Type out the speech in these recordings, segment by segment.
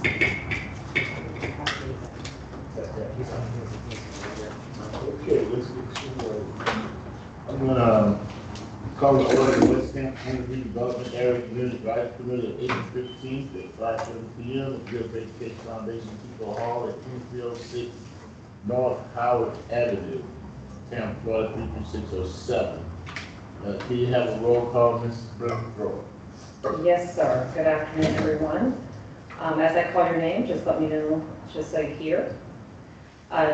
Okay, let's get to, I'm gonna call the order of West Tampa Community Development Area Community Rights Committee at 8:15 at 5:30 p.m. at the Good Education Foundation People Hall at 2306 North Howard Avenue, Tampa, Florida 33607. Can you have a roll call, Mrs. Brooke? Yes, sir. Good afternoon, everyone. As I call your name, just let me know, just say here.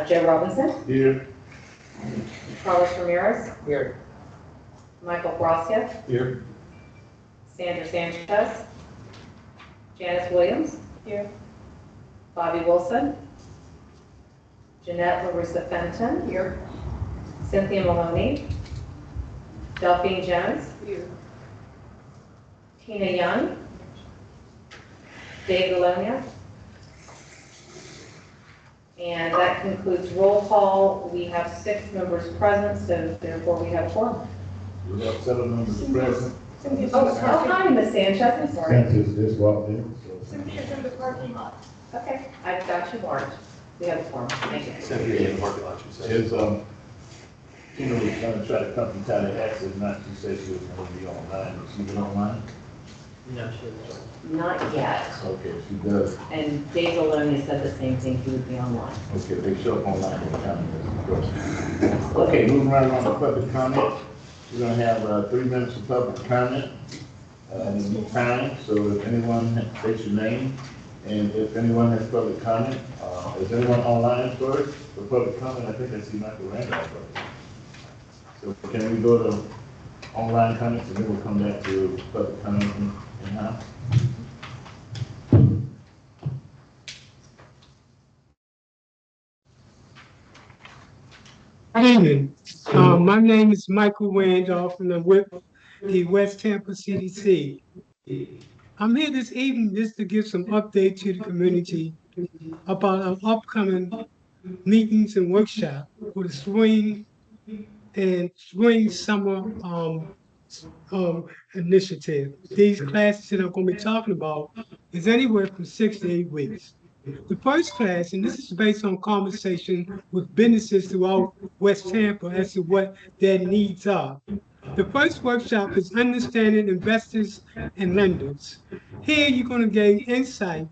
Joe Robinson. Here. Carlos Ramirez. Here. Michael Gracia. Here. Sandra Sanchez. Janice Williams. Here. Bobby Wilson. Jeanette LaRussa Fenton. Here. Cynthia Maloney. Delphine Jones. Here. Tina Young. Dave Delonia. And that concludes roll call. We have 6 members present, so therefore we have 4. We have 7 members present. Oh, hi, Ms. Sanchez, I'm sorry. Sanchez just walked in. Cynthia's in the parking lot. Okay, I've got you marked. We have a form, thank you. Cynthia in the parking lot, you said. Is, Tina was gonna try to come from Tyler access, not, she said she was gonna be online, is she been online? No, she was. Not yet. Okay, she does. And Dave Delonia said the same thing, he would be online. Okay, they show up online in the calendar. Okay, moving right along to public comment. We're gonna have 3 minutes of public comment in the time. So if anyone takes your name, and if anyone has public comment, is anyone online first for public comment? I think I see Michael Randolph first. So can we go to online comments and then we'll come back to public comment in-house? Good evening. My name is Michael Randolph, and I'm with the West Tampa CDC. I'm here this evening just to give some update to the community about our upcoming meetings and workshops for the spring and spring-summer initiative. These classes that I'm going to be talking about is anywhere from 6 to 8 weeks. The first class, and this is based on conversation with businesses throughout West Tampa as to what their needs are. The first workshop is Understanding Investors and Lenders. Here you're going to gain insight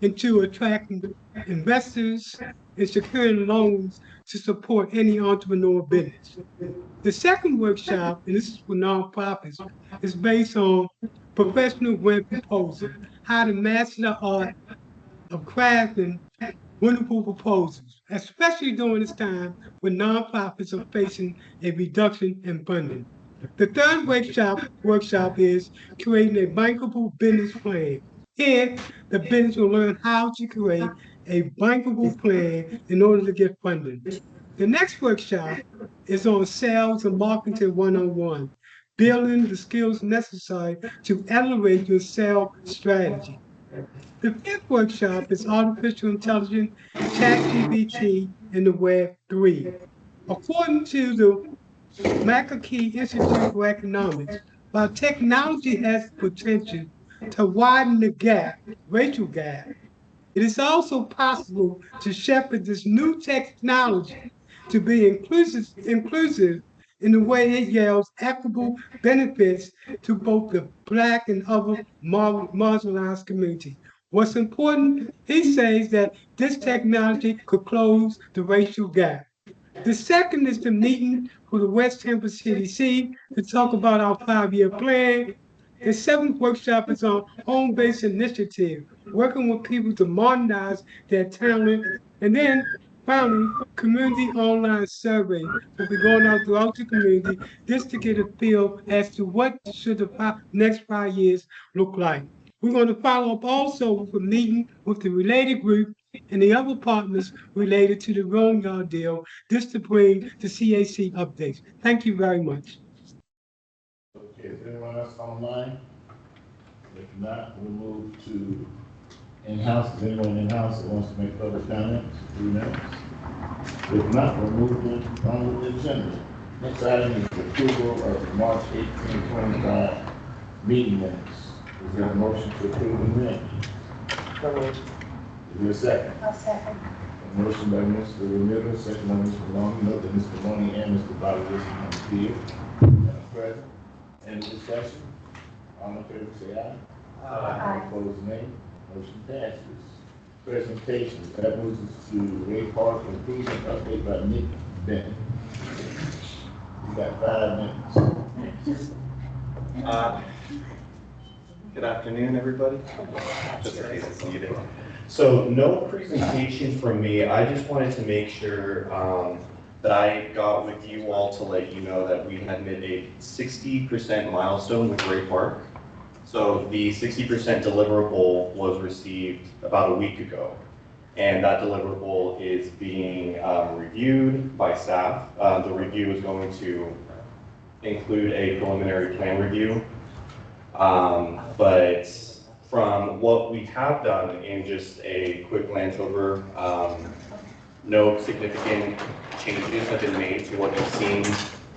into attracting investors and securing loans to support any entrepreneur business. The second workshop, and this is for nonprofits, is based on professional grant proposal, how to master the art of crafting wonderful proposals, especially during this time when nonprofits are facing a reduction in funding. The third workshop is creating a bankable business plan. Here, the business will learn how to create a bankable plan in order to get funding. The next workshop is on sales and marketing 101, building the skills necessary to elevate your sales strategy. The fifth workshop is Artificial Intelligence, ChatGPT, and the Web 3. According to the McAkee Institute for Economics, while technology has the potential to widen the gap, racial gap, it is also possible to shepherd this new technology to be inclusive in the way it yields equitable benefits to both the Black and other marginalized community. What's important, he says that this technology could close the racial gap. The second is the meeting for the West Tampa CDC to talk about our 5-year plan. The seventh workshop is on home-based initiative, working with people to modernize their talent. And then finally, community online survey will be going out throughout the community just to get a feel as to what should the next 5 years look like. We're going to follow up also with a meeting with the related group and the other partners related to the Road Yard deal, just to bring the CAC updates. Thank you very much. Okay, is anyone else online? If not, we'll move to in-house. Is anyone in-house that wants to make public comments? 3 minutes. If not, we'll move on with the agenda. Next item is the approval of the March 18, 2025 meeting minutes. Is there a motion to approve the minutes? Is there a second? I'll second. A motion by Mr. Miller, second by Mr. Long. Note that Mr. Long and Mr. Bobby Wilson are here. Madam President, any discussion? All in favor, say aye. Aye. Opposed, nay. Motion passes. Presentations, that moves us to Ray Park improvement update by Nick Bennett. You got 5 minutes. Good afternoon, everybody. Just in case it's needed. So no presentation from me. I just wanted to make sure that I got with you all to let you know that we had made a 60% milestone with Ray Park. So the 60% deliverable was received about a week ago. And that deliverable is being reviewed by staff. The review is going to include a preliminary plan review. But from what we have done in just a quick glance over, no significant changes have been made to what you've seen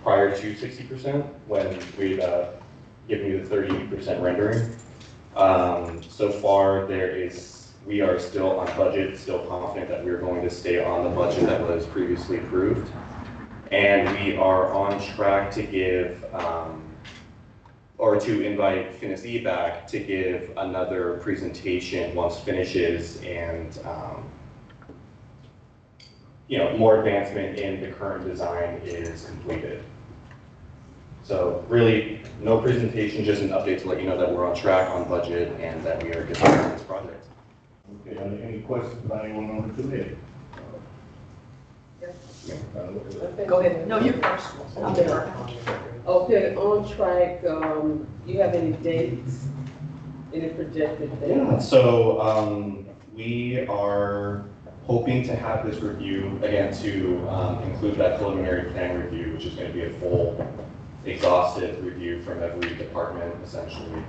prior to 60% when we've given you the 30% rendering. So far, we are still on budget, still confident that we're going to stay on the budget that was previously approved. And we are on track to give, or to invite Finis back to give another presentation once finishes and, more advancement in the current design is completed. So really, no presentation, just an update to let you know that we're on track, on budget, and that we are getting on this project. Okay, are there any questions by anyone on the committee? Go ahead. No, you're first. Okay, on track, you have any dates? Any projected dates? Yeah, so we are hoping to have this review, again, to include that preliminary plan review, which is going to be a full, exhaustive review from every department, essentially,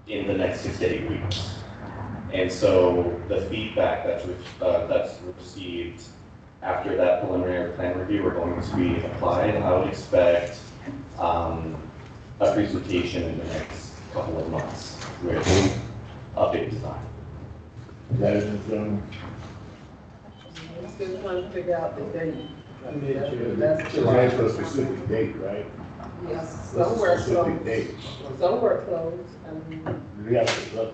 in the next 6 to 8 weeks. And so the feedback that's received after that preliminary plan review are going to be applied. I would expect a presentation in the next couple of months with updated design. Is that it, Ms. Jones? Still trying to figure out the date. It's for a specific date, right? Yes, What's some the work specific closed. date? Some work closed. Do we have to look?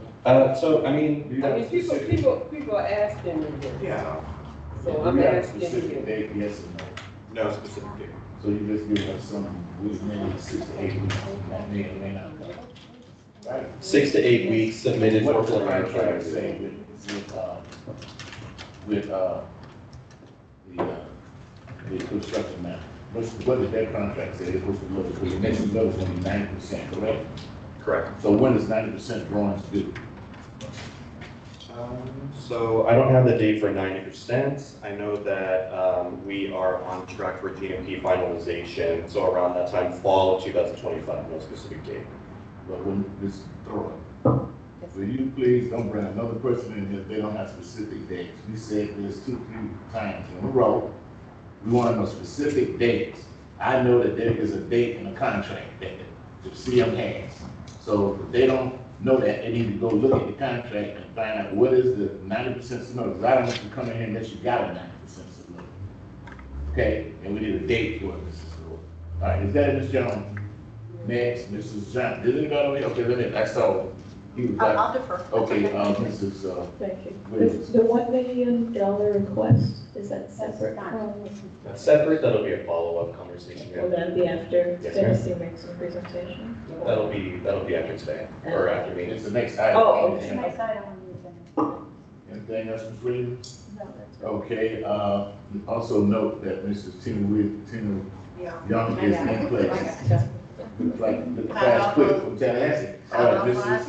So, Do you have a specific? People are asking me this. Yeah, So Do I'm we have a asking specific you. date, yes or no? no specific date. So you just give us some, maybe 6 to 8 weeks, that may or may not. Right? 6 to 8 weeks submitted for What does the preliminary plan contract review. say with the construction now? What did that contract say? It's supposed to look, because the next level is going to be 90%, correct? Correct. So when is 90% drawings due? So I don't have the date for 90%. I know that we are on track for GMP finalization, so around that time, fall of 2025, no specific date. But when this throw it, will you please don't bring another person in here if they don't have specific dates? We said this 2-3 times in a row. We want to know specific dates. I know that there is a date in a contract that the CM has. So if they don't know that, they need to go look at the contract and find out what is the 90% submittal. Because I don't want you to come in here unless you got a 90% submittal. Okay, and we need a date for it, Mrs. Lord. All right, is that it, Ms. Jones? Next, Mrs. Johnson. Did anybody over here? Okay, let me, I saw. He was like, I'll defer. okay, Mrs. Thank you. Williams. The $1 million request, is that separate from, That's separate, that'll be a follow-up conversation. will that be after Yes, ma'am. Tennessee makes some presentation? That'll be after today, or after me. It's the next item. Oh, It's the okay. next item on the agenda. Anything else, Ms. Williams? No, that's Okay, also note that Mrs. Tina Young is in place. Looks like the fast quick from Tallahassee. All right, Mrs.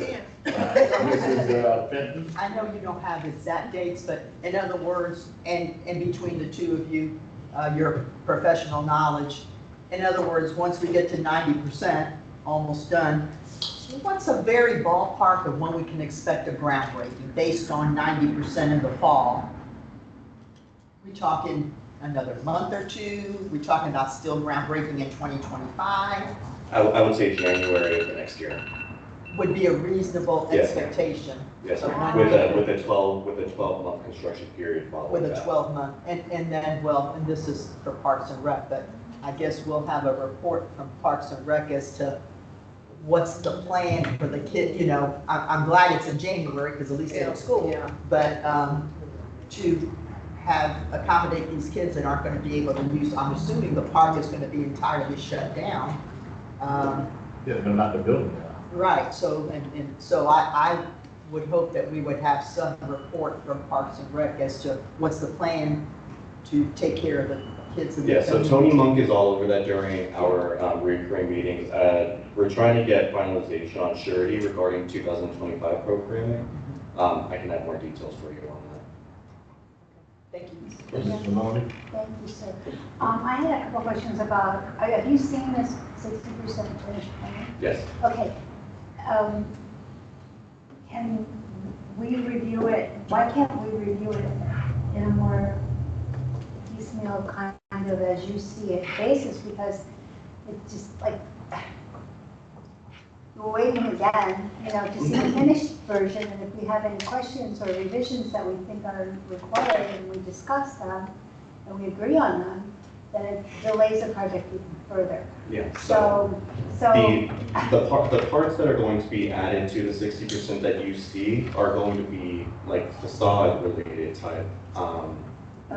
Fenton. I know you don't have exact dates, but in other words, and in between the two of you, your professional knowledge, in other words, once we get to 90%, almost done, what's a very ballpark of when we can expect a groundbreaking based on 90% in the fall? We talking another month or two? We talking about still groundbreaking in 2025? I would say January of the next year. would be a reasonable Yes. expectation. Yes, So when with a 12-month construction period following With a that. 12-month, and then, well, and this is for Parks and Rec, but I guess we'll have a report from Parks and Rec as to what's the plan for the kid, you know, I'm glad it's in January, because at least they're in school. Yeah. But to accommodate these kids that aren't gonna be able to use, I'm assuming the park is gonna be entirely shut down. Yeah, but not the building now. Right, so, and so I would hope that we would have some report from Parks and Rec as to what's the plan to take care of the kids in the Yeah, so building. Tony Monk is all over that during our recurring meetings. We're trying to get finalization on surety regarding 2025 programming. I can have more details for you on that. Thank you. Mrs. Maloney? Thank you, sir. I had a couple questions about, have you seen this 60% finished plan? Yes. Okay. Can we review it? Why can't we review it in a more piecemeal kind of as you see it basis? Because it's just like, we're waiting again, you know, to see the finished version, and if we have any questions or revisions that we think are required, and we discuss them, and we agree on them, then it delays the project even further. Yeah. So, The parts that are going to be added to the 60% that you see are going to be like facade related type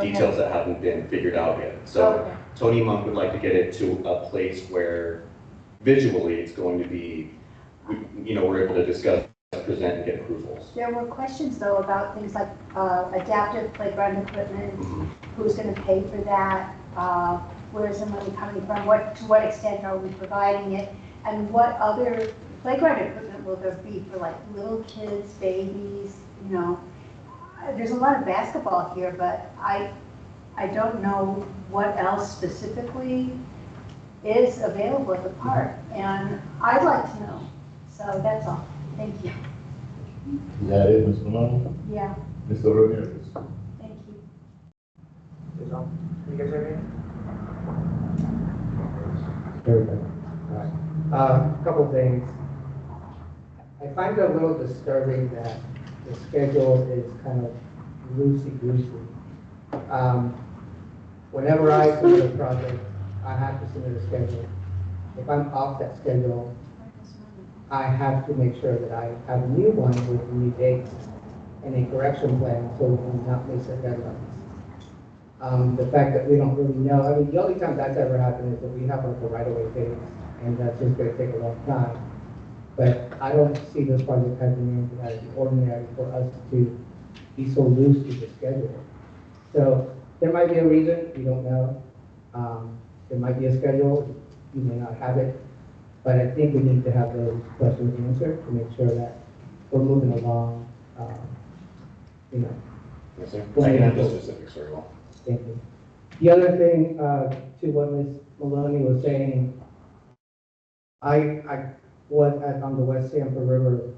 details that haven't been figured out yet. So Okay. Tony Monk would like to get it to a place where visually it's going to be, you know, we're able to discuss, present, and get approvals. there were questions though about things like adaptive playground equipment, who's gonna pay for that? Where's the money coming from? To what extent are we providing it? And what other playground equipment will there be for like little kids, babies, you know? There's a lot of basketball here, but I don't know what else specifically is available at the park, and I'd like to know. So that's all. Thank you. Is that it, Ms. Maloney? Yeah, Mr. Ramirez? thank you. You guys hear me? Very good. All right. Couple things. I find it a little disturbing that the schedule is kind of loosey-goosey. Whenever I submit a project, I have to submit a schedule. If I'm off that schedule, I have to make sure that I have a new one with new dates and a correction plan so we can not miss our deadlines. The fact that we don't really know, I mean, the only time that's ever happened is that we have like a right-of-way phase, and that's just gonna take a long time. But I don't see this project having anything out of the ordinary for us to be so loose with the schedule. So there might be a reason, we don't know. There might be a schedule, you may not have it, but I think we need to have those questions answered to make sure that we're moving along, you know. Yes, sir. I can have the specifics very well. Thank you. The other thing, to what Ms. Maloney was saying, I was on the West Tampa River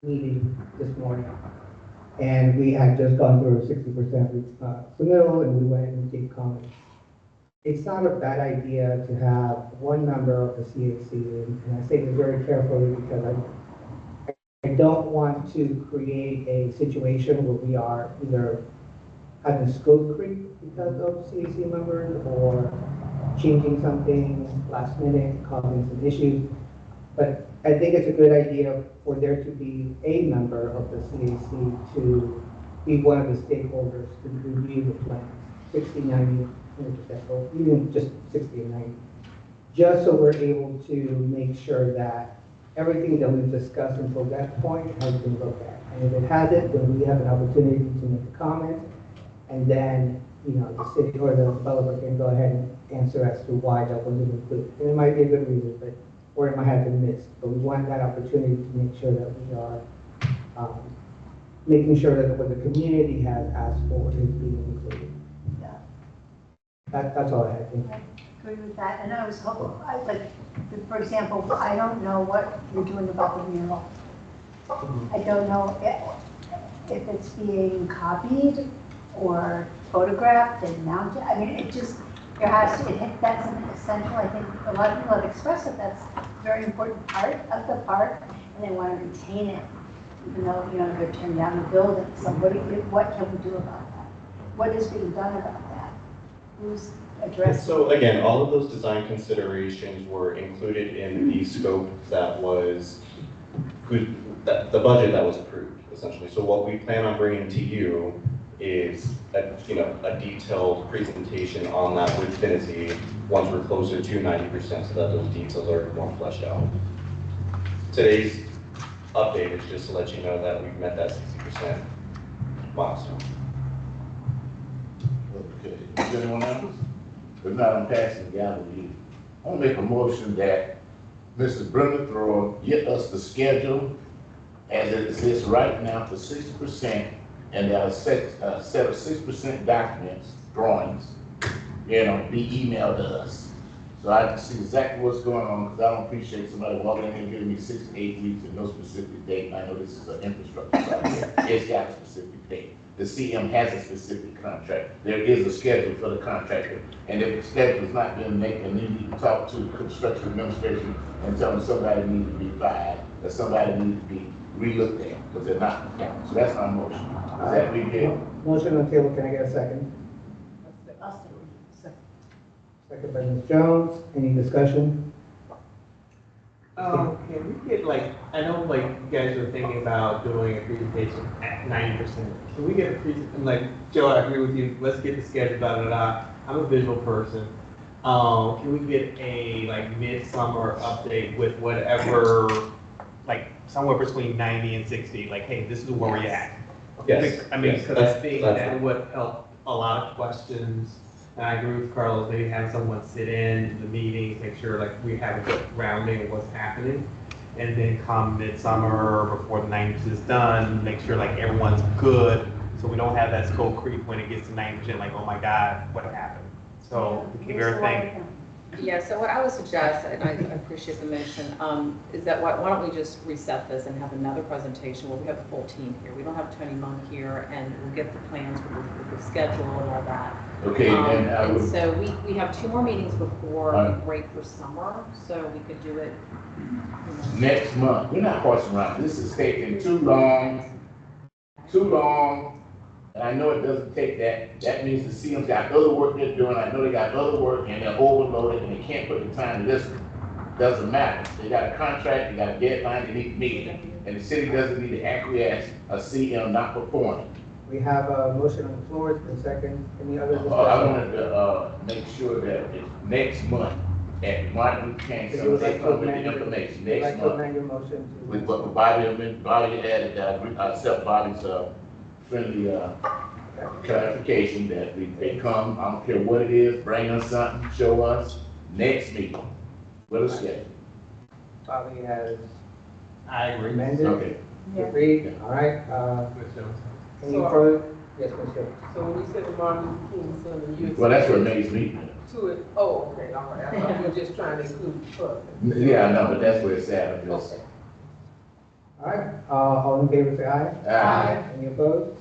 meeting this morning, and we had just gone through a 60% submittal, and we went and gave comments. It's not a bad idea to have one member of the CAC, and I say this very carefully because I don't want to create a situation where we are either having scope creep because of CAC members or changing something last minute, causing some issues. But I think it's a good idea for there to be a member of the CAC to be one of the stakeholders to review the plans, 60, 90, 100%, or even just 60 and 90. Just so we're able to make sure that everything that we've discussed until that point has been looked at. And if it hasn't, then we have an opportunity to make a comment, and then, you know, the city or the developer can go ahead and answer as to why that wasn't included. And it might be a good reason, but, or it might have been missed. But we want that opportunity to make sure that we are making sure that what the community has asked for is being included. Yeah. That's all I had. Thank you. I agree with that, and I was hoping, for example, I don't know what you're doing about the mural. I don't know if it's being copied or photographed and mounted. I mean, it just, there has to, that's an essential, I think, a lot of people have expressed that that's very important part of the park, and they want to retain it, even though, they're tearing down the building. So what can we do about that? What is being done about that? Who's addressing? So again, all of those design considerations were included in the scope that was, the budget that was approved, essentially. So what we plan on bringing to you is a detailed presentation on that with Finicity once we're closer to 90%, so that those details are more fleshed out. Today's update is just to let you know that we've met that 60% milestone. Okay, is there anyone else? If not, I'm passing the gavel to you. I want to make a motion that Mrs. Brenda Thrower get us the schedule as it exists right now for 60%, and a set of 6% documents, drawings, be emailed to us. So I can see exactly what's going on, because I don't appreciate somebody walking in here and giving me 6 to 8 weeks and no specific date. I know this is an infrastructure project. It's got a specific date. The CM has a specific contract. There is a schedule for the contractor. And if the schedule is not being made, then you need to talk to the construction administration and tell them somebody needs to be fired, or somebody needs to be relooked at, because they're not. So that's my motion. Is that we did? Motion on the table, can I get a second? Us. Second by Ms. Jones, any discussion? Can we get I know you guys are thinking about doing a presentation at 90%. Can we get a presentation, Joe, I agree with you, let's get the schedule, I'm a visual person. Can we get a midsummer update with whatever, somewhere between 90 and 60, hey, this is where we're at? Yes. I mean, yes, because I think that would help a lot of questions. And I agree with Carlos, maybe have someone sit in the meetings, make sure we have a good grounding of what's happening. And then come midsummer, before the 90% is done, make sure everyone's good, so we don't have that scope creep when it gets to 90%, oh my God, what happened? So we keep everything. Yeah, so what I would suggest, and I appreciate the motion, is that why don't we just reset this and have another presentation where we have the full team here. We don't have Tony Monk here, and we'll get the plans with the schedule and all that. Okay, and I And would, so we have 2 more meetings before we break for summer, so we could do it. next month, we're not horsing around. This is taking too long. And I know it doesn't take that. That means the CM's got other work they're doing. I know they got other work and they're overloaded and they can't put the time to this. Doesn't matter. They got a contract, they got a deadline, they need to meet it. And the city doesn't need to acquiesce a CM not performing. We have a motion on the floor, it's been second, any other discussion? I wanted to, make sure that it's next month at Martin Luther King, so they come with the information I'd next like to month. amend your motion to. With what Bobby added, I accept Bobby's, friendly, clarification that they come, I don't care what it is, bring us something, show us, next meeting. With a schedule. Bobby has I agree. amended. Okay. Agreed, all right, Ms. Jones. any So- further? Yes, Ms. Jones. So when you said the Martin Luther King Center, you. Well, that's what May's meeting. To it, oh, okay, all right, I thought you were just trying to include the truck. Yeah, I know, but that's where it's at, I'm just. Okay. All right, all in favor say aye. Aye. Any opposed?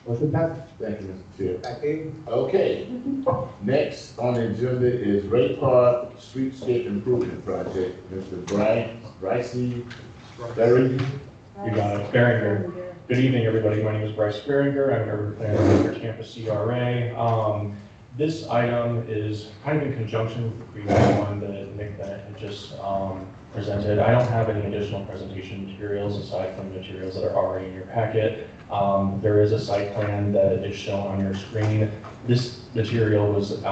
Motion passes. Thank you, Mr. Chair. Back to you. Okay, next on the agenda is Ray Park Streetscape Improvement Project, Mr. Bryce Berry. You got it, Beringer. Good evening, everybody. My name is Bryce Beringer. I'm a planner for Tampa CRA. This item is kind of in conjunction with the previous one that Nick Bennett had just presented. I don't have any additional presentation materials aside from the materials that are already in your packet. There is a site plan that is shown on your screen. This material was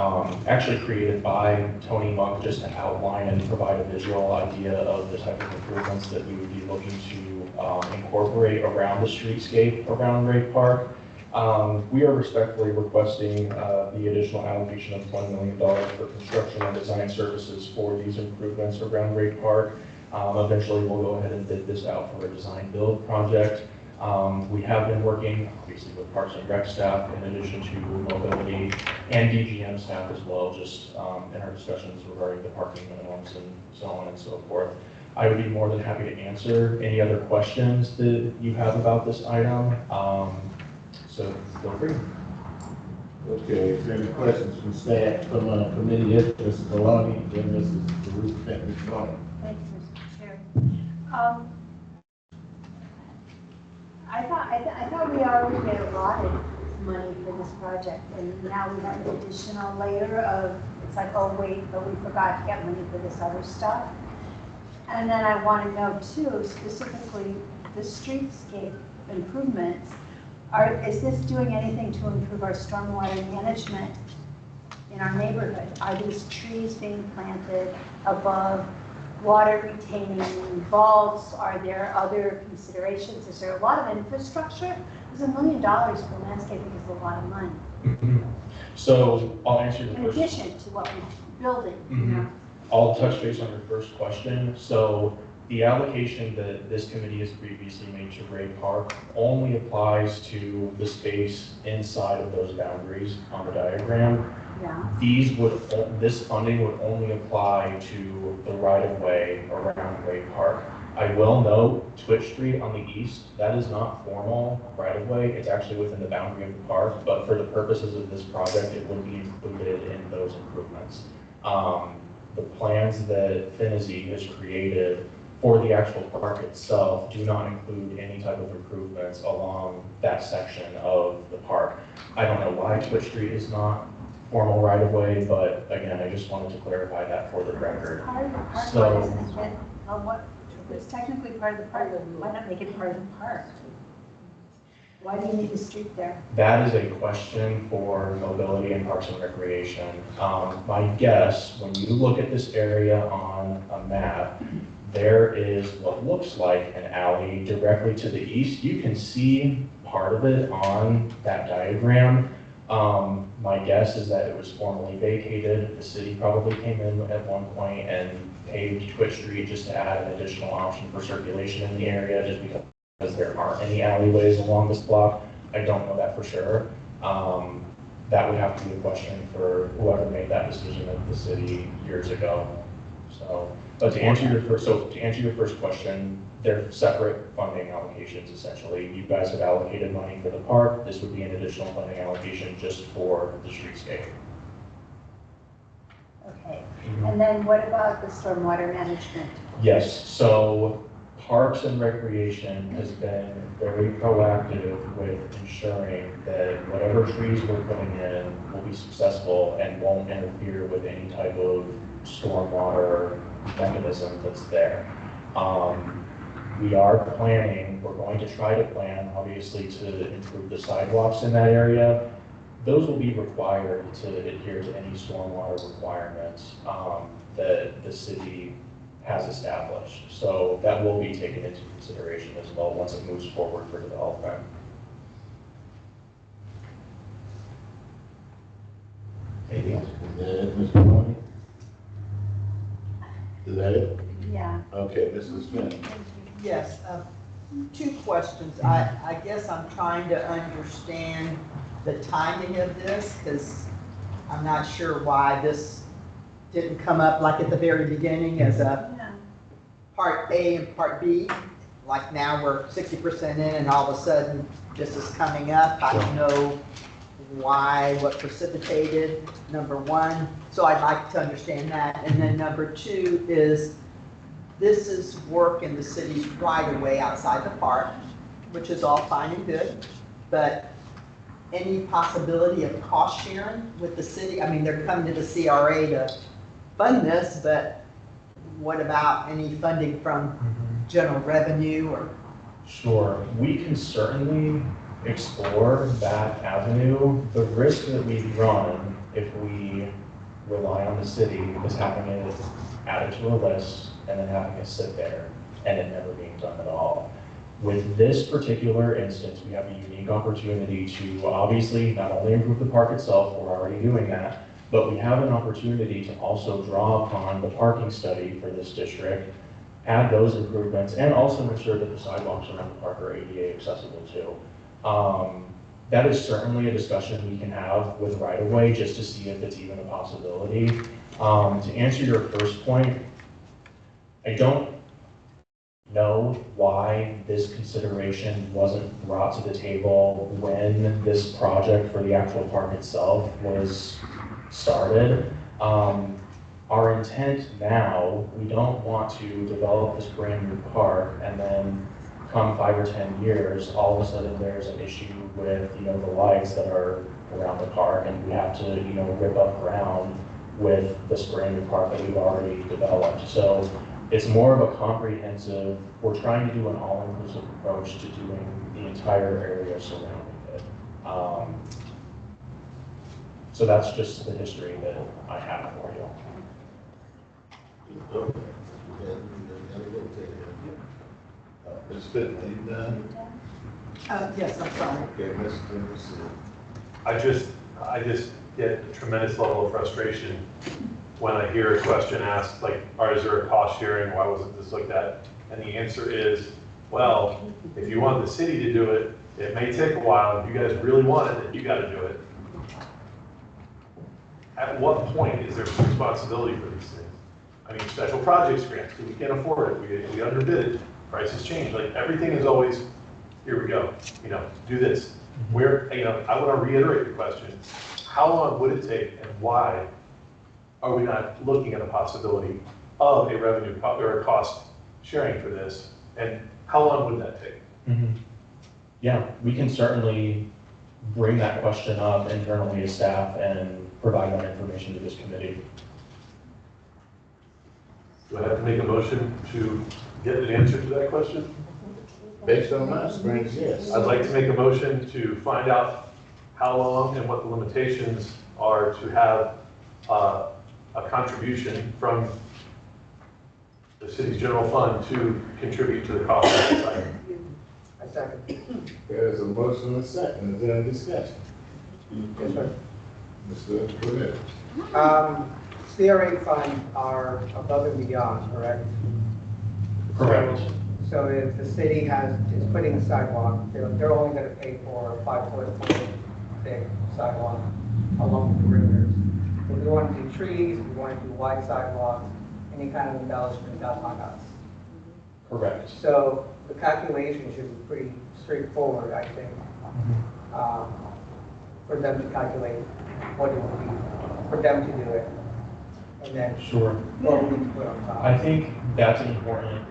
actually created by Tony Monk just to outline and provide a visual idea of the type of improvements that we would be looking to incorporate around the streetscape around Ray Park. We are respectfully requesting the additional allocation of $1 million for construction and design services for these improvements around Ray Park. Eventually, we'll go ahead and bid this out for a design build project. We have been working, obviously, with Parks and Rec staff in addition to mobility and DGM staff as well, just in our discussions regarding the parking minimums and so on and so forth. I would be more than happy to answer any other questions that you have about this item. So feel free. Okay, is there any questions from staff, from committee, Mrs. Maloney, then Mrs. Ruth, Mr. Maloney? Thank you, Mr. Um, I thought we already had allotted money for this project, and now we have an additional layer of, it's like, oh wait, but we forgot to get money for this other stuff. And then I want to know too, specifically, the streetscape improvements, is this doing anything to improve our stormwater management in our neighborhood? Are these trees being planted above water retaining vaults? Are there other considerations? Is there a lot of infrastructure? Because $1 million for landscaping is a lot of money. So I'll answer your In first. addition to what we're building, you know? I'll touch base on your first question. So the allocation that this committee has previously made to Gray Park only applies to the space inside of those boundaries on the diagram. Yeah. This funding would only apply to the right-of-way around Gray Park. I will note Twitch Street on the east, that is not formal right-of-way. It's actually within the boundary of the park, but for the purposes of this project, it would be included in those improvements. The plans that Finney has created for the actual park itself do not include any type of improvements along that section of the park. I don't know why Twitch Street is not formal right of way, but again, I just wanted to clarify that for the record. Part of the park, So- why isn't it meant, it's technically part of the park, why not make it part of the park? Why do you need a street there? That is a question for mobility and parks and recreation. My guess, when you look at this area on a map, there is what looks like an alley directly to the east. You can see part of it on that diagram. My guess is that it was formerly vacated. The city probably came in at one point and paved Twitch Street just to add an additional option for circulation in the area, just because there aren't any alleyways along this block. I don't know that for sure. That would have to be a question for whoever made that decision at the city years ago. So, but to answer your first question, they're separate funding allocations essentially. You guys have allocated money for the park. This would be an additional funding allocation just for the streetscape. Okay, and then what about the stormwater management? Yes, so Parks and Recreation has been very proactive with ensuring that whatever trees we're putting in will be successful and won't interfere with any type of stormwater mechanism that's there. We are planning, we're going to try to plan, obviously, to improve the sidewalks in that area. Those will be required to adhere to any stormwater requirements that the city has established. So that will be taken into consideration as well once it moves forward for development. Anything else? Is that it, Mr. Mooney? Is that it? Yeah. Okay, Mrs. Smith. Yes, two questions. I guess I'm trying to understand the timing of this, because I'm not sure why this didn't come up like at the very beginning as a part A and part B. Like now we're 60% in and all of a sudden this is coming up. I don't know why, what precipitated, number one. So I'd like to understand that. And then number two is, this is work in the city's right of way outside the park, which is all fine and good, but any possibility of cost sharing with the city? I mean, they're coming to the CRA to fund this, but what about any funding from general revenue or? Sure, we can certainly explore that avenue. The risk that we run if we rely on the city is having it added to a list and then having it sit there and it never being done at all. With this particular instance, we have a unique opportunity to obviously not only improve the park itself, we're already doing that, but we have an opportunity to also draw upon the parking study for this district, add those improvements, and also ensure that the sidewalks around the park are ADA accessible too. That is certainly a discussion we can have with right-of-way just to see if it's even a possibility. To answer your first point, I don't know why this consideration wasn't brought to the table when this project for the actual park itself was started. Our intent now, we don't want to develop this brand new park and then come 5 or 10 years, all of a sudden there's an issue with, the lights that are around the park, and we have to, rip up ground with this brand new park that we've already developed. So it's more of a comprehensive, we're trying to do an all-inclusive approach to doing the entire area surrounding it. So that's just the history that I have for you. Ms. Fitton, are you done? Yes, I'm sorry. Okay, Mr. I just get a tremendous level of frustration when I hear a question asked, like, is there a cost sharing? Why wasn't this looked at? And the answer is, well, if you want the city to do it, it may take a while. If you guys really want it, then you got to do it. At what point is there responsibility for these things? I mean, special projects grants, we can't afford it, we underbid it, prices change, like everything is always, here we go, do this. Where, I want to reiterate the question, how long would it take and why are we not looking at a possibility of a revenue or a cost sharing for this? And how long would that take? Yeah, we can certainly bring that question up internally as staff and provide that information to this committee. Do I have to make a motion to get an answer to that question? Based on my experience, yes. I'd like to make a motion to find out how long and what the limitations are to have a contribution from the city's general fund to contribute to the cost of this item. I second. There's a motion and a second. Is there any discussion? Yes, sir. Mr. Clement. CRA funds are above and beyond, correct? Correct. So if the city is putting a sidewalk, they're only going to pay for a 5-foot thick sidewalk along the perimeters. If we want to do trees, if we want to do wide sidewalks, any kind of embellishment, that's on us. Correct. So the calculation should be pretty straightforward, I think, for them to calculate what it would be, for them to do it. And then Sure. what we need to put on top. I think that's an important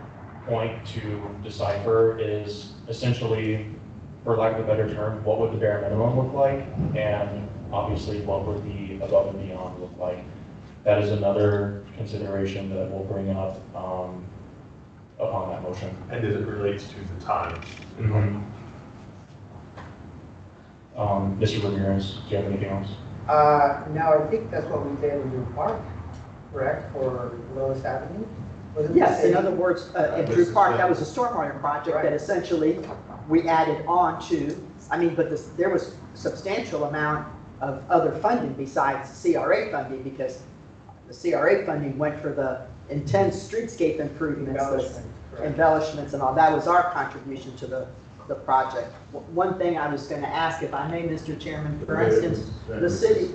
point to decipher is essentially, for lack of a better term, what would the bare minimum look like? And obviously, what would the above and beyond look like? That is another consideration that we'll bring up upon that motion. And as it relates to the time. Mr. Ramirez, do you have anything else? No, I think that's what we did in Drew Park, correct, for Lois Avenue? Was it the Yes, in same? other words, in Drew Park, that was a stormwater project that essentially we added on to, but there was a substantial amount of other funding besides CRA funding, because the CRA funding went for the intense streetscape improvements, embellishments and all. That was our contribution to the project. One thing I was going to ask, if I may, Mr. Chairman, for instance, the city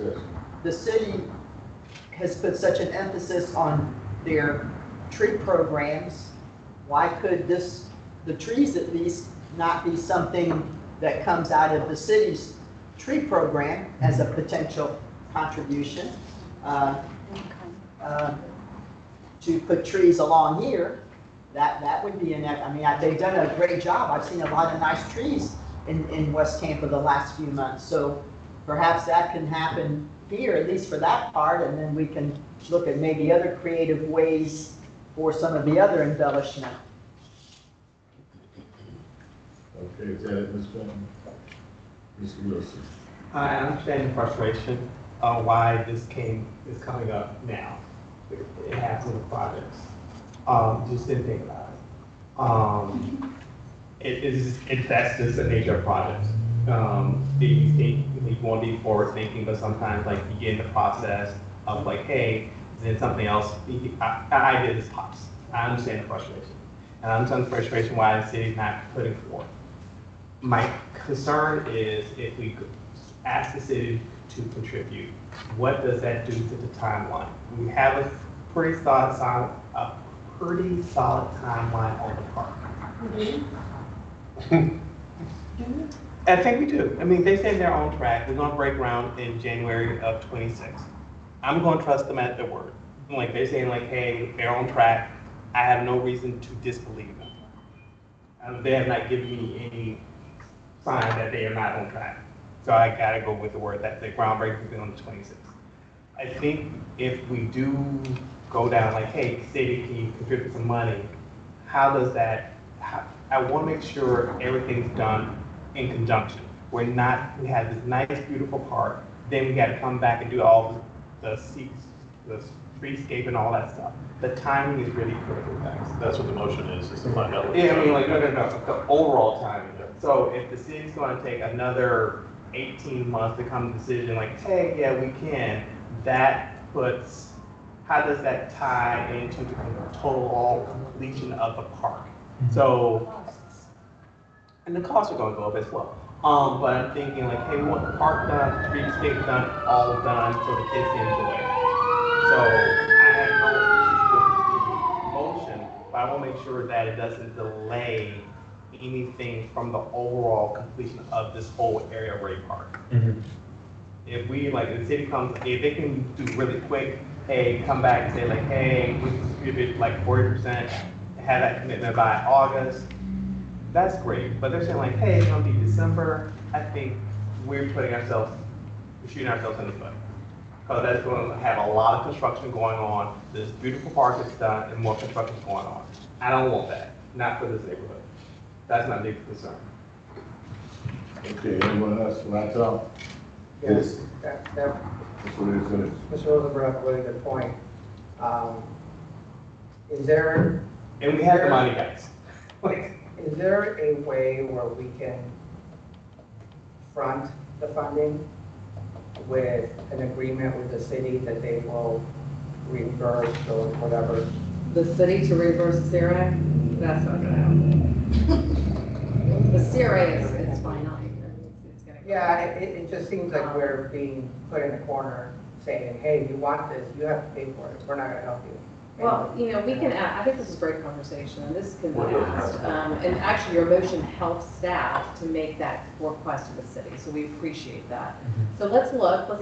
has put such an emphasis on their tree programs. Why could the trees at least not be something that comes out of the city's tree program as a potential contribution to put trees along here? That would be they've done a great job. I've seen a lot of nice trees in West Tampa the last few months. So perhaps that can happen here, at least for that part, and then we can look at maybe other creative ways for some of the other embellishment. Okay, is that it, Ms. Clinton? Mr. Wilson. I understand the frustration on why this is coming up now. It happens in projects. Just didn't think about it. That's just the nature of projects. You think you want to be forward thinking, but sometimes like you get in the process of like, hey, then something else, I did this pops. I understand the frustration. And I understand the frustration why the city's not putting forth. My concern is if we ask the city to contribute, what does that do to the timeline? We have a pretty solid timeline on the park. I think we do. They say they're on track. We're going to break ground in January of 26. I'm going to trust them at their word. like they're saying like, hey, they're on track, I have no reason to disbelieve them. They have not given me any sign that they are not on track. So I gotta go with the word that the groundbreaking will be on the 26th. I think if we do go down like, hey, city, can you contribute some money? How does that, I wanna make sure everything's done in conjunction. We have this nice, beautiful park, then we gotta come back and do all the seats, the streetscape and all that stuff. The timing is really critical, guys. That's what the motion is to find out. Yeah, I mean, like, no, the overall timing. So if the city's gonna take another 18 months to come to a decision like, hey, yeah, we can, that puts, how does that tie into the total completion of the park? So, and the costs are gonna go up as well. But I'm thinking like, hey, we want the park done, streetscape done, all done, so the kids can enjoy it. So I have no issues with the motion, but I want to make sure that it doesn't delay anything from the overall completion of this whole area of Ray Park. If we, like, the city comes, if they can do really quick, hey, come back and say like, hey, we distribute like 40%, have that commitment by August, that's great. But they're saying like, hey, it's gonna be December, I think we're shooting ourselves in the foot. Because that's going to have a lot of construction going on. This beautiful park is done and more construction is going on. I don't want that, not for this neighborhood. That's my big concern. Okay, anyone else want to talk? Yes, That's what it is. Mr. Rosenberg, really good point. Is there, And we have the money, guys. Like, is there a way where we can front the funding with an agreement with the city that they will reimburse or whatever? The city to reimburse the CRA, that's not gonna happen. The CRA is finite. It's gonna go. Yeah, it just seems like we're being put in a corner saying, hey, you want this, you have to pay for it, we're not gonna help you. Well, you know, we can, I think this is a great conversation, and this can be asked. And actually, your motion helps staff to make that request to the city, so we appreciate that. So let's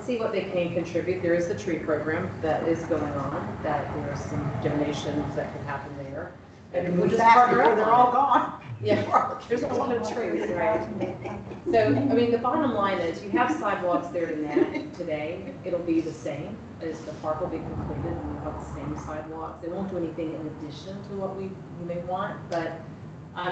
see what they can contribute. There is the tree program that is going on, that there's some donations that could happen there. And we'll just partner up. They're all gone. Yeah, there's a lot of trees, right? So, I mean, the bottom line is, you have sidewalks there today, it'll be the same, as the park will be completed, and we'll have the same sidewalks. They won't do anything in addition to what you may want, but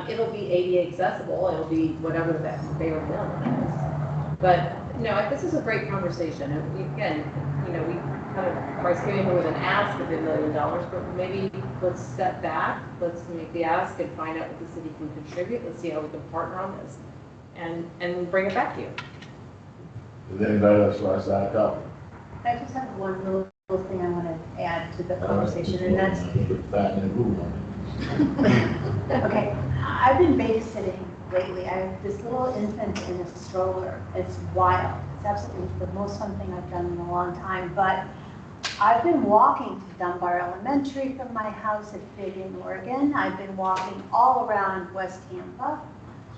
it'll be ADA accessible, it'll be whatever the bare minimum is. But, you know, this is a great conversation, and again, you know, we kind of, Bryce came in with an ask of $1 million, but maybe let's step back, let's make the ask and find out what the city can contribute, let's see how we can partner on this, and bring it back to you. Does anybody else want to start talking? I just have one little thing I want to add to the conversation, and that's, 5-minute rule on it. okay, I've been babysitting lately. I have this little infant in a stroller. It's wild. It's absolutely the most fun thing I've done in a long time, but I've been walking to Dunbar Elementary from my house at Big in Oregon. I've been walking all around West Tampa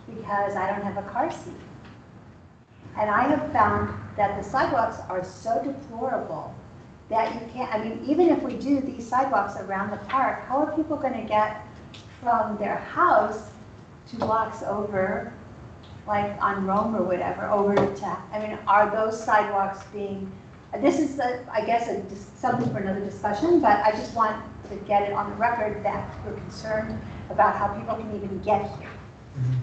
because I don't have a car seat. And I have found that the sidewalks are so deplorable that you can't, I mean, even if we do these sidewalks around the park, how are people going to get from their house 2 blocks over, like on Rome or whatever, over to, I mean, are those sidewalks being, this is, I guess, something for another discussion, but I just want to get it on the record that we're concerned about how people can even get here.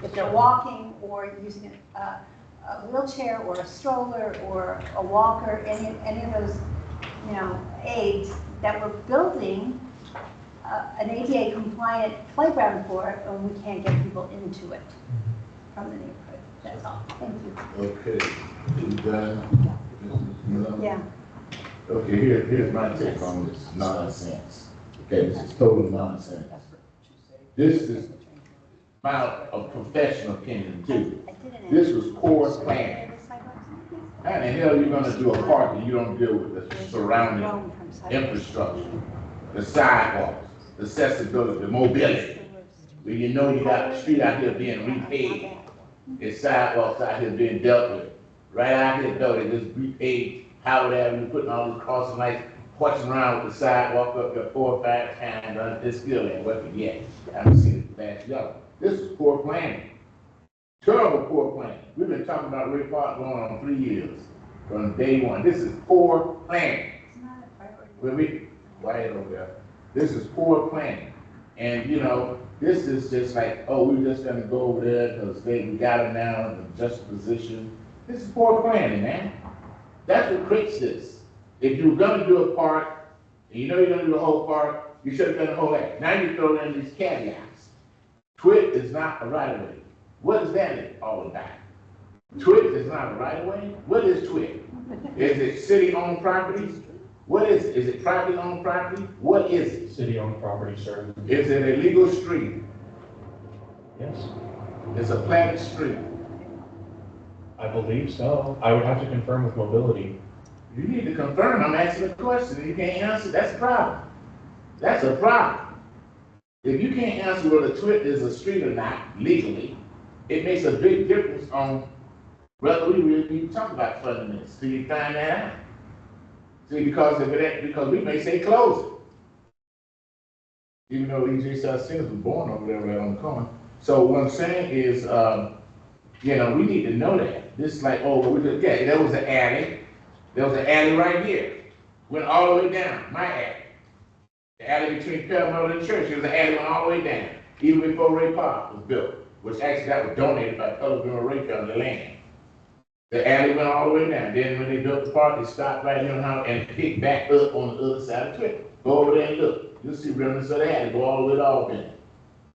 If they're walking or using a wheelchair or a stroller or a walker, any of those, you know, aids that we're building an ADA compliant playground for, and we can't get people into it from the neighborhood. That's all. Thank you. Okay, you done? Mrs. Miller? Yeah. Okay, here's my take on this nonsense. Okay, this is total nonsense. This is my professional opinion too. This was poor planning. How in the hell are you gonna do a park and you don't deal with the surrounding infrastructure, the sidewalks, the accessibility, the mobility? Where you know you got the street out here being repaved, there's sidewalks out here being dealt with. Right out here though, they just repaved Howard Avenue, putting all these crossing lights, horse around with the sidewalk up there 4 or 5 times, it still ain't working yet. I haven't seen it last year. This is poor planning. Terrible poor planning. We've been talking about Ray Park going on 3 years from day one. This is poor planning. It's not a priority. When we, quiet over there. This is poor planning. And you know, this is just like, oh, we're just gonna go over there because we got them now in a just position. This is poor planning, man. That's what creates this. If you were gonna do a park, and you know you're gonna do the whole park, you should have done the whole act. Now you throw in these caveats. TWIC is not a right of way. What is that all about? TWIC is not a right of way? What is TWIC? Is it city-owned properties? What is it? Is it privately owned property? What is it? City-owned property, sir. Is it a legal street? Yes, It's a platted street. I believe so. I would have to confirm with mobility. You need to confirm. I'm asking a question and you can't answer. That's a problem. That's a problem. If you can't answer whether TWIC is a street or not legally, it makes a big difference on whether we really need to talk about funding this. So you find that out. See, because we may say close it. Even though E.J. Simmons was born over there right on the corner. So what I'm saying is, you know, we need to know that. This is like, oh, there was an alley. There was an alley right here. Went all the way down, my alley. The alley between Paramount and the church, there was an alley went all the way down. Even before Ray Park was built, which actually that was donated by Pellegrin Ray on the land. The alley went all the way down. Then when they built the park, they stopped right here on how and picked back up on the other side of Twitter. Go over there and look. You'll see remnants of the alley go all the way to Albany.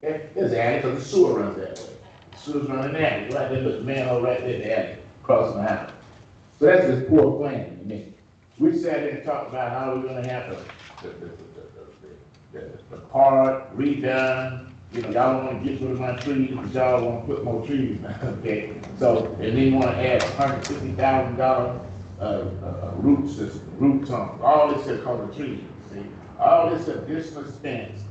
Okay? There's an alley because the sewer runs that way. The sewer's running the alley. Right there, look, the manhole right there, the alley, crossing the house. So that's just poor planning to me. We sat there and talked about how we're gonna have the park redone. You know, y'all don't want to get rid of my trees, but y'all want to put more trees, okay? So, and then you want to add $150,000 root system, root tunnels, all this is called the trees, see? All this additional expense,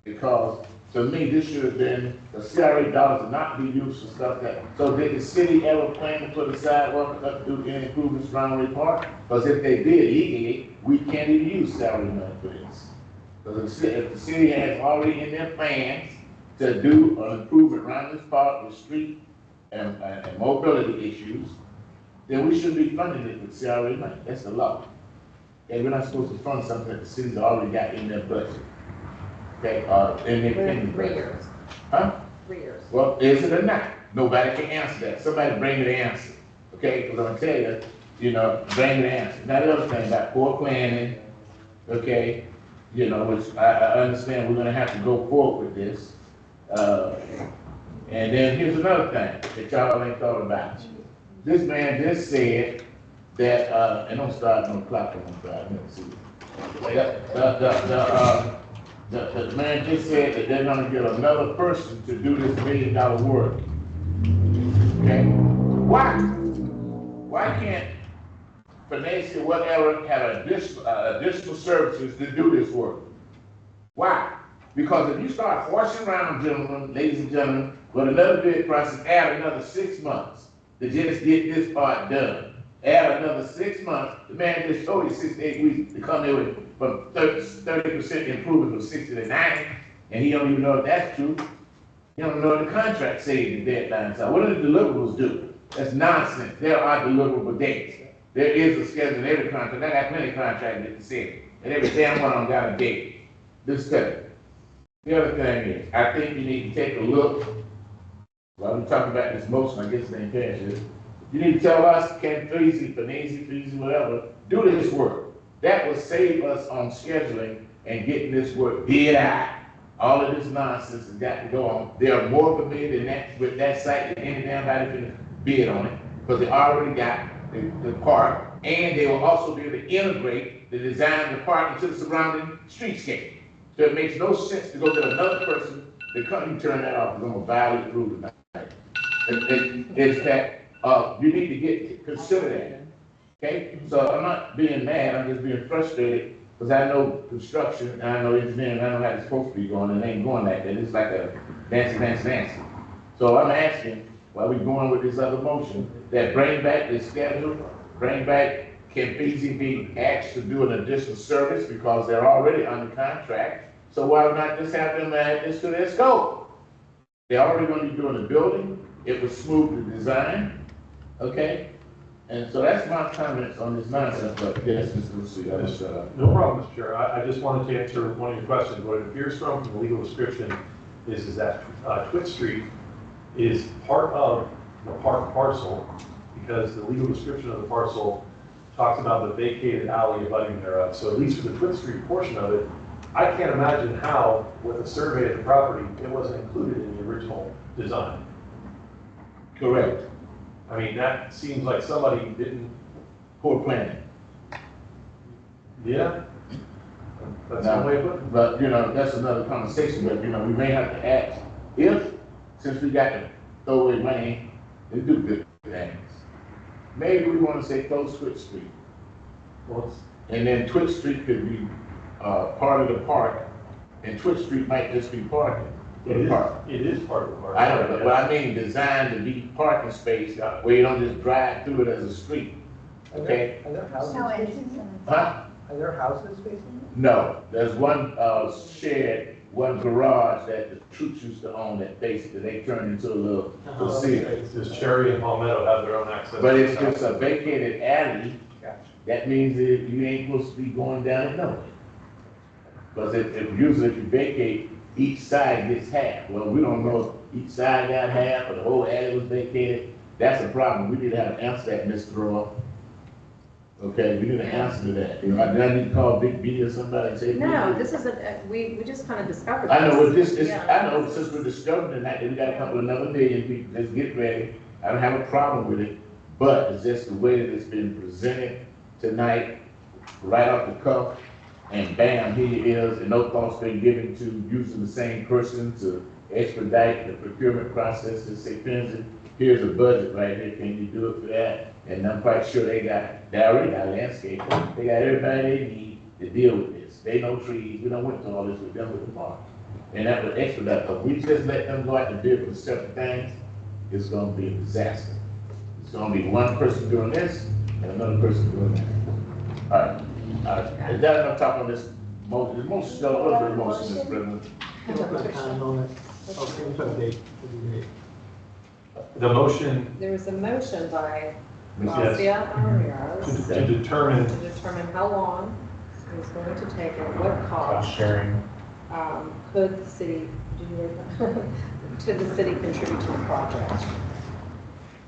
because to me, this should have been, the CRA dollars are not be used for stuff that, so did the city ever plan to put a sidewalk up to do any improvements around Ray Park? Because if they did legally, we can't even use salary money for this. Because if the city has already in their plans to do an improvement around this park with street and mobility issues, then we should be funding it with CRA money. That's the law. And we're not supposed to fund something that the city's already got in their budget. Okay, in their pending budget. 3 years. Huh? 3 years. Well, is it or not? Nobody can answer that. Somebody bring me the answer. Okay, because I'm gonna tell you, you know, bring me the answer. Now the other thing about poor planning, okay, you know, which I understand we're gonna have to go forward with this. And then here's another thing that y'all ain't thought about. This man just said that, and don't start no clock on Friday, let me see. The man just said that they're gonna get another person to do this $1 million work. Okay? Why can't Finesse, whatever, have additional services to do this work? Why? Because if you start horsing around, gentlemen, ladies and gentlemen, with another bid process, add another 6 months to just get this part done. Add another 6 months, the man just showed you 6 to 8 weeks to come in with from 30% improvement from 60 to 90, and he don't even know if that's true. He don't know what the contract says the deadlines are. What do the deliverables do? That's nonsense. There are deliverable dates. There is a schedule in every contract. I got many contracts that say, and every damn one of them got a date. This study. The other thing is, I think you need to take a look, while we're talking about this motion, I guess it ain't passed yet. You need to tell us, Ken Freezy, Freezy, whatever, do this work. That will save us on scheduling and getting this work bid out. All of this nonsense has got to go on. They are more familiar than that with that site than any damn body can bid on it, because they already got the park, and they will also be able to integrate the design of the park into the surrounding streetscape. So it makes no sense to go get another person to come and turn that off, because I'm gonna violate the rule tonight. It's that you need to consider that. Okay? So I'm not being mad, I'm just being frustrated, because I know construction, and I know engineering, I know how it's supposed to be going, and it ain't going like that. It's like a dance. So I'm asking, while we going with this other motion, that bring back the schedule, bring back can BZ be asked to do an additional service because they're already under contract? So why not just have them add this to their scope? They're already gonna be doing the building, it was smooth to design, okay? And so that's my comments on this nonsense, but yes, Mr. Lucy, I was, No problem, Mr. Chair. I just wanted to answer one of your questions. What it appears from the legal description is that Twit Street is part of the park parcel because the legal description of the parcel talks about the vacated alley abutting thereof. So at least for the Twit Street portion of it, I can't imagine how, with a survey of the property, it wasn't included in the original design. correct, I mean, that seems like somebody didn't, poor planning. yeah? That's one way to put it. But, you know, that's another conversation, but, you know, we may have to ask, if, since we got to throw away money and do good things, maybe we want to say close Twitch Street. Well, And then Twitch Street could be, part of the park, and Twitch Street might just be parking for the park. it is part of the park. I don't know, but I mean designed to be parking space where you don't just drive through it as a street, okay? Are there houses? No, it's, Huh? Are there houses facing it? No, there's one, shed, one garage that the troops used to own that basically they turned into a little casino. Does Cherry and Palmetto have their own access? But it's just a vacated alley, Gotcha. that means that you ain't supposed to be going down it nowhere. Because if usually if you vacate, each side gets half. Well, we don't know if each side got half or the whole alley was vacated. That's a problem. We need to have an answer to that, Mr. Roy. Okay, we need an answer to that. You know, did I need to call Big B or somebody and say? No, this is we just kind of discovered. I know, what this is, Yeah. I know, since we're discovering tonight, that we gotta come with another million people, let's get ready. I don't have a problem with it, but it's just the way that it's been presented tonight, right off the cuff, and bam, here it is, and no thoughts been given to using the same person to expedite the procurement process, and say, Penzi, here's a budget right here, can you do it for that? And I'm quite sure they already got landscape, they got everybody they need to deal with this. They know trees, we don't went through all this with them with the park. And that would expedite, but we just let them go out and bid for separate things, it's gonna be a disaster. It's gonna be one person doing this and another person doing that. All right, is that enough talk on this motion? The motion, what's the motion, Mr. President? The motion There was a motion by Yes. Garcia Ramirez to determine, to determine how long it was going to take and what Cost cost sharing. could the city, did you read that? Could the city contribute to the project?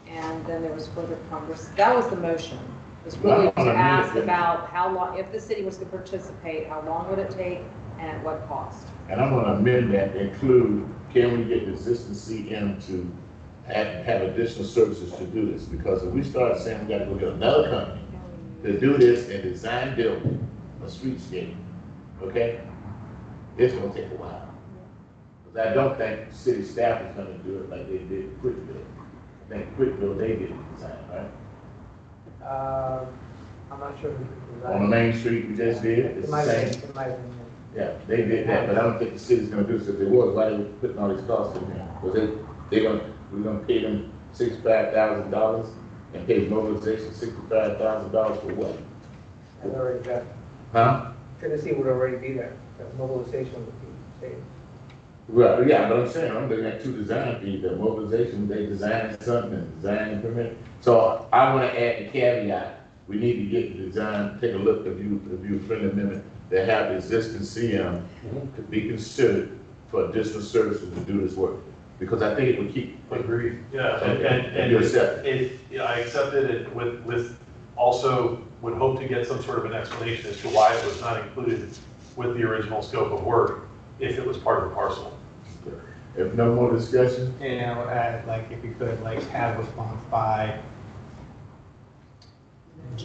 And then there was further conversation, that was the motion. It was really Well, I to wanna ask amend it. about how long, if the city was to participate, how long would it take and at what cost? And I'm gonna amend that, to include, can we get the existing CM to have additional services to do this? Because if we start saying we gotta go get another company to do this and design building, a streetscape, okay? It's gonna take a while. Because I don't think city staff is gonna do it like they did Quickville. I think Quickville, they did the design, right? I'm not sure. On the main street we just did, It it's the might have same. been, it might have been. Yeah, they did that, but I don't think the city's gonna do it. So if they was, why they were putting all these costs in there? Because we're gonna pay them $65,000 and pay mobilization $65,000 for what? It's already got, Huh? Tennessee would already be there, the mobilization would be state. Well, yeah, but I'm saying, I'm looking at two design fees, the mobilization, they design something and design and permit. So I wanna add the caveat, we need to get the design, take a look, if you friendly amendment, that have the existing CM to be considered for additional services to do this work. Because I think it would keep. agreed, yeah, And and you accept yeah, I accepted it with also would hope to get some sort of an explanation as to why it was not included with the original scope of work if it was part of the parcel. If no more discussion, And I would add, like, if you could, like, have a response by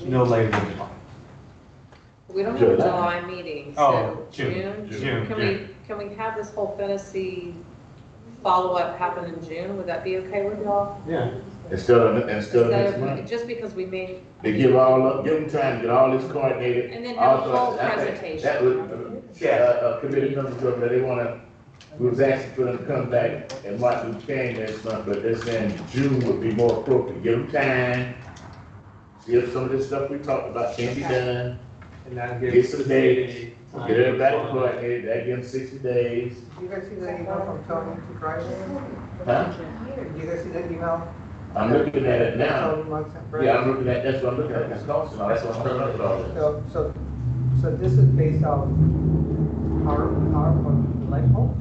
no later than July. We don't have a July. July meeting, Oh, so June. June? Can we have this whole fantasy follow-up happen in June? Would that be okay with y'all? Yeah. instead of next Instead month, of, just because we made, they give them time, get all this coordinated. and then have a all- whole that presentation. would, committee members, told me they wanna, we was asking for them to come back and Martin Luther King next month, but they're saying June would be more appropriate, give them time. see if some of this stuff we talked about can be done, And that get gives some the dates, city get time everybody to respond. coordinated, that gives them 60 days. Did you guys see the email from Tony to Friday? Huh? Did you guys see the email? I'm looking at it now. Tony Monk sent Friday? Yeah, I'm looking at, that's what I'm looking at, this cost and all, that's what I'm talking about. So this is based on our light poles?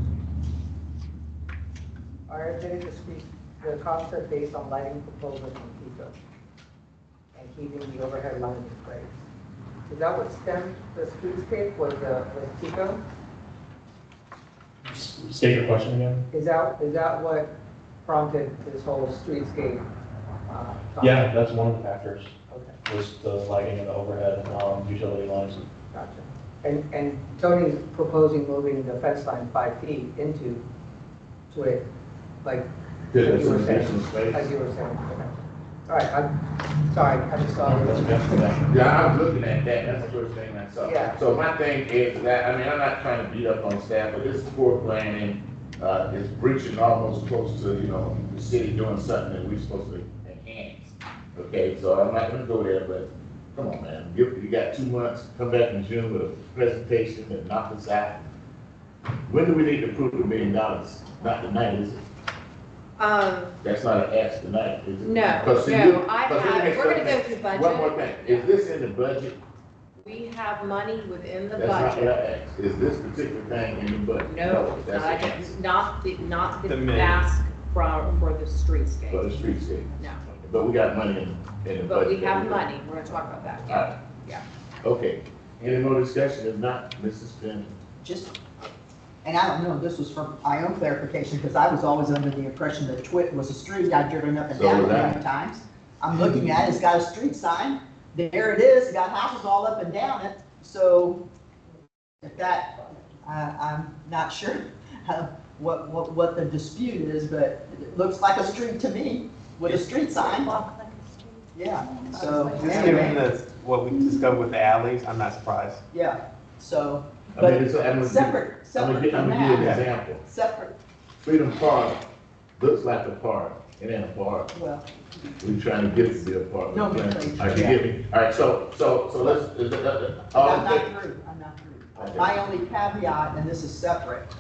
Our estimated the costs are based on lighting proposals from Pico and keeping the overhead line in place. Is that what stemmed the streetscape was Pico? State your question again? Is that what prompted this whole streetscape? Topic? Yeah, that's one of the factors, Okay, was the lighting and the overhead, utility lines. gotcha. And Tony's proposing moving the fence line 5 feet into it, like Good, you were some saying. additional space. Like you were saying, okay. All right, I'm sorry, I just saw it. Yeah, I'm looking at that, that's the first thing I saw. Yeah. So my thing is that, I mean, I'm not trying to beat up on staff, but this poor planning, is breaching almost close to, you know, the city doing something that we're supposed to enhance. Okay, so I'm not gonna go there, but come on, man, you got 2 months, come back in June with a presentation and knock us out. When do we need to prove $1 million? Not tonight, is it? That's not an ask tonight, is it? No, Because see, no, you- I because have, let me we're gonna say go through budget. One more thing, is this in the budget? We have money within the That's not what budget. I asked. Is this particular thing in the budget? No, That's not, the answer. not the The minute. ask for the For the streetscape. streetscape. No, But we got money in the budget. but we that have do. money, we're gonna talk about that, All yeah, right. yeah. Okay. Any more discussion? If not, Mrs. Finn. Just, and I don't know, this was for my own clarification, because I was always under the impression that Twit was a street I'd driven up and So down was I. many times. I'm looking at it, it's got a street sign, there it is, it's got houses all up and down it, so if that, I'm not sure what the dispute is, but it looks like a street to me with a street sign. Yeah, so, Just given anyway, this, what we discovered with the alleys, I'm not surprised. yeah, so, I mean, but it's, I'm gonna separate I'm from gonna give you an that, example. separate, Freedom Park looks like a park. It ain't a park. well, We're trying to get it to be a park. No, All right, yeah. you get me? All right, so let's, all I'm in not favor? through, I'm not through. Okay. My only caveat, and this is separate,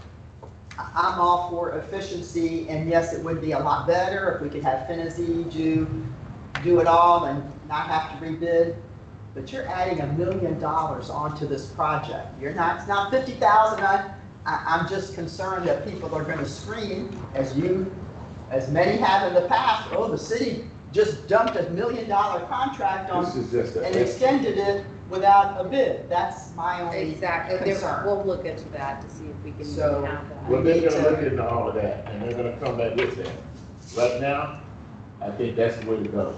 I'm all for efficiency, and yes, it would be a lot better if we could have Finney do it all and not have to rebid, but you're adding $1 million onto this project. You're not, it's not 50,000, I'm just concerned that people are gonna scream, as many have in the past, oh, the city just dumped $1 million contract on This is just and a, extended it without a bid. That's my only Exactly, concern. we'll look into that to see if we can So- have that. well, they're gonna look into all of that, and they're gonna come back with that. Right now, I think that's the way to go.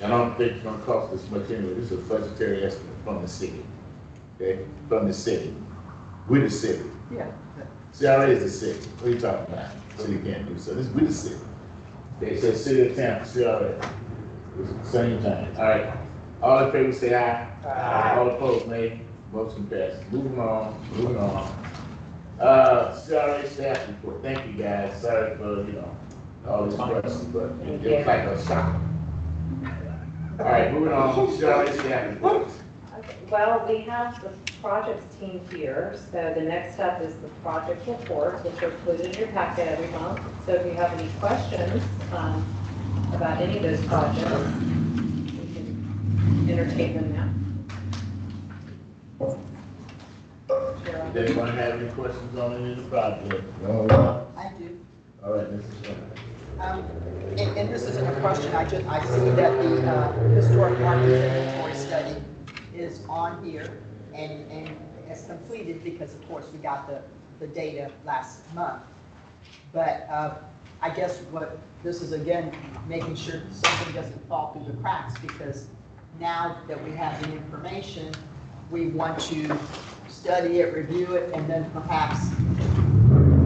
I don't think it's gonna cost this much anyway. This is a budgetary estimate from the city. Okay, from the city. We're the city. Yeah. CRA is the city. What are you talking about? City can't do so. We the city. They said city of Tampa, CRA. It's the same time. All right. All in favor say aye. Aye. All opposed, nay. Motion passes. Moving on, moving on. CRA staff report. Thank you, guys. Sorry for, all these questions, but it was like a shock. All right, moving on. CRA staff report. Okay, well, we have the projects team here, so the next step is the project reports, which are included in your packet every month. So if you have any questions about any of those projects, we can entertain them now. Cheryl? Does anyone have any questions on any of the projects? No. I do. All right, Mrs. Sherman. And this isn't a question, I see that the historic market inventory study is on here and it's completed because of course we got the data last month. But I guess this is again, making sure something doesn't fall through the cracks, because now that we have the information, we want to study it, review it, and then perhaps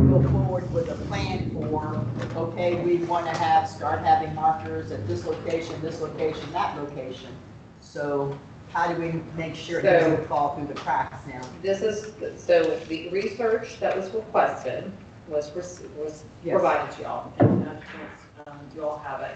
go forward with a plan for, okay, we want to start having markers at this location, that location. So how do we make sure it doesn't fall through the cracks now? So the research that was requested was Yes. provided to y'all, and you all have it.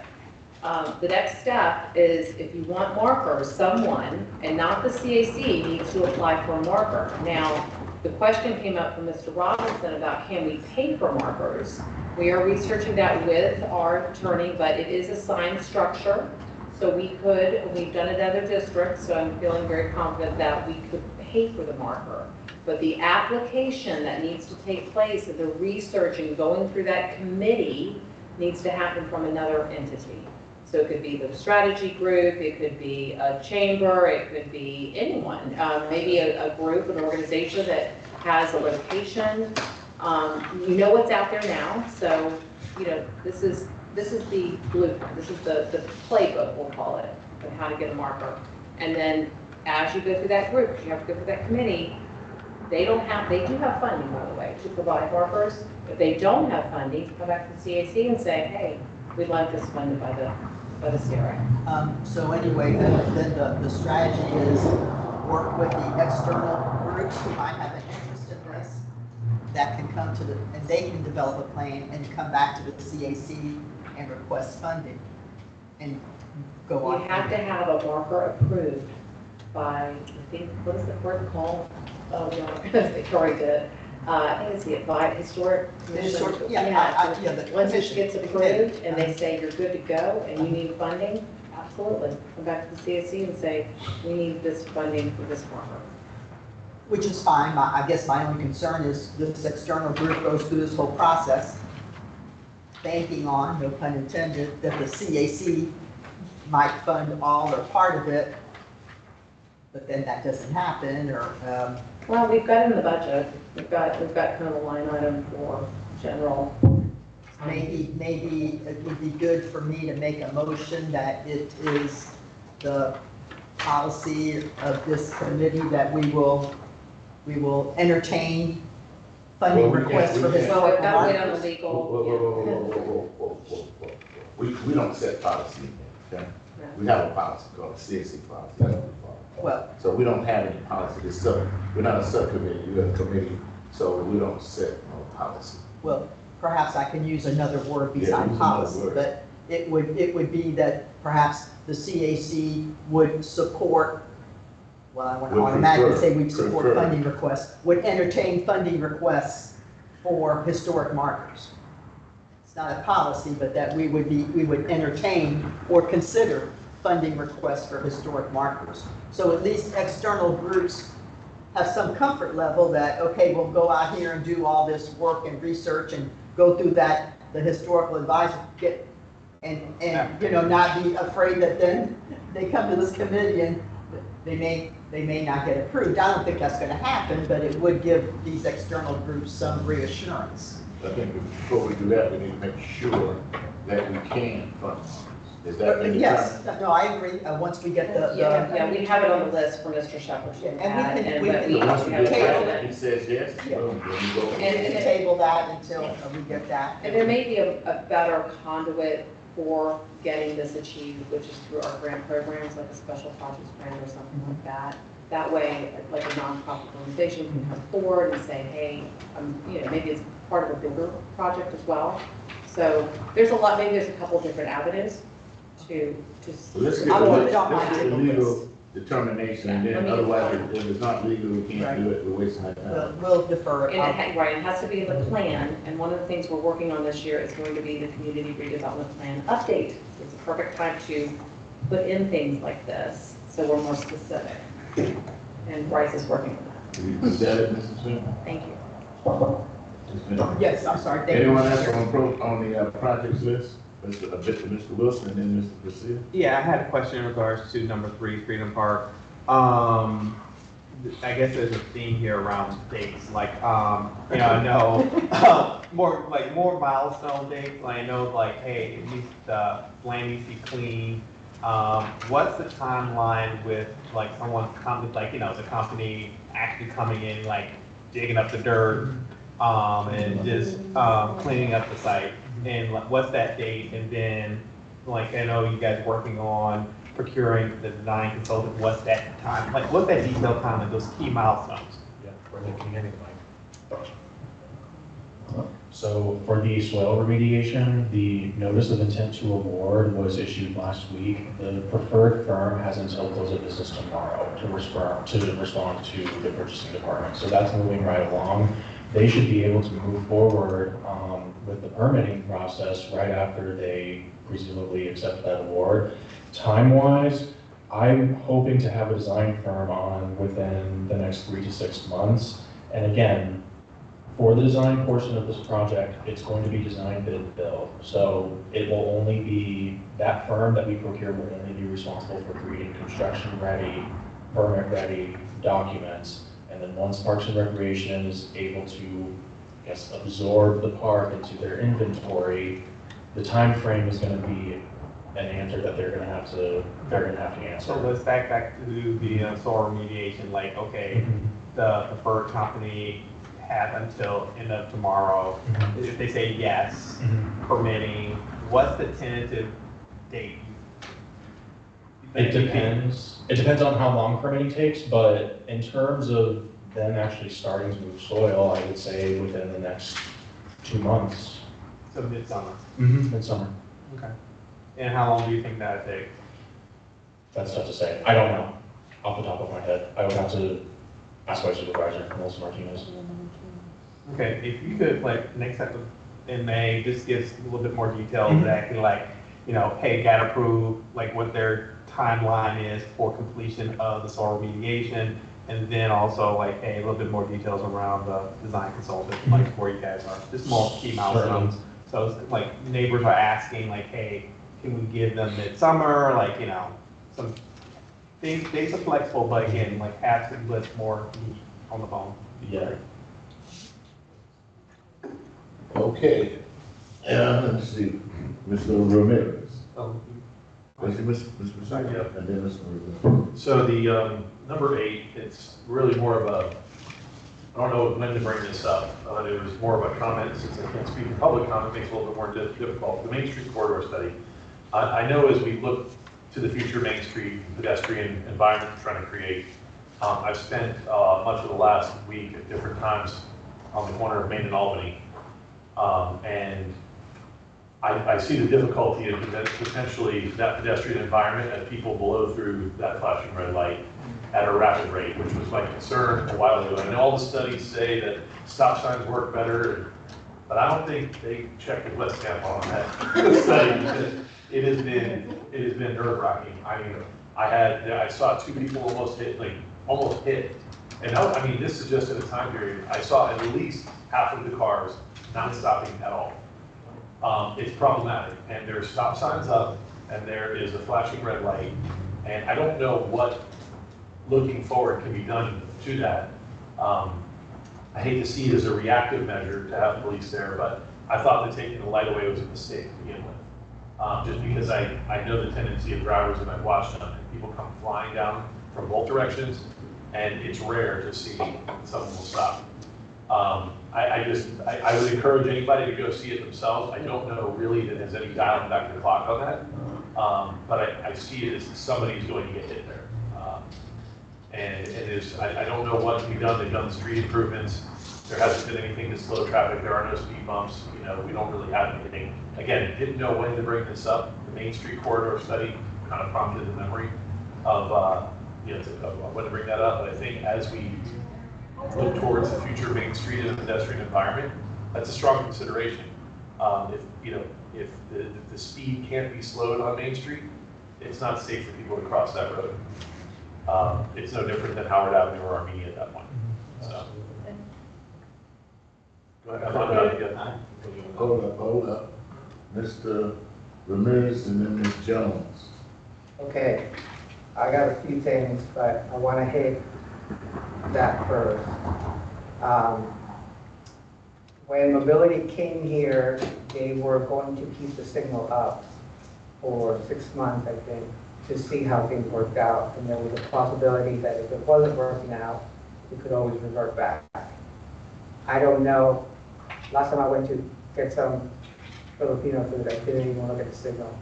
The next step is if you want markers, someone, and not the CAC, needs to apply for a marker. Now, the question came up from Mr. Robinson about can we pay for markers? We are researching that with our attorney, but it is a signed structure. So we could, we've done it in other districts, so I'm feeling very confident that we could pay for the marker. But the application that needs to take place and the research and going through that committee needs to happen from another entity. So it could be the strategy group, it could be a chamber, it could be anyone, maybe a group, an organization that has a location. You know what's out there now, so you know this is the blueprint, this is the playbook, we'll call it, of how to get a marker. And then as you go through that group, because you have to go through that committee, they do have funding, by the way, to provide markers. If they don't have funding, come back to the CAC and say, hey, we'd like this funded by the CRA. So anyway, then the strategy is work with the external groups who might have an interest in this, that can come to and they can develop a plan and come back to the CAC and request funding and go on. You have to have a marker approved by, I think, what is the word called? Oh, no, Victoria did. I think it's the historic commission. Once it gets approved and they say you're good to go and you need funding, absolutely. Come back to the CAC and say, we need this funding for this marker. Which is fine. I guess my only concern is this external group goes through this whole process, banking on, no pun intended, that the CAC might fund all or part of it, but then that doesn't happen, or well, we've got it in the budget. We've got kind of a line item for general. maybe it would be good for me to make a motion that it is the policy of this committee that we will entertain funding requests for Well, we've historical got to wait on the markers. legal. We don't set policy, okay? We have a policy called the CAC policy. That's what we follow. Well, So we don't have any policy. We're not a subcommittee, we're a committee, so we don't set no policy. well, perhaps I can use another word Yeah, besides use another policy, word. but it would be that perhaps the CAC would support, well, I want to Would automatically prefer- say we'd support prefer. funding requests, would entertain funding requests for historic markers. It's not a policy, but that we would entertain or consider funding requests for historic markers. So at least external groups have some comfort level that, okay, we'll go out here and do all this work and research and go through that, the historical advisor, not be afraid that then they come to this committee and they may not get approved. I don't think that's going to happen, but it would give these external groups some reassurance. I think before we do that, we need to make sure that we can fund. Is that in the Yes, no, I agree. Once we get the. Yeah, we have it on the list for Mr. Shepherd. And we can Once we have get table that, it. he says yes, boom, then we go. And we can table that until we get that. And there may be a better conduit for getting this achieved, which is through our grant programs, like a special projects grant or something like that. That way, like a nonprofit organization can come forward and say, hey, maybe it's part of a bigger project as well. So there's maybe there's a couple different avenues to. Let's get the legal determination, and then otherwise, if it's not legal, we can't do it, we're wasting our time. We'll defer it. Right, it has to be in the plan, and one of the things we're working on this year is going to be the community redevelopment plan update. It's a perfect time to put in things like this, so we're more specific. And Bryce is working on that. Is that it, Mrs. Smith? Thank you. Yes, I'm sorry. Thank you. Anyone else on the projects list? Mr. Wilson and then Mr. Garcia? Yeah, I had a question in regards to number 3, Freedom Park. I guess there's a theme here around dates, like, I know more milestone dates. I know, hey, at least the land needs to be clean. What's the timeline with someone the company actually coming in, digging up the dirt, and just cleaning up the site? And what's that date? And then, I know you guys working on procuring the design consultant. What's that time? What's that detailed time and those key milestones? Yeah, we're looking anyway. So for the soil remediation, the notice of intent to award was issued last week. The preferred firm has until close of business tomorrow to respond to the purchasing department. So that's moving right along. They should be able to move forward with the permitting process right after they presumably accept that award. Time-wise, I'm hoping to have a design firm on within the next 3 to 6 months. And again, for the design portion of this project, it's going to be design, bid, build. So it will only be, that firm that we procure will only be responsible for creating construction-ready, permit-ready documents. And then once Parks and Recreation is able to, I guess, absorb the park into their inventory, the time frame is going to be an answer that they're going to have to answer. So let's back to the soil remediation, like, okay, the preferred company has until end of tomorrow. If they say yes, permitting, what's the tentative date? It depends. It depends on how long permitting takes, but in terms of them actually starting to move soil, I would say within the next 2 months. So midsummer. Midsummer. Okay. And how long do you think that'd take? That's tough to say. I don't know off the top of my head. I would have to ask my supervisor, Melissa Martinez. Okay, if you could, like, next time in May, just give us a little bit more detail exactly, like, you know, hey, got approved, like what their timeline is for completion of the soil remediation, and then also like, hey, a little bit more details around the design consultant, like where you guys are, just more key milestones. So it's like neighbors are asking like, hey, can we give them midsummer, like, you know, some things are flexible, but again, like have some list more meat on the bone. Yeah. Okay, let's see, Mr. Ramirez. Let's see, Mr. Yep. And then Mr. Ramirez. So the number 8, it's really more of a, I don't know when to bring this up. It was more of a comment, since I can't speak in public comment, makes it a little bit more difficult. The Main Street corridor study. I know as we look to the future Main Street pedestrian environment we're trying to create, I've spent much of the last week at different times on the corner of Main and Albany. And I see the difficulty of potentially that pedestrian environment as people blow through that flashing red light at a rapid rate, which was my concern a while ago. I know all the studies say that stop signs work better, but I don't think they checked with West Tampa on that study, because it has been nerve-wracking. I mean, I saw 2 people almost hit. And I mean, this is just in a time period. I saw at least half of the cars not stopping at all. It's problematic, and there's stop signs up, and there is a flashing red light, and I don't know what, looking forward, can be done to that. I hate to see it as a reactive measure to have police there, but I thought that taking the light away was a mistake to begin with. Just because I know the tendency of drivers, and I've watched them, and people come flying down from both directions, and it's rare to see someone will stop. I would encourage anybody to go see it themselves. I don't know really that there's any dial back to the clock on that, but I see it as somebody's going to get hit there. And I don't know what can be done. They've done the street improvements. There hasn't been anything to slow traffic. There are no speed bumps. You know, we don't really have anything. Again, didn't know when to bring this up. The Main Street corridor study kind of prompted the memory of, of when to bring that up. But I think as we look towards the future Main Street as a pedestrian environment, that's a strong consideration. If the speed can't be slowed on Main Street, it's not safe for people to cross that road. It's no different than Howard Avenue or Armenia at that point. So. Go ahead. I'm not done yet. Hold up. Mr. Ramirez and then Ms. Jones. Okay, I got a few things, but I want to hit that first. When Mobility came here, they were going to keep the signal up for 6 months, I think, to see how things worked out. And there was a possibility that if it wasn't working out, we could always revert back. I don't know. Last time I went to get some Filipino food, I didn't even look at the signal.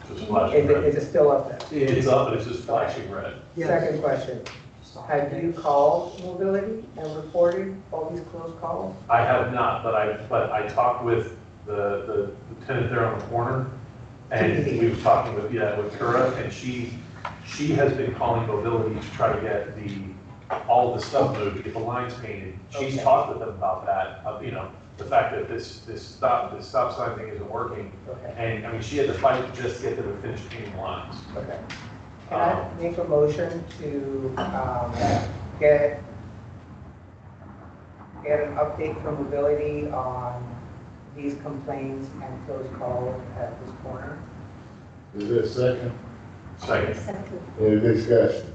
Just flashing red. Is it still up there? It's up, but it's just flashing red. Second question. Have you called mobility and reported all these close calls? I have not, but I talked with the tenant there on the corner, and we were talking with Tura, and she has been calling mobility to try to get all of the stuff moved, to get the lines painted. She's Okay. talked with them about that, the fact that this stop sign thing isn't working. Okay, And, I mean, she had to fight to just get them to finish painting lines. okay. Can I make a motion to get an update from mobility on these complaints and close calls at this corner? Is there a second? Second. Any discussion?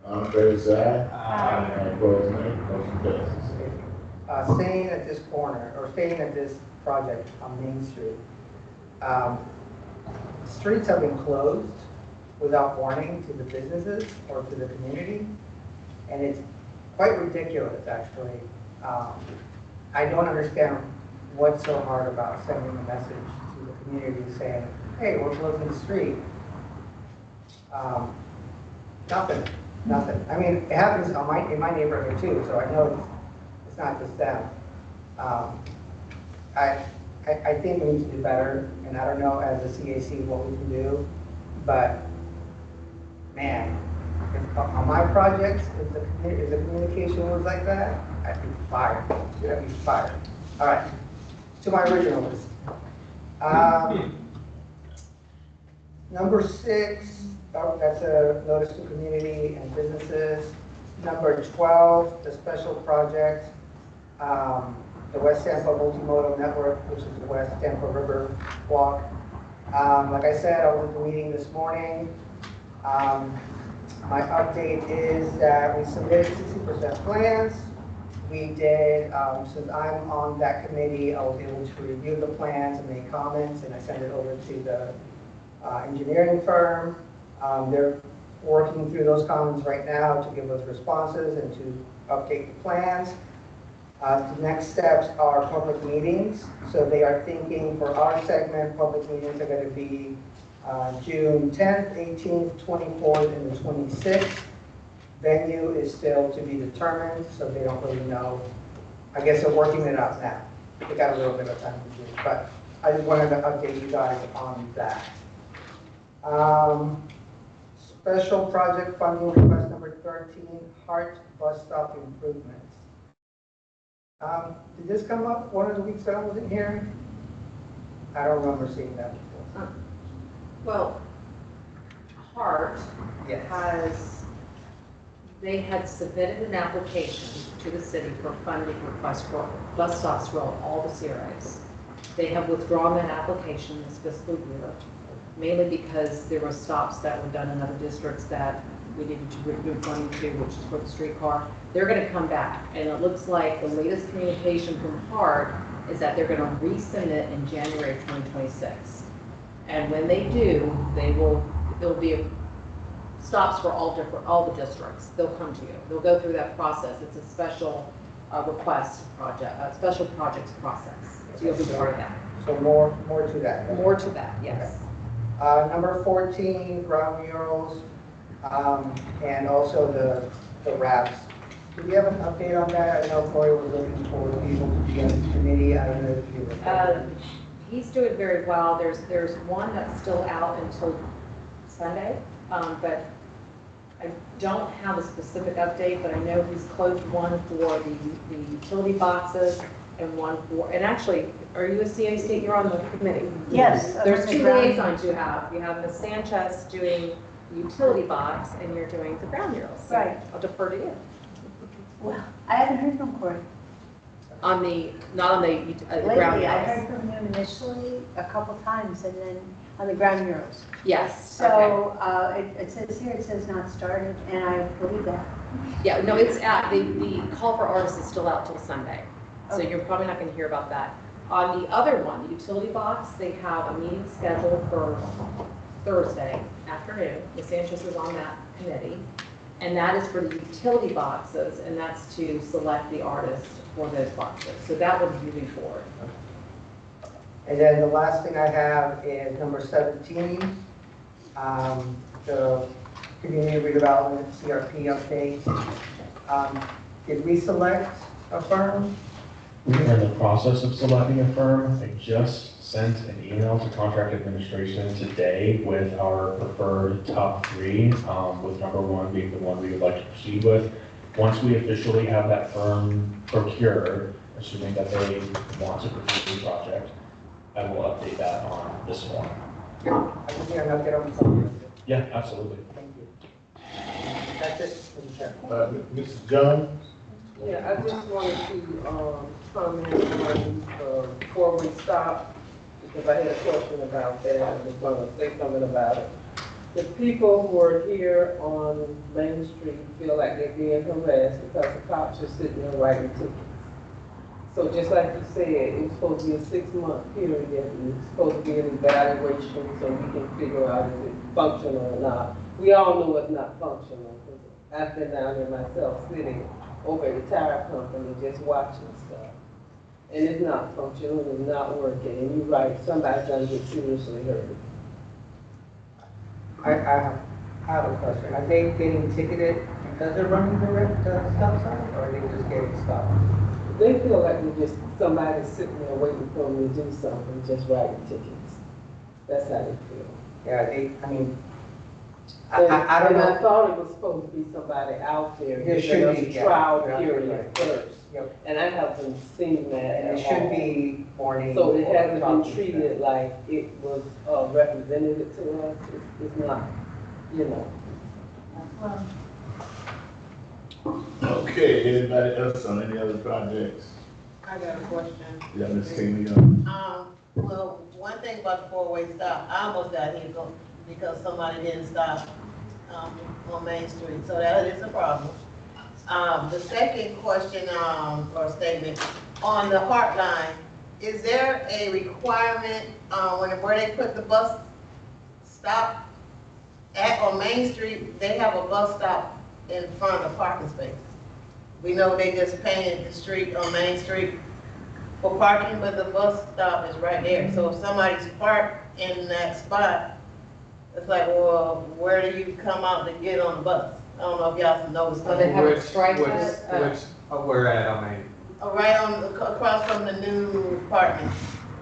All in favor, say aye. Opposed, nay. Motion passes. Staying at this corner, or staying at this project on Main Street, streets have been closed without warning to the businesses or to the community, and it's quite ridiculous, actually. I don't understand what's so hard about sending a message to the community saying, hey, we're closing the street. Nothing. I mean, it happens in my neighborhood too, so I know it's not just them. I think we need to do better, and I don't know as a CAC what we can do, but man, if on my projects, if the communication was like that, I'd be fired. I'd be fired. All right, to my original list. Number 6, that's a notice to community and businesses. Number 12, the special project, the West Tampa Multimodal Network, which is the West Tampa River Walk. Like I said, I was at the meeting this morning. My update is that we submitted 60% plans. We did, since I'm on that committee, I was able to review the plans and make comments, and I sent it over to the engineering firm. They're working through those comments right now to give us responses and to update the plans. The next steps are public meetings. So they are thinking for our segment, public meetings are going to be June 10th, 18th, 24th, and the 26th. Venue is still to be determined, so they don't really know. I guess they're working it out now. They got a little bit of time to do it, but I just wanted to update you guys on that. Special project funding request number 13, Hart Bus Stop improvements. Did this come up one of the weeks that I wasn't here? I don't remember seeing that before. Well, Hart Yes. they had submitted an application to the city for funding request for bus stops for all the CRAs. They have withdrawn that application this fiscal year, mainly because there were stops that were done in other districts that we needed to remove money to, which is for the streetcar. They're going to come back, and it looks like the latest communication from Hart is that they're going to resubmit in January 2026. And when they do, there'll be stops for all the districts. They'll come to you. They'll go through that process. It's a special request project, a special projects process. So you'll be part of that. So more to that. More to that, yes. Number 14, ground murals, and also the wraps. Do we have an update on that? I know Corey was looking for people to be on the committee. I don't know if you were. He's doing very well. There's one that's still out until Sunday, but I don't have a specific update, but I know he's closed one for the utility boxes and one for, and actually, are you a CAC? You're on the committee. Yes. There's 2 liaisons you have. You have Ms. Sanchez doing the utility box and you're doing the ground murals. So Right. I'll defer to you. Well, I haven't heard from Corey. Not on the ground Lately, I heard murals. from him initially a couple times and then on the ground murals. Yes, okay. So it says here, it says not started, and I believe that. Yeah, no, it's out, the call for artists is still out till Sunday. So Okay. you're probably not gonna hear about that. On the other one, the utility box, they have a meeting scheduled for Thursday afternoon. Ms. Sanchez is on that committee. And that is for the utility boxes, and that's to select the artist for those boxes. So that one's moving forward. And then the last thing I have is number 17, the community redevelopment, CRP update. Did we select a firm? We are in the process of selecting a firm. I just sent an email to contract administration today with our preferred top three, with number one being the one we would like to proceed with. Once we officially have that firm procured, assuming that they want to proceed with the project, I will update that on this form. I just need to get on something. Yeah, absolutely. Thank you. That's it, Mr. Chair. Mrs. Jones? Yeah, I just wanted to, comment on, four-way stop, because I had a question about that, I was gonna say something about it. The people who are here on Main Street feel like they're being harassed because the cops are sitting there writing tickets. So just like you said, it was supposed to be a 6-month period, and it's supposed to be an evaluation so we can figure out if it's functional or not. We all know it's not functional, because I've been down there myself, sitting over at the tire company, just watching stuff. And it's not functional, it's not working, and you're right, somebody's gonna get seriously hurt. I have a question. Are they getting ticketed because they're running the stop sign, or are they just getting stopped? They feel like they're just, somebody's sitting there waiting for them to do something, just writing tickets. That's how they feel. Yeah, I mean, I And don't I know. thought it was supposed to be somebody out there, There giving should us be, a yeah. trial You're period right. first. Yep. And I haven't seen that And at it should all. be warning. So it hasn't or been talking. treated like it was represented to us. It's not, you know. Okay, anybody else on any other projects? I got a question. Yeah, Ms. King, Well, one thing about the four-way stop, I almost got hit because somebody didn't stop, on Main Street, so that is a problem. The second question, or statement, on the Heartline, is there a requirement, where they put the bus stop on Main Street, they have a bus stop in front of the parking spaces. We know they just painted the street on Main Street for parking, but the bus stop is right there. So if somebody's parked in that spot, it's like, well, where do you come out to get on the bus? I don't know if y'all noticed. Oh, they have it striped as, Where at, I mean? Right across from the new apartments,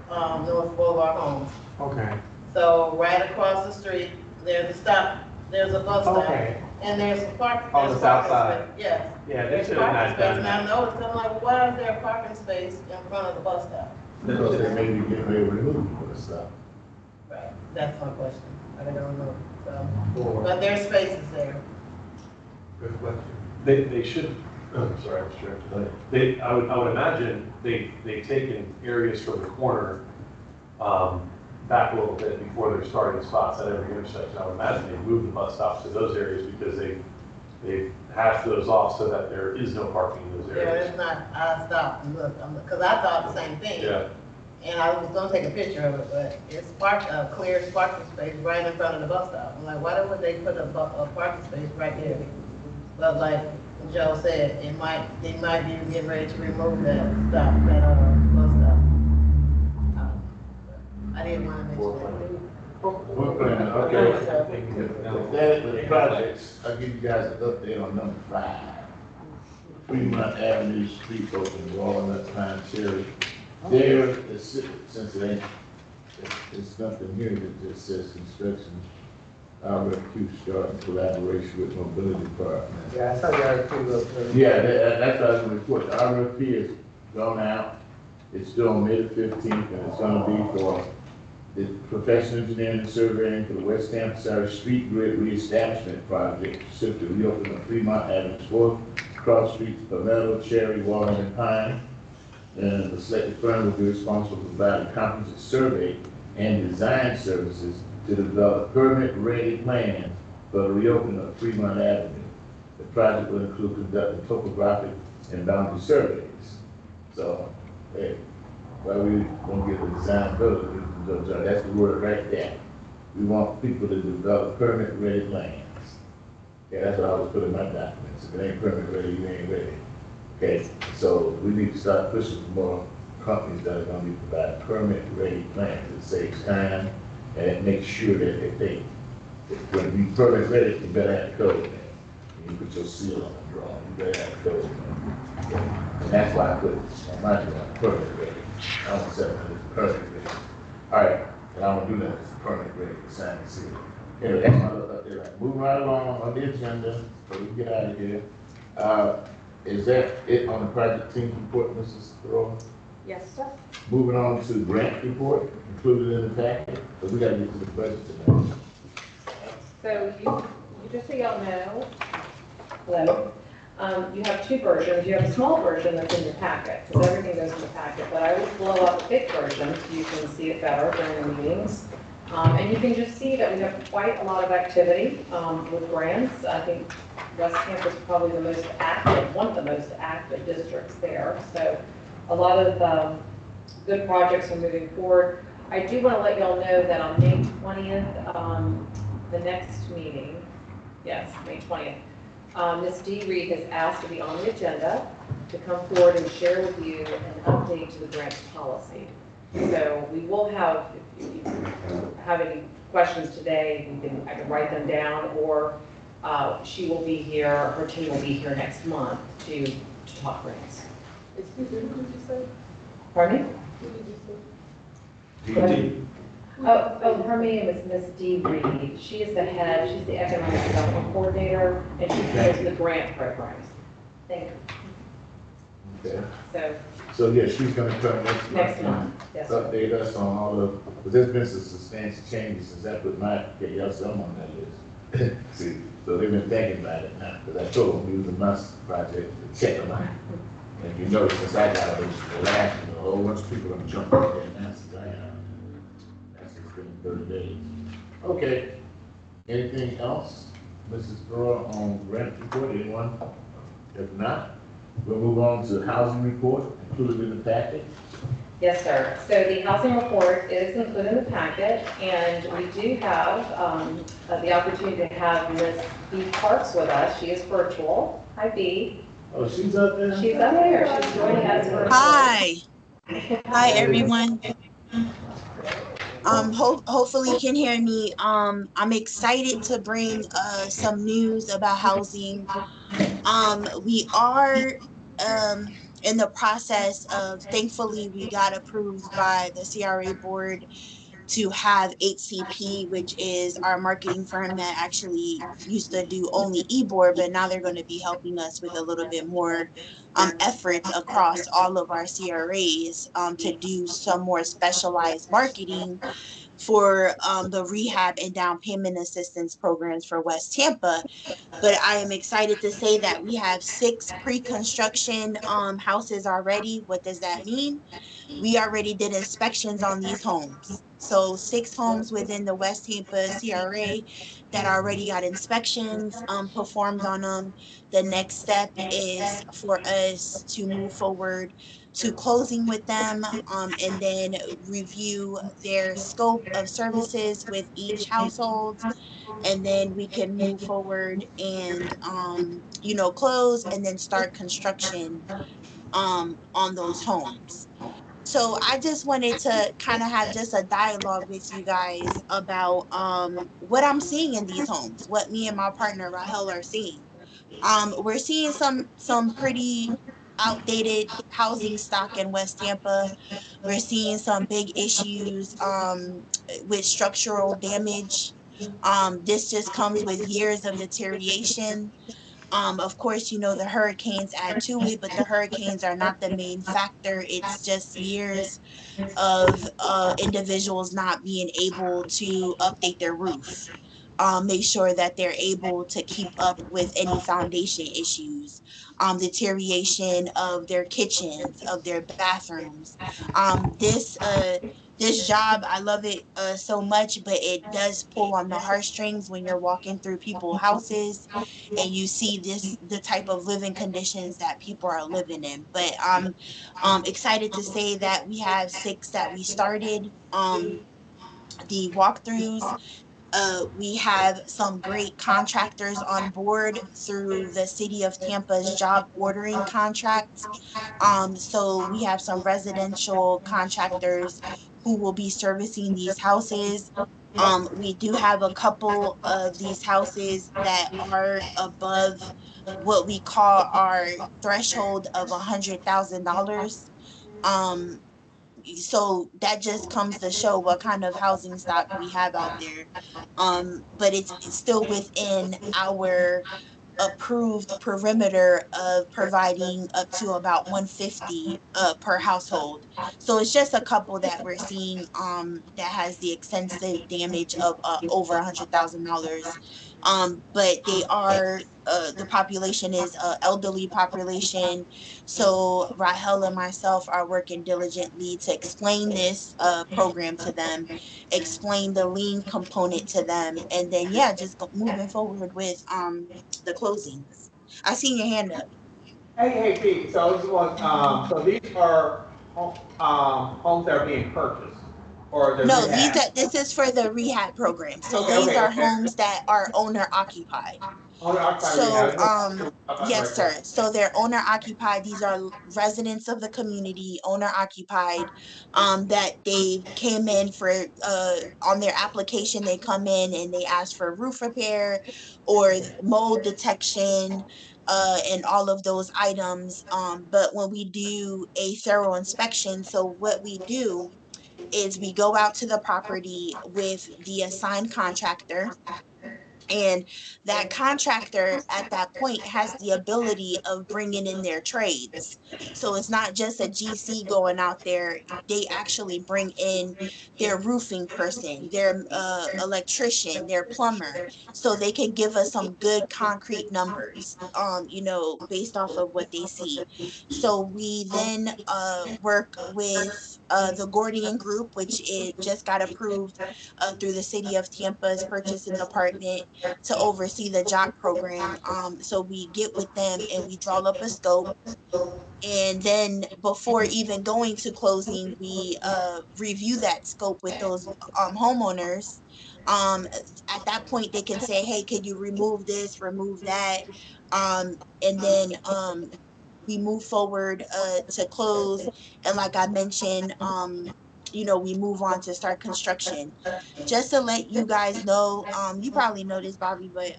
North Boulevard Homes. Okay. So right across the street, there's a stop, there's a bus stop. Okay. And there's a park. On there's the a south parking side. space. Yes. Yeah, they There's should have parking not space, done and I that. noticed, I'm like, why is there a parking space in front of the bus stop? Because they may be getting ready to remove the stuff. Right, that's my question. I don't know, so, Or, but there's spaces there. good question. They should, sorry, Mr. Chair. I would imagine they've taken areas from the corner, back a little bit before they're starting spots at every intersection. I would imagine they moved the bus stops to those areas because they've hashed those off so that there is no parking in those Yeah, areas. it's not, I stopped and looked, because I thought the same thing. Yeah, And I was gonna take a picture of it, but it's clear parking space right in front of the bus stop. I'm like, why would they put a parking space right there? But like Joe said, they might be getting ready to remove that stop, bus stop. I didn't want to mention that. We're planning, okay. With the projects, I'll give you guys an update on number 5. Fremont Avenue Street opening, Walnut Pine Cherry. There, since it ain't, it's nothing here that just says construction, RFQ start in collaboration with mobility partners. Yeah, I saw the RFP. Yeah, that's what I was gonna report. The RFP is gone out. It's due on May the 15th, and it's gonna be for the professional engineering and surveying for the West Tampa Street Grid Reestablishment Project, specifically reopening of Fremont Avenue 4th, cross streets, Palmetto, Cherry, Walnut, and Pine. And the selected firm will be responsible for providing comprehensive survey and design services to develop permit-ready plans for the reopening of Fremont Avenue. The project will include conducting topographic and boundary surveys. So, hey, well, we won't get the design building, that's the word right there. We want people to develop permit-ready plans. Yeah, that's what I was putting in my documents. If it ain't permit-ready, you ain't ready. Okay, so we need to start pushing for more companies that are gonna be providing permit-ready plans. It saves time and it makes sure that they pay. when you permit ready, you better have the code in there. You put your seal on the drawing, you better have the code in there. And that's why I put on my drawing, permit ready. I don't say it's permit ready. All right, and I don't do that, it's permit ready, sign and seal. Anyway, that's my little update. Right. Moving right along on the agenda, so we can get out of here. Is that it on the project team report, Mrs. Thoreau? Yes, sir. Moving on to grant report, included in the packet, because we gotta get to the budget tonight. So you just so y'all know, hello, you have two versions. You have a small version that's in your packet, because everything goes in the packet, but I will blow up a big version so you can see it better during the meetings. And you can just see that we have quite a lot of activity with grants. I think West Tampa is probably the most active, one of the most active districts there. So a lot of good projects are moving forward. I do want to let y'all know that on May 20th, the next meeting, yes, May 20th, Ms. Dee Reed has asked to be on the agenda to come forward and share with you an update to the grants policy. So we will have, if you have any questions today, I can write them down, or she will be here, her team will be here next month to talk grants. Excuse me, who did you say? Pardon me? Who did you say? Go ahead. Oh, her name is Miss Dee Reed. She is the head, she's the economic development coordinator, and she handles the grant programs. Thank you. Okay. So yeah, she's gonna come Next month, yes, sir. update us on all of, but there's been some substantial changes since I put my KLSM on that list. See, so they've been thinking about it now, because I told them we was a must project to check them out. And you know, since I got it, the last, a whole bunch of people are gonna jump on there now since I got it. That's just been 30 days. Okay, anything else, Mrs. Thoreau, on grant report, anyone? If not, we'll move on to housing report, included in the packet. Yes, sir. So the housing report is included in the packet, and we do have the opportunity to have Ms. B. Parks with us. She is virtual. Hi, B. Oh, she's up there? She's up there. She's joining us virtually. Hi. Hi, everyone. Hopefully you can hear me. I'm excited to bring some news about housing. We are in the process of, thankfully, we got approved by the CRA board to have HCP, which is our marketing firm that actually used to do only eBoard, but now they're going to be helping us with a little bit more efforts across all of our CRAs to do some more specialized marketing for the rehab and down payment assistance programs for West Tampa. But I am excited to say that we have 6 pre-construction houses already. What does that mean? We already did inspections on these homes. So 6 homes within the West Tampa CRA that already got inspections performed on them. The next step is for us to move forward to closing with them and then review their scope of services with each household. And then we can move forward and, close and then start construction on those homes. So I just wanted to kind of have just a dialogue with you guys about what I'm seeing in these homes, what me and my partner Rahel are seeing. We're seeing some pretty outdated housing stock in West Tampa. We're seeing some big issues with structural damage. This just comes with years of deterioration. Of course, the hurricanes add to it, but the hurricanes are not the main factor. It's just years of individuals not being able to update their roof, make sure that they're able to keep up with any foundation issues, deterioration of their kitchens, of their bathrooms. This job, I love it so much, but it does pull on the heartstrings when you're walking through people's houses and you see the type of living conditions that people are living in. But I'm excited to say that we have 6 that we started the walkthroughs. We have some great contractors on board through the City of Tampa's job ordering contracts. So we have some residential contractors who will be servicing these houses. We do have a couple of these houses that are above what we call our threshold of $100,000. Um, so that just comes to show what kind of housing stock we have out there. But it's still within our approved perimeter of providing up to about 150 per household. So it's just a couple that we're seeing that has the extensive damage of over $100,000. But they are the population is elderly population. So Rahel and myself are working diligently to explain this program to them, explain the lien component to them, and then yeah, just moving forward with the closings. I seen your hand up. Hey, Pete, so this one, so these are homes that are being purchased, or they're No, rehab? this is for the rehab program. So Okay, these okay, are okay. homes that are owner occupied. Owner occupied So, rehab. I got the yes, right sir. question. So they're owner occupied. These are residents of the community, owner occupied, that they came in for, on their application, they come in and they ask for roof repair or mold detection, and all of those items. But when we do a thorough inspection, so what we do is we go out to the property with the assigned contractor, and that contractor at that point has the ability of bringing in their trades. So it's not just a GC going out there. They actually bring in their roofing person, their electrician, their plumber, so they can give us some good concrete numbers, based off of what they see. So we then work with the Gordian Group, which it just got approved through the city of Tampa's purchasing department to oversee the job program. So we get with them and we draw up a scope. And then before even going to closing, we review that scope with those homeowners. Um, at that point, they can say, hey, could you remove this, remove that? And then we move forward to close. And like I mentioned, we move on to start construction. Just to let you guys know, you probably know this, Bobby, but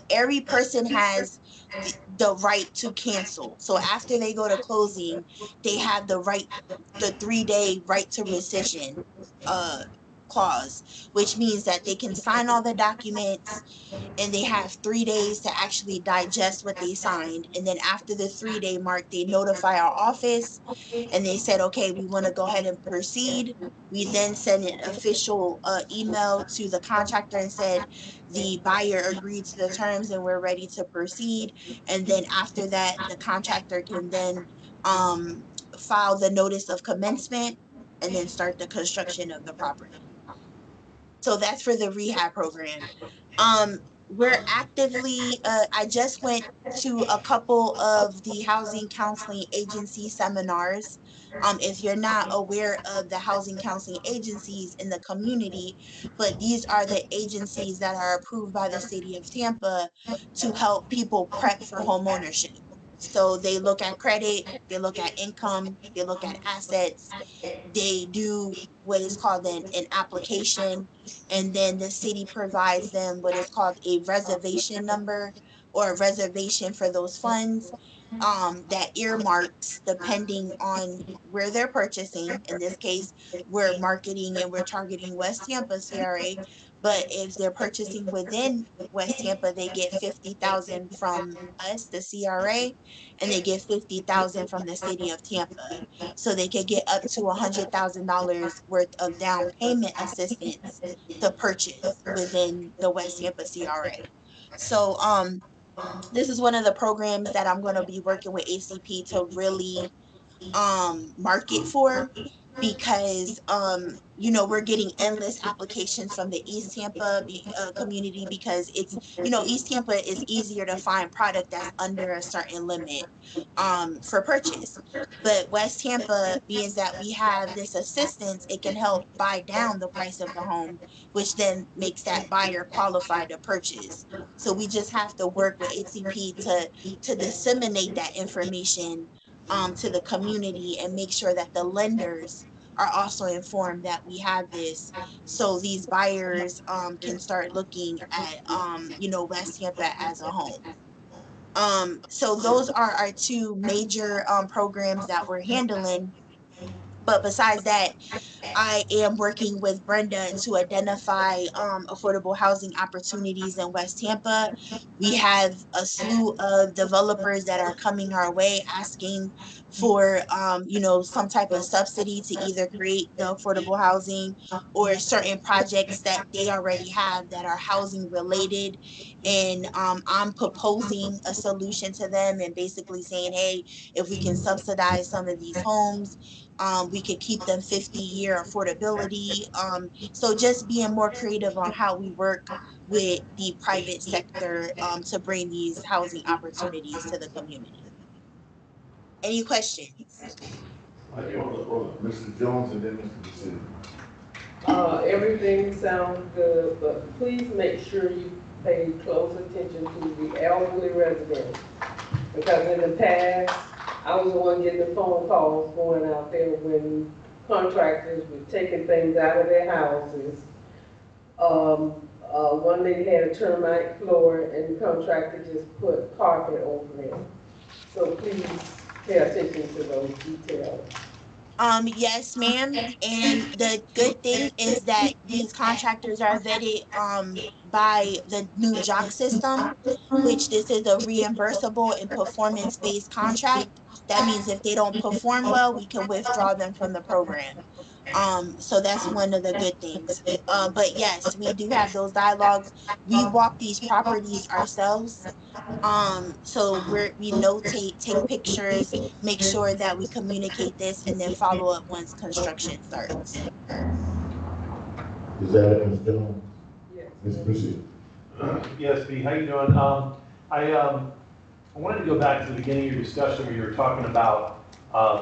every person has the right to cancel. So after they go to closing, they have the 3-day right to rescission uh, clause, which means that they can sign all the documents and they have 3 days to actually digest what they signed. And then after the 3-day mark, they notify our office and they said, okay, we want to go ahead and proceed. We then send an official email to the contractor and said, the buyer agreed to the terms and we're ready to proceed. And then after that, the contractor can then file the notice of commencement and then start the construction of the property. So that's for the rehab program. We're actively, I just went to a couple of the housing counseling agency seminars. If you're not aware of the housing counseling agencies in the community, but these are the agencies that are approved by the city of Tampa to help people prep for home ownership. So they look at credit, they look at income, they look at assets, they do what is called an application, and then the city provides them what is called a reservation number or a reservation for those funds, that earmarks depending on where they're purchasing. In this case, we're marketing and we're targeting West Tampa CRA, but if they're purchasing within West Tampa, they get 50,000 from us, the CRA, and they get 50,000 from the city of Tampa. So they could get up to $100,000 worth of down payment assistance to purchase within the West Tampa CRA. So this is one of the programs that I'm going to be working with ACP to really market for, because we're getting endless applications from the East Tampa community, because it's, East Tampa is easier to find product that's under a certain limit for purchase. But West Tampa, being that we have this assistance, it can help buy down the price of the home, which then makes that buyer qualified to purchase. So we just have to work with ACP to disseminate that information to the community and make sure that the lenders are also informed that we have this, so these buyers can start looking at West Tampa as a home. So those are our two major programs that we're handling. But besides that, I am working with Brenda to identify affordable housing opportunities in West Tampa. We have a slew of developers that are coming our way asking for some type of subsidy to either create the affordable housing or certain projects that they already have that are housing related. And I'm proposing a solution to them and basically saying, hey, if we can subsidize some of these homes, we could keep them 50-year affordability. So just being more creative on how we work with the private sector to bring these housing opportunities to the community. Any questions? Mr. Jones and then Mr. Decision. Everything sounds good, but please make sure you pay close attention to the elderly residents. Because in the past, I was the one getting the phone calls going out there when contractors were taking things out of their houses. One lady had a termite floor and the contractor just put carpet over it. So please pay attention to those details. Yes, ma'am. And the good thing is that these contractors are vetted by the new JOC system, which this is a reimbursable and performance-based contract. That means if they don't perform well, we can withdraw them from the program. So that's one of the good things. But yes, we do have those dialogues. We walk these properties ourselves. So we notate, take pictures, make sure that we communicate this, and then follow up once construction starts. Is that it, Ms. Jones? Yes. Ms. Proceed. Yes, B, how you doing? I wanted to go back to the beginning of your discussion where you were talking about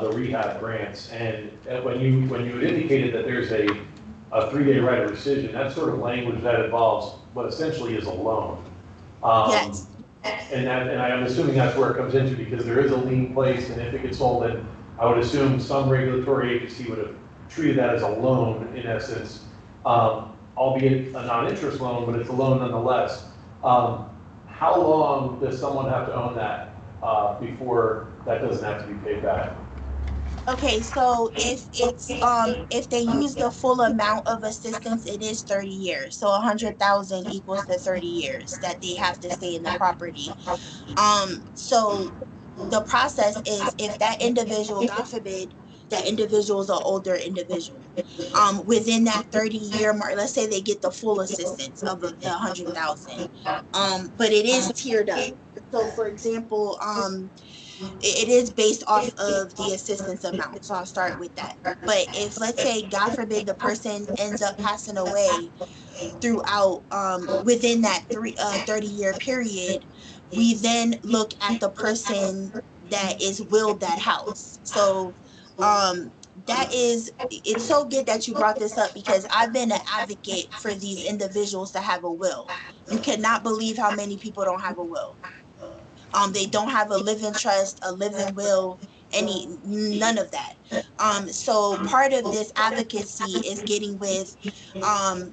the rehab grants, and when you had indicated that there's a 3-day right of rescission, that's sort of language that involves what essentially is a loan. Yes. And I'm assuming that's where it comes into, because there is a lien placed, and if it gets sold, then I would assume some regulatory agency would have treated that as a loan in essence, albeit a non-interest loan, but it's a loan nonetheless. How long does someone have to own that before that doesn't have to be paid back? Okay, so if they use the full amount of assistance, it is 30 years. So 100,000 equals to 30 years that they have to stay in the property. So the process is, if that individual, God forbid, that individual is an older individual, within that 30-year mark, let's say they get the full assistance of the 100,000, but it is tiered up. So for example, it is based off of the assistance amount. So I'll start with that. But if, let's say, God forbid, the person ends up passing away throughout within that 30-year period, we then look at the person that is willed that house. So it's so good that you brought this up, because I've been an advocate for these individuals to have a will. You cannot believe how many people don't have a will. They don't have a living trust, a living will, none of that. So part of this advocacy is getting with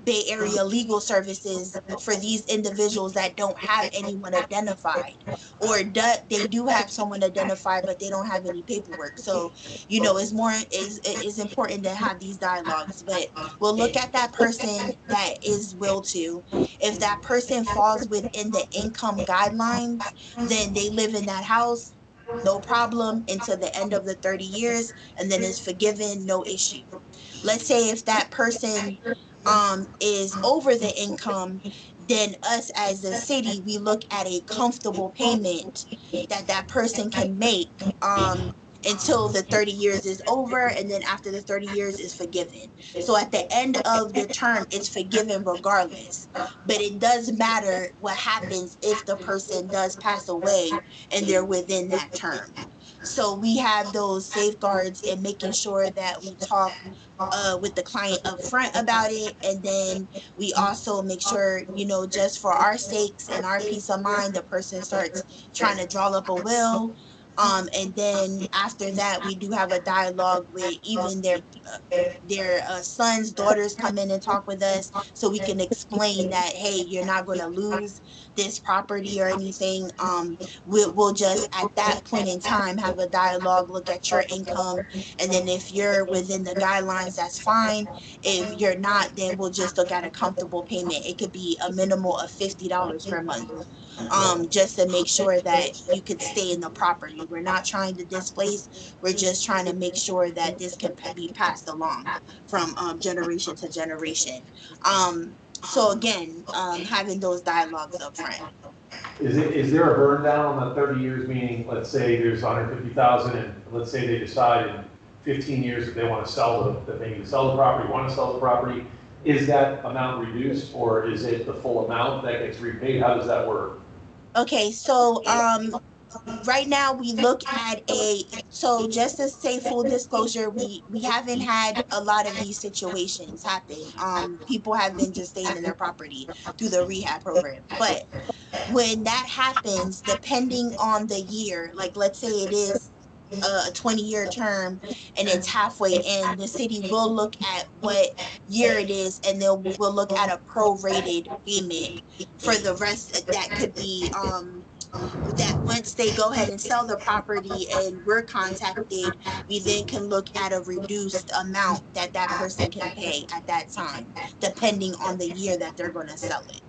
Bay Area legal services for these individuals that don't have anyone identified, or they do have someone identified, but they don't have any paperwork. So, it's important to have these dialogues. But we'll look at that person that is willed to. If that person falls within the income guidelines, then they live in that house, no problem, until the end of the 30 years, and then it's forgiven, no issue. Let's say if that person is over the income, then us as a city, we look at a comfortable payment that person can make until the 30 years is over, and then after the 30 years is forgiven. So at the end of the term, it's forgiven regardless. But it does matter what happens if the person does pass away and they're within that term. So we have those safeguards in making sure that we talk with the client up front about it, and then we also make sure, just for our sakes and our peace of mind, the person starts trying to draw up a will. And then after that, we do have a dialogue with even their sons, daughters come in and talk with us so we can explain that, hey, you're not going to lose this property or anything. We'll just at that point in time have a dialogue, look at your income, and then if you're within the guidelines, that's fine. If you're not, then we'll just look at a comfortable payment. It could be a minimal of $50 per month, just to make sure that you could stay in the property. We're not trying to displace, we're just trying to make sure that this can be passed along from generation to generation. So again, having those dialogues up front. Is there a burn down on the 30 years, meaning, let's say there's 150,000 and let's say they decide in 15 years that they want to that they need to sell the property, want to sell the property, is that amount reduced or is it the full amount that gets repaid? How does that work? Okay, so right now we look at so just to say full disclosure, we haven't had a lot of these situations happen. People have been just staying in their property through the rehab program. But when that happens, depending on the year, like let's say it is a 20-year term and it's halfway in, the city will look at what year it is and we'll look at a prorated payment for the rest. That could be that once they go ahead and sell the property and we're contacted, we then can look at a reduced amount that that person can pay at that time, depending on the year that they're going to sell it.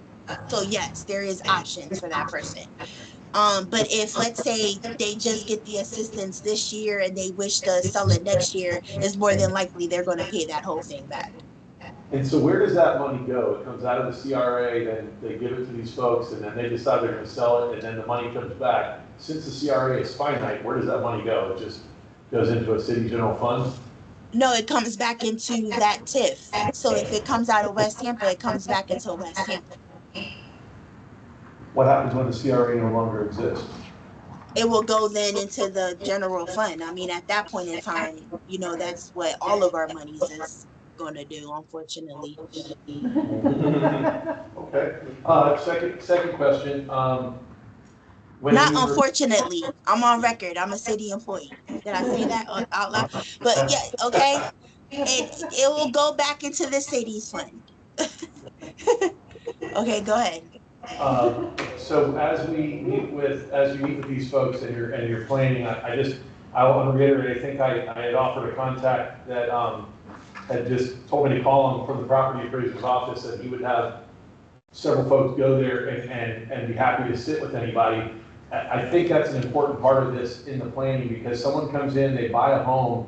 So yes, there is options for that person. But if let's say they just get the assistance this year and they wish to sell it next year, it's more than likely they're going to pay that whole thing back. And so where does that money go? It comes out of the CRA, then they give it to these folks, and then they decide they're going to sell it, and then the money comes back. Since the CRA is finite, where does that money go? It just goes into a city general fund? No, it comes back into that TIF. So if it comes out of West Tampa, it comes back into West Tampa. What happens when the CRA no longer exists? It will go then into the general fund. I mean, at that point in time, that's what all of our monies is going to do, unfortunately. Okay. Second question. Not unfortunately. I'm on record. I'm a city employee. Did I say that out loud? But yeah, okay. It will go back into the city's fund. Okay, go ahead. So as you meet with these folks and you're planning, I want to reiterate, I think I had offered a contact that had just told me to call him from the property appraiser's office, and he would have several folks go there and be happy to sit with anybody. I think that's an important part of this in the planning, because someone comes in, they buy a home,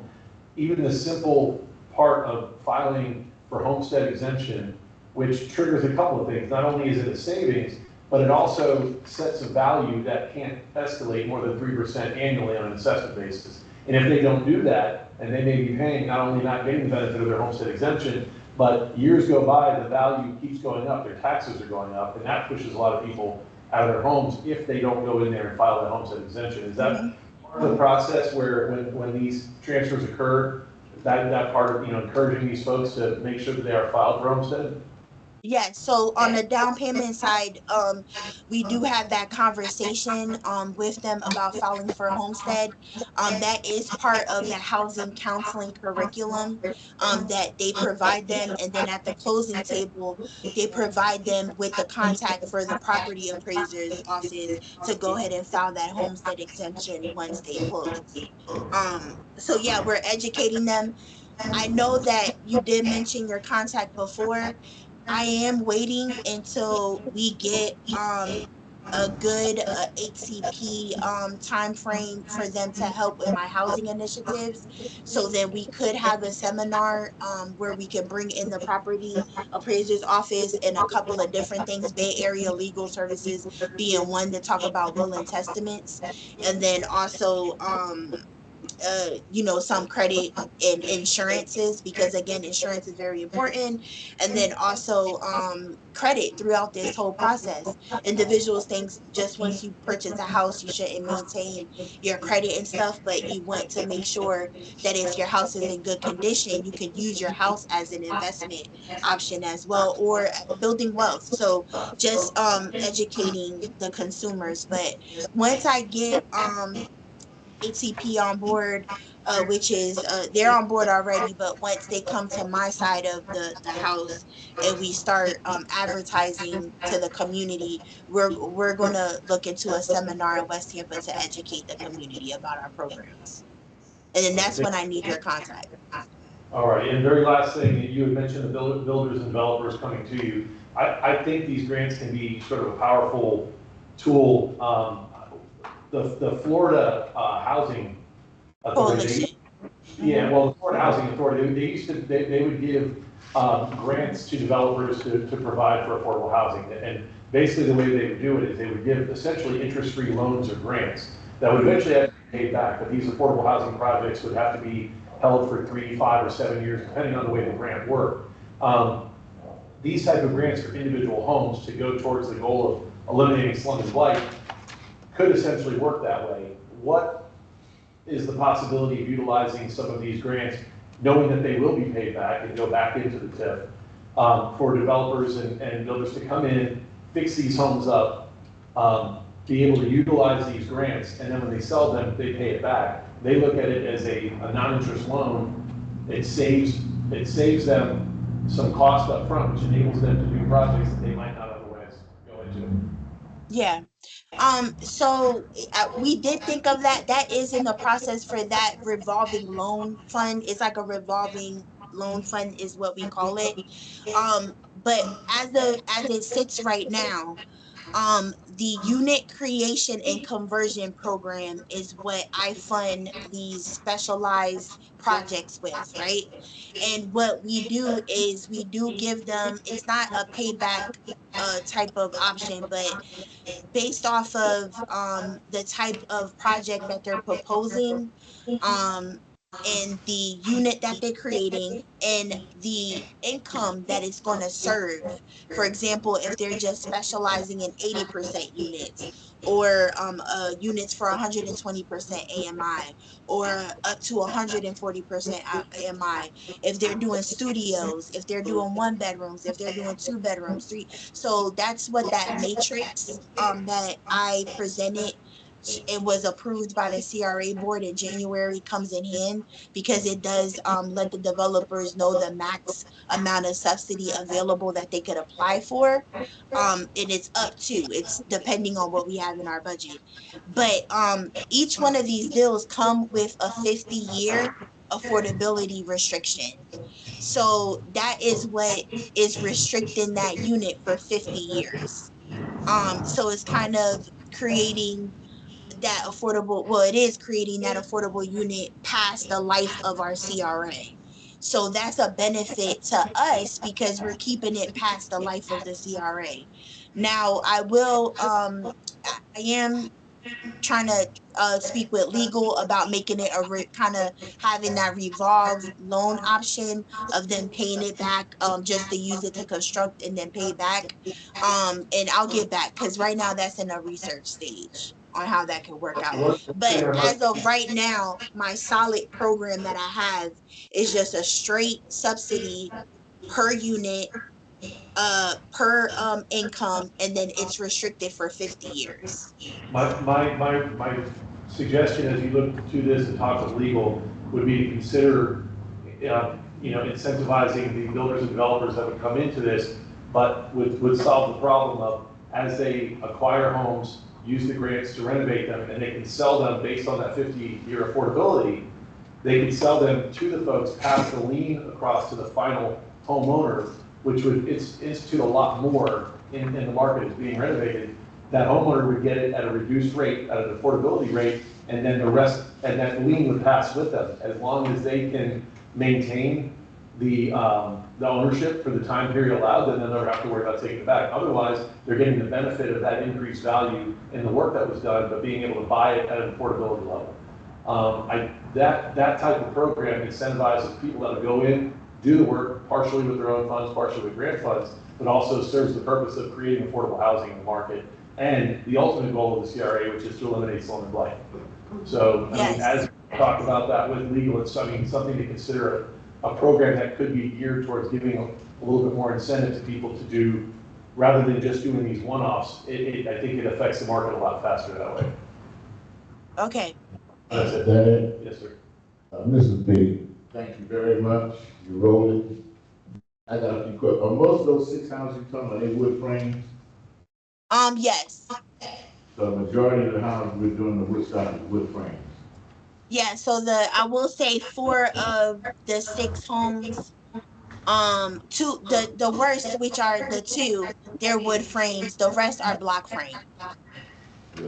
even the simple part of filing for homestead exemption, which triggers a couple of things. Not only is it a savings, but it also sets a value that can't escalate more than 3% annually on an assessment basis. And if they don't do that, and they may be paying, not only not getting the benefit of their homestead exemption, but years go by, the value keeps going up, their taxes are going up, and that pushes a lot of people out of their homes if they don't go in there and file that homestead exemption. Is that part of the process where when these transfers occur, that part of encouraging these folks to make sure that they are filed for homestead? Yes, so on the down payment side, we do have that conversation with them about filing for a homestead. That is part of the housing counseling curriculum that they provide them, and then at the closing table, they provide them with the contact for the property appraiser's office to go ahead and file that homestead exemption once they close. So yeah, we're educating them. I know that you did mention your contact before. I am waiting until we get a good HCP time frame for them to help with my housing initiatives, so that we could have a seminar where we can bring in the property appraiser's office and a couple of different things, Bay Area Legal Services being one, to talk about will and testaments, and then also some credit and insurances, because again, insurance is very important. And then also credit throughout this whole process. Individuals think just once you purchase a house, you shouldn't maintain your credit and stuff, but you want to make sure that if your house is in good condition, you can use your house as an investment option as well, or building wealth. So just educating the consumers. But once I get HCP on board, which is they're on board already, but once they come to my side of the house and we start advertising to the community, we're gonna look into a seminar in West Tampa to educate the community about our programs. And then that's when I need your contact. All right, and very last thing, you had mentioned the builders and developers coming to you. I think these grants can be sort of a powerful tool. The Florida Housing Authority, yeah, well, the Florida Housing Authority, they would give grants to developers to provide for affordable housing. And basically the way they would do it is they would give essentially interest-free loans or grants that would eventually have to be paid back, but these affordable housing projects would have to be held for 3, 5, or 7 years, depending on the way the grant worked. These type of grants for individual homes to go towards the goal of eliminating slum and blight could essentially work that way. What is the possibility of utilizing some of these grants, knowing that they will be paid back and go back into the TIF, for developers and builders to come in, fix these homes up, be able to utilize these grants, and then when they sell them, they pay it back. They look at it as a non-interest loan. It saves them some cost up front, which enables them to do projects that they might not otherwise go into. Yeah. So we did think of that. That is in the process for that revolving loan fund. It's like a revolving loan fund is what we call it. But as it sits right now, the unit creation and conversion program is what I fund these specialized projects with, right? And what we do is we do give them, it's not a payback type of option, but based off of the type of project that they're proposing, and the unit that they're creating and the income that it's going to serve. For example, if they're just specializing in 80% units, or units for 120% AMI, or up to 140% AMI, if they're doing studios, if they're doing 1 bedrooms, if they're doing 2 bedrooms, 3. So that's what that matrix that I presented, it was approved by the CRA board in January, comes in hand, because it does let the developers know the max amount of subsidy available that they could apply for. And it's it's depending on what we have in our budget. But each one of these deals come with a 50-year affordability restriction. So that is what is restricting that unit for 50 years. So it's kind of creating that affordable, well, it is creating that affordable unit past the life of our CRA. So that's a benefit to us because we're keeping it past the life of the CRA. Now, I am trying to speak with legal about making it kind of having that revolve loan option of them paying it back, just to use it to construct and then pay it back. And I'll get back, because right now that's in a research stage on how that can work out. But as of right now, my solid program that I have is just a straight subsidy per unit, per income, and then it's restricted for 50 years. My suggestion as you look to this and talk with legal would be to consider, incentivizing the builders and developers that would come into this, but would solve the problem of, as they acquire homes, use the grants to renovate them, and they can sell them based on that 50-year affordability, they can sell them to the folks, pass the lien across to the final homeowner, which would institute a lot more in the market as being renovated. That homeowner would get it at a reduced rate, at an affordability rate, and then the rest, and that lien would pass with them, as long as they can maintain the ownership for the time period allowed, then they'll never have to worry about taking it back. Otherwise, they're getting the benefit of that increased value in the work that was done, but being able to buy it at an affordability level. That type of program incentivizes people that will go in, do the work partially with their own funds, partially with grant funds, but also serves the purpose of creating affordable housing in the market and the ultimate goal of the CRA, which is to eliminate slum and blight. So, I mean, as we talk about that with legal, it's something to consider, a program that could be geared towards giving a little bit more incentive to people to do, rather than just doing these one-offs. I think it affects the market a lot faster that way. Okay. That's Is it. that it? Yes, sir. Mrs. B, thank you very much. You rolled it. I got a few questions. Are most of those 6 houses you're talking about, they wood frames? Yes. So the majority of the houses we're doing the wood stock is wood frames. Yeah, so I will say 4 of the 6 homes, two, the worst, which are the 2, they're wood frames. The rest are block frame.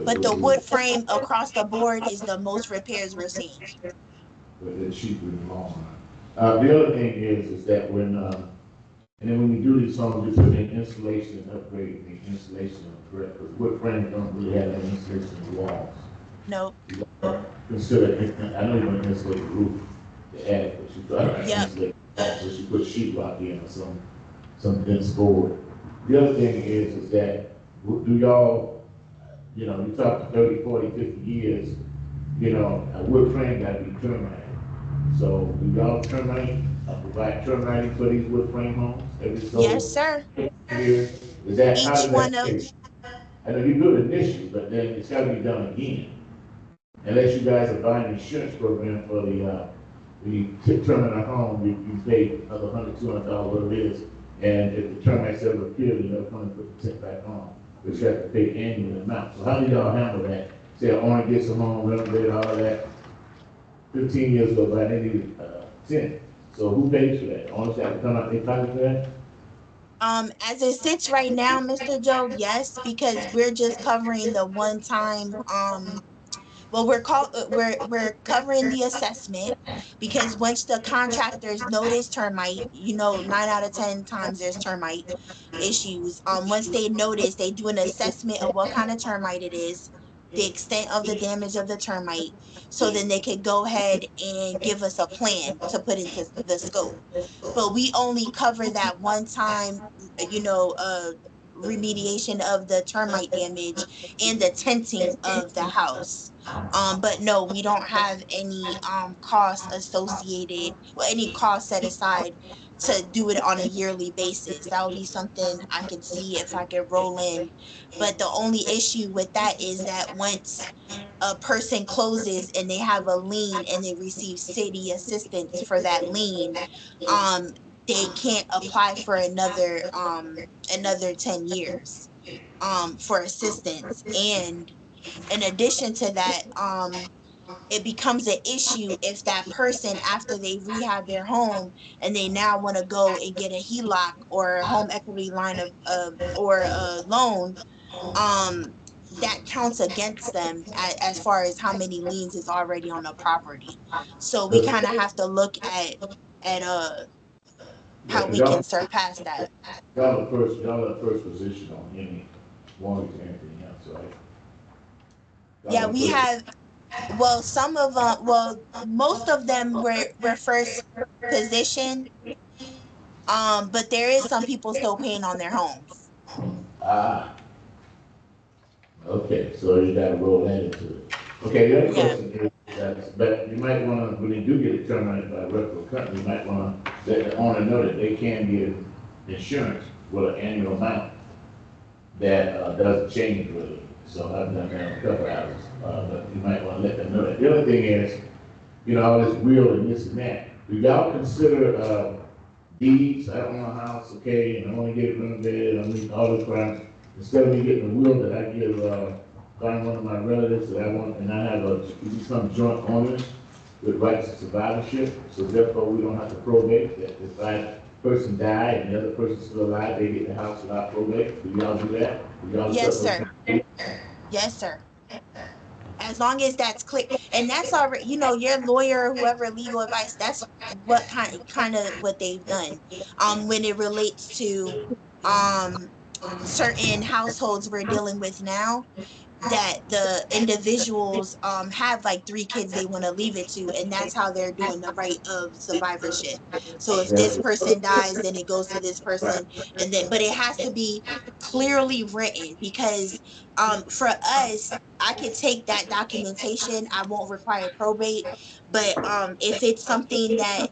But the wood frame across the board is the most repairs we're seeing. But they're cheaper in the long run. The other thing is that when, and then when we do these homes, we put in insulation and upgrade the insulation, correct? Because wood frames don't really have any insulation in the walls. No. Consider, I know you're gonna insulate the roof, the attic, but you try to Yep. insulate, so you put sheetrock in or some dense board. The other thing is that, do y'all, you know, you talk 30, 40, 50 years, you know, a wood frame gotta be terminated. So do y'all terminate, provide terminating for these wood frame homes every so Yes, sir. year? Is that, how Each does one that of fit? I know you do it initially, but then it's gotta be done again. Unless you guys are buying an insurance program for the, when you terminate a home, you pay another $100, $200, whatever it is. And if the termites ever appear, you never come and put the tent back on, but you have to pay annual amount. So how do y'all handle that? Say a owner gets a home, renovate all of that, 15 years ago, but they need a tent. So who pays for that? Owners have to come out, they pay for that? As it sits right now, Mr. Joe, yes, because we're just covering the one time, well, we're covering the assessment, because once the contractors notice termite, 9 out of 10 times there's termite issues. Once they notice, they do an assessment of what kind of termite it is, the extent of the damage of the termite, so then they could go ahead and give us a plan to put into the scope. But we only cover that one time, remediation of the termite damage and the tenting of the house. But no, we don't have any costs associated, or any cost set aside to do it on a yearly basis. That would be something I could see if I could roll in. But the only issue with that is that once a person closes and they have a lien and they receive city assistance for that lien, um, they can't apply for another 10 years for assistance. And in addition to that, it becomes an issue if that person, after they rehab their home and they now want to go and get a HELOC or a home equity line or a loan, that counts against them as far as how many liens is already on the property. So we kind of have to look at how we can surpass that. Y'all are first position on any mortgage and anything else, right? Yeah, we have, well, some of them, well, most of them were first position, but there is some people still paying on their homes. Ah, okay, so you gotta roll that into it. Okay, the other Yeah. question is, but you might wanna, when you do get it terminated by a reputable company, you might wanna let the owner know that they can get insurance with an annual amount that, doesn't change really. So I've done that a couple hours, but you might wanna let them know that. The other thing is, all this will and this and that. Do y'all consider, deeds? I don't want a house, okay, and I wanna get it renovated, I mean, all the crimes. Instead of me getting a will that I give, find one of my relatives that I want, and I have we become joint owners with rights to survivorship, so therefore we don't have to probate, that if that person died and the other person's still alive, they get the house without probate. Do y'all do that? Do y'all Yes, sir. Yes, sir. As long as that's clear, and that's already, your lawyer, whoever legal advice, that's what kind of what they've done. When it relates to certain households we're dealing with now, that the individuals have like 3 kids they want to leave it to, and that's how they're doing the right of survivorship. So if this person dies, then it goes to this person, and then, but it has to be clearly written, because for us, I could take that documentation, I won't require probate, but if it's something that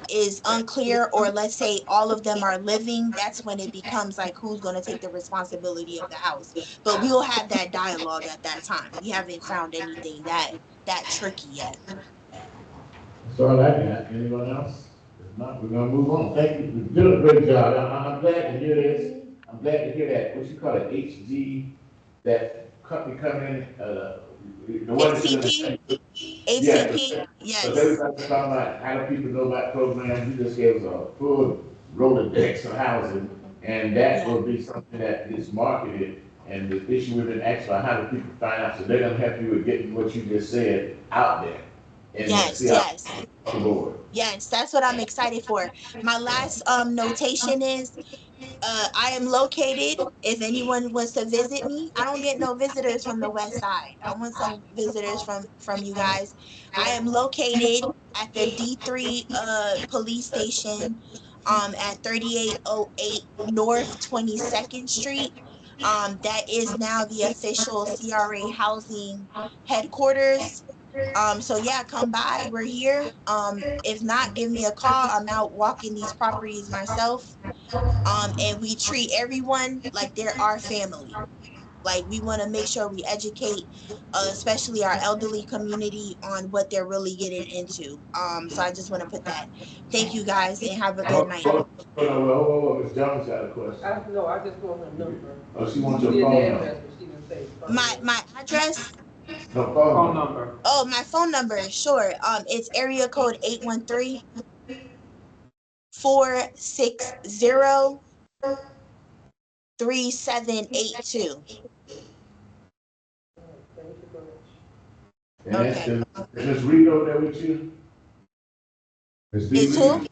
is unclear, or let's say all of them are living, that's when it becomes like, who's going to take the responsibility of the house. But we'll have that dialogue at that time. We haven't found anything that that tricky yet. That's all I got. Anyone else? If not, we're gonna move on. Thank you. You're doing a great job. I'm glad to hear this. I'm glad to hear that, what you call it, HG, that company coming in, the one that's ACP, gonna. Yeah, ACP, so yes, everybody's talking about how do people know about programs, you just gave us a full Rolodex of housing, and that will be something that is marketed, and the issue we've been asked about, how do people find out, so they're gonna help you with getting what you just said out there. And yes, see how yes, the board. yes. That's what I'm excited for. My last notation is I am located, if anyone wants to visit me. I don't get no visitors from the west side. I want some visitors from you guys. I am located at the D3 police station at 3808 North 22nd Street. That is now the official CRA housing headquarters. So yeah, come by. We're here. If not, give me a call. I'm out walking these properties myself. And we treat everyone like they're our family. Like we want to make sure we educate, especially our elderly community, on what they're really getting into. So I just want to put that. Thank you guys and have a good night. Whoa, Ms. Jones got a question. No, I just want her number. Oh, she wants your She didn't phone address, number. but she didn't say phone My address. No, phone number. Oh, my phone number. Sure. It's area code 813-460-3782. Thank you very much. And Okay. is Ms. Reed over there with you? Ms. D. Is who?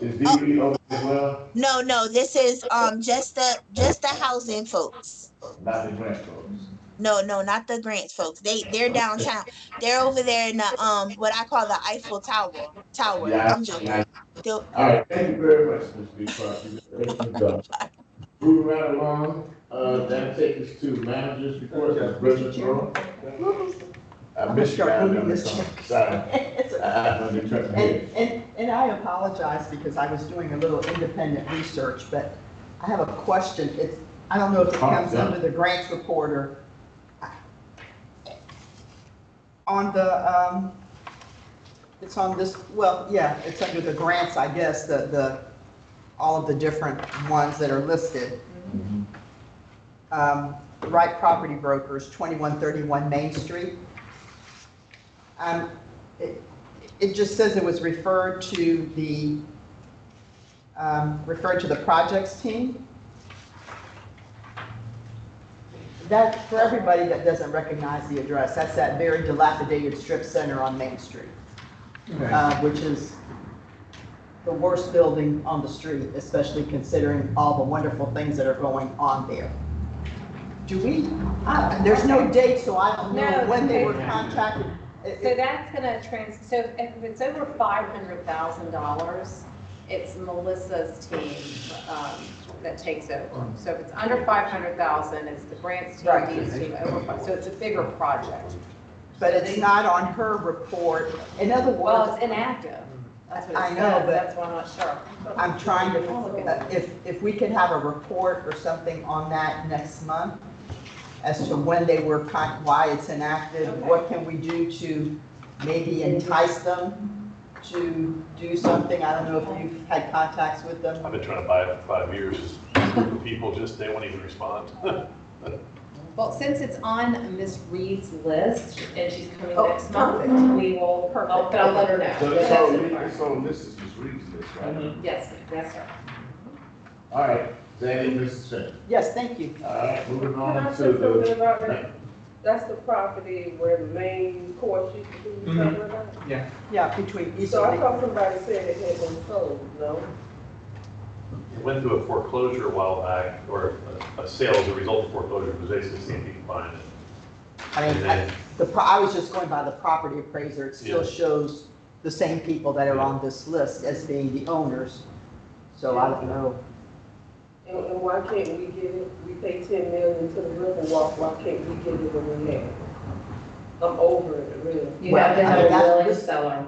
Is D. Reed over there as well? No. This is just the housing folks. Not the grant folks. No, not the grants folks. They're downtown. They're over there in the what I call the Eiffel Tower. Yeah, I'm joking. all right, thank you very much, Ms. B. Crosby. Excellent job. Moving right along, that takes us to managers reports, Ms. President Rowe. I missed you down there. Sorry. I've been trying to And I apologize because I was doing a little independent research, but I have a question. I don't know if it comes under the grants report or on the, it's on this, well, yeah, it's under the grants, I guess, all of the different ones that are listed. Right Property Brokers, 2131 Main Street. It just says it was referred to the projects team. That, for everybody that doesn't recognize the address, that's that very dilapidated strip center on Main Street, which is the worst building on the street, especially considering all the wonderful things that are going on there. Do we, there's no date, so I don't know when they were contacted. So that's gonna so if it's over $500,000, it's Melissa's team that takes over. So if it's under 500,000, it's the grants team, Dean's team, so it's a bigger project. But it's not on her report. In other words, well, it's inactive. That's what it says. But that's why I'm not sure. I'm trying to, if we could have a report or something on that next month as to when they were, why it's inactive, what can we do to maybe entice them to do something? I don't know if you've had contacts with them. I've been trying to buy it for 5 years. This group of people they won't even respond. Well, since it's on Miss Reed's list and she's coming next month, we will. I'll let her know. So it's on this is Ms. Reed's list, right? Yes, sir. All right, that is Mrs. Chen. Yes, thank you. All right, moving Can I on say to something about that? That's the property where the main court used to be, you talking about? Yeah, between East So I and thought somebody said it had been sold, no? Went through a foreclosure a while back, or a sale as a result of foreclosure, because basically seeing people buying it. I mean, I was just going by the property appraiser. It still shows the same people that are on this list as being the owners. So I don't know. And why can't we get it? We pay $10 million to the Riverwalk. Why can't we get it when we have it? I'm over it, really. You have to have a willing seller.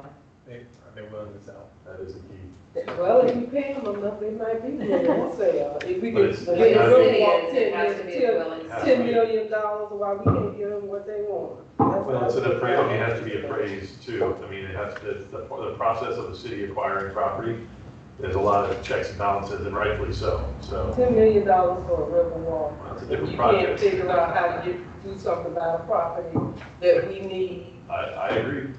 they're willing to sell. That is the key. Well, if you pay them enough, they might be willing to sell. If we But could it's- get it's gotta rid be- of It has to be willing. $10 million, why we can't give them what they want? That's Well, it's an what- appraisal, it has to be appraised too. I mean, it has to, the process of the city acquiring property, there's a lot of checks and balances, and rightfully so. So $10 million for a river wall. it's a different You can't project. figure out how to do something about a property that we need I agree.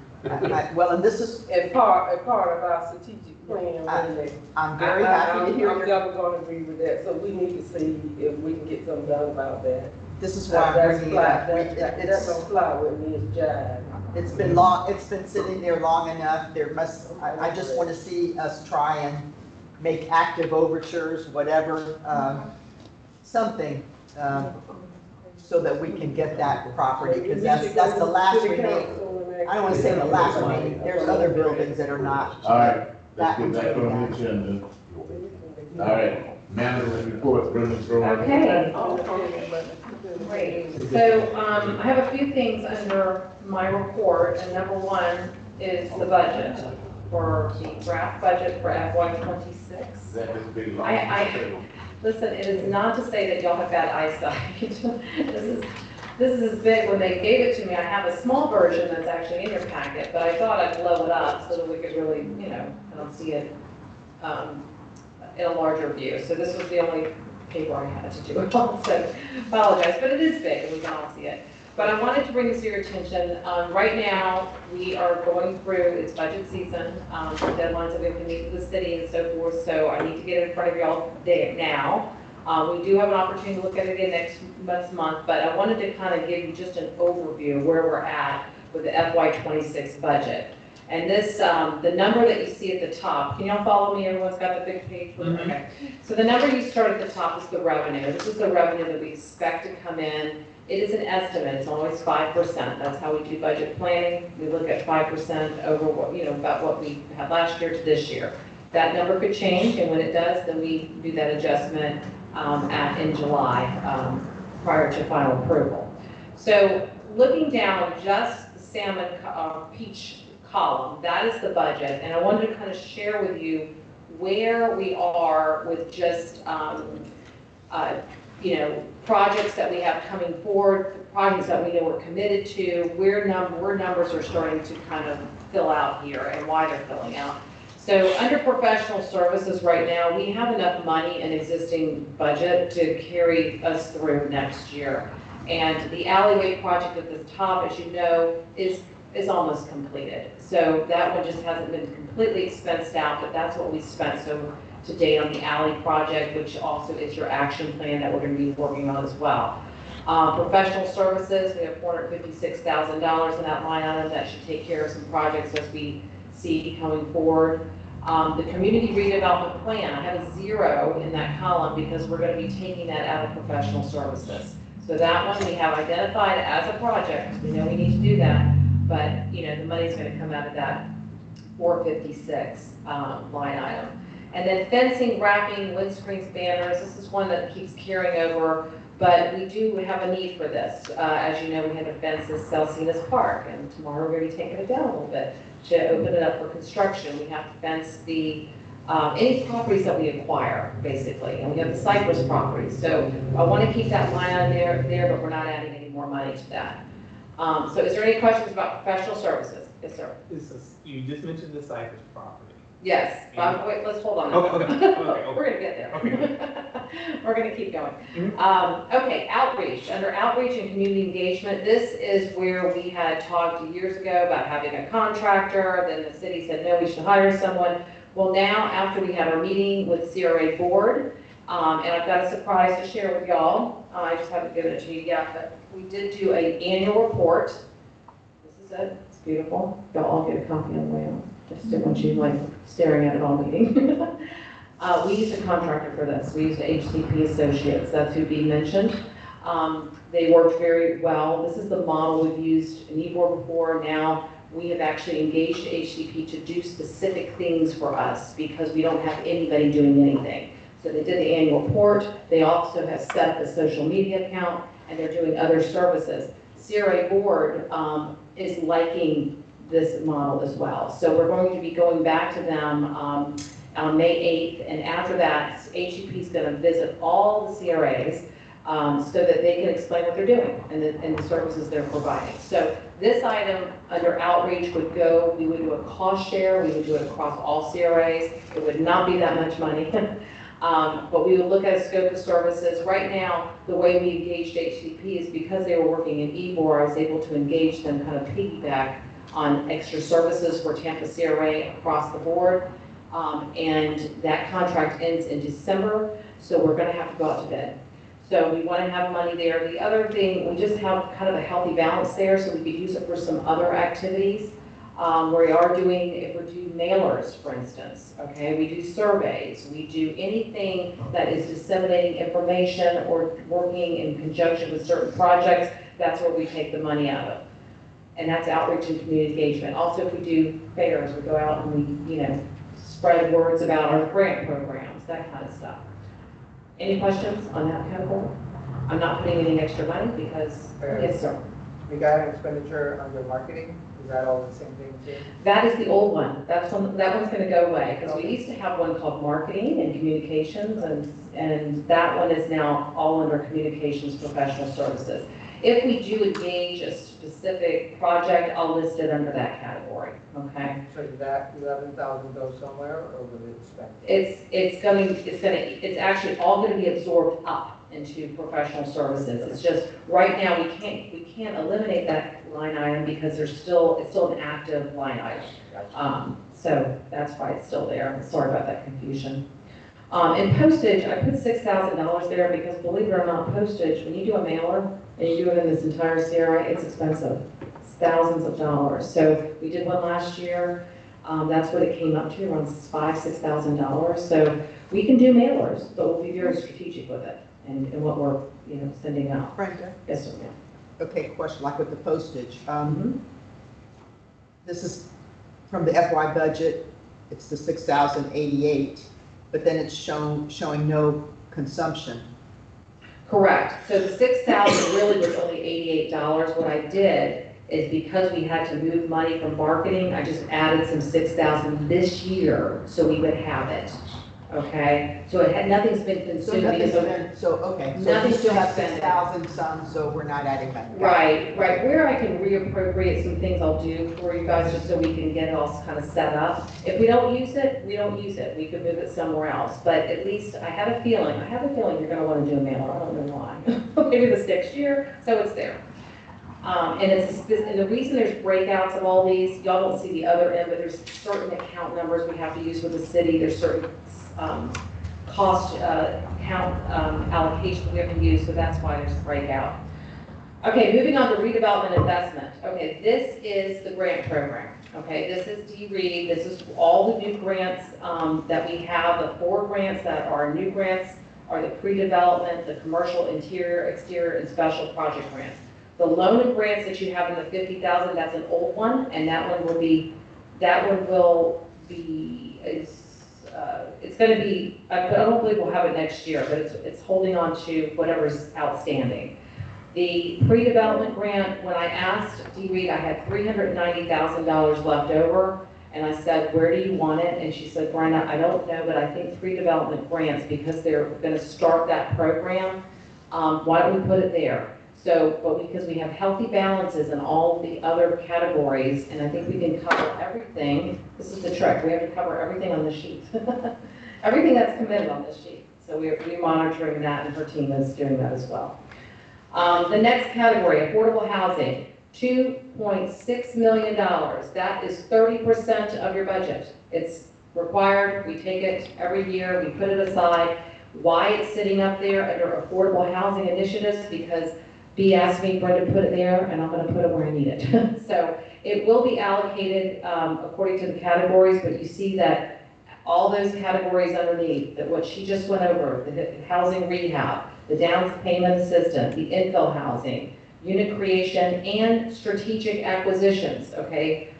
Well, and this is, as part of our strategic plan, really. I'm very happy to hear I'm your, never gonna agree with that, so we need to see if we can get something done about that. this is why I'm That's bringing it up. fly- We- That It's, don't fly with me, it's jive. it's been long, it's been sitting there long enough. There must, I just want to see us try and make active overtures, whatever, something, so that we can get that property, because that's the last remaining. I don't want to say the last remaining, there's other buildings that are not. All right, let's get back on the agenda. All right, manager's report, Brendan Grove. Okay. Great. So, I have a few things under my report, and number one is the budget for the draft budget for FY '26. Is that this big long? Listen, it is not to say that y'all have bad eyesight. This is big. When they gave it to me, I have a small version that's actually in your packet, but I thought I'd blow it up so that we could really, kind of see it in a larger view. So this was the only paper I had to do it on, so apologize, but it is big and we can all see it. But I wanted to bring this to your attention. Right now, we are going through, it's budget season, deadlines that we have to meet with the city and so forth, so I need to get it in front of y'all now. We do have an opportunity to look at it again next month, but I wanted to kind of give you just an overview of where we're at with the FY '26 budget. And this, the number that you see at the top, can y'all follow me? Everyone's got the big page? Okay. So the number you start at the top is the revenue. This is the revenue that we expect to come in. It is an estimate, it's always 5%. That's how we do budget planning. We look at 5% over what, about what we had last year to this year. That number could change, and when it does, then we do that adjustment in July prior to final approval. So looking down just the salmon peach column, that is the budget, and I wanted to kind of share with you where we are with just projects that we have coming forward, projects that we know we're committed to, where numbers are starting to kind of fill out here and why they're filling out. So under professional services right now, we have enough money in existing budget to carry us through next year. And the alleyway project at the top, as you know, is almost completed. So that one just hasn't been completely expensed out, but that's what we spent to date on the alley project, which also is your action plan that we're going to be working on as well. Professional services, we have $456,000 in that line item. That should take care of some projects as we see coming forward. The community redevelopment plan, I have a 0 in that column because we're going to be taking that out of professional services. So that one we have identified as a project. We know we need to do that, but the money's going to come out of that 456 line item. And then fencing, wrapping, windscreens, banners. This is one that keeps carrying over, but we do have a need for this. As you know, we had to fence this Celsius Park, and tomorrow we're going to be taking it down a little bit to open it up for construction. We have to fence the any properties that we acquire, basically, and we have the Cypress properties. So I want to keep that line on there, but we're not adding any more money to that. So is there any questions about professional services? Yes, sir. You just mentioned the Cypress property. Yes, wait, let's hold on. Okay. We're gonna get there. Okay. We're gonna keep going. Okay, outreach. Under outreach and community engagement, this is where we had talked years ago about having a contractor. Then the city said, no, we should hire someone. Well, now, after we had our meeting with CRA board, and I've got a surprise to share with y'all. I just haven't given it to you yet, but we did do an annual report. This is it. It's beautiful. Y'all all get a copy on the way out. Just didn't want you staring at it all meeting. We used a contractor for this. We used HCP Associates. That's who B mentioned. They worked very well. This is the model we've used in Ybor before. Now we have actually engaged HCP to do specific things for us because we don't have anybody doing anything. So they did the annual report. They also have set up a social media account, and they're doing other services. CRA board is liking this model as well. So we're going to be going back to them on May 8th, and after that, HEP is going to visit all the CRAs so that they can explain what they're doing and the services they're providing. So this item under outreach would go, we would do a cost share, we would do it across all CRAs. It would not be that much money. But we would look at a scope of services. Right now, the way we engaged HCP is because they were working in EBOR, I was able to engage them kind of piggyback on extra services for Tampa CRA across the board. And that contract ends in December, so we're going to have to go out to bid. So we want to have money there. The other thing, we just have kind of a healthy balance there, so we could use it for some other activities. Where we are doing, if we do mailers, for instance, okay, we do surveys, we do anything that is disseminating information or working in conjunction with certain projects, that's where we take the money out of. And that's outreach and community engagement. Also, if we do fairs, we go out and we, spread words about our grant programs, that kind of stuff. Any questions on that category? I'm not putting any extra money because, yes, sir. Regarding expenditure under marketing, is that all the same thing too? That is the old one. That one's going to go away because we used to have one called marketing and communications, and that one is now all under communications professional services. If we do engage a specific project, I'll list it under that category. Okay. So did that 11,000 go somewhere, or was it spent? It's actually all going to be absorbed up into professional services. It's just right now we can't eliminate that line item because it's still an active line item. So that's why it's still there. Sorry about that confusion. In postage, I put $6,000 there because, believe it or not, postage, when you do a mailer and you do it in this entire CRA, it's expensive. It's thousands of dollars. So we did one last year. That's what it came up to, around $5,000, $6,000. So we can do mailers, but we'll be very strategic with it and what we're sending out. Brenda? Yes, sir, ma'am. Okay, question, like with the postage. This is from the FY budget, it's the 6,088, but then it's showing no consumption. Correct. So the $6,000 really was only $88. What I did is because we had to move money from marketing, I just added some $6,000 this year so we would have it. Okay, so nothing's been consumed. Nothing's nothing we still have spent. 6,000 some, so we're not adding money. Right. Where I can reappropriate some things I'll do for you guys just so we can get it all kind of set up. If we don't use it, we don't use it. We could move it somewhere else. But at least I have a feeling you're going to want to do a mailer. I don't know why. Maybe this next year, so it's there. And the reason there's breakouts of all these, y'all don't see the other end, but there's certain account numbers we have to use with the city. There's certain cost account allocation we have to use, so that's why there's a breakout. Okay, moving on to redevelopment investment. Okay, this is the grant program. Okay, this is DREAD. This is all the new grants that we have. The 4 grants that are new grants are the pre-development, the commercial interior, exterior, and special project grants. The loan and grants that you have in the 50,000, that's an old one, and that one will be, it's going to be, I don't believe we'll have it next year, but it's holding on to whatever's outstanding. The pre-development grant, when I asked DREAD, I had $390,000 left over, and I said, where do you want it? And she said, Brenda, I don't know, but I think pre-development grants, because they're going to start that program, why don't we put it there? So, but because we have healthy balances in all the other categories, and I think we can cover everything, this is the trick, we have to cover everything on the sheet. Everything that's committed on this sheet. So we're monitoring that, and her team is doing that as well. The next category, affordable housing, $2.6 million. That is 30% of your budget. It's required, we take it every year, we put it aside. Why it's sitting up there under affordable housing initiatives? Because B asked me, Brenda, put it there, and I'm going to put it where I need it. So it will be allocated according to the categories, but you see that all those categories underneath, that what she just went over, the housing rehab, the down payment assistance, the infill housing, unit creation, and strategic acquisitions, okay?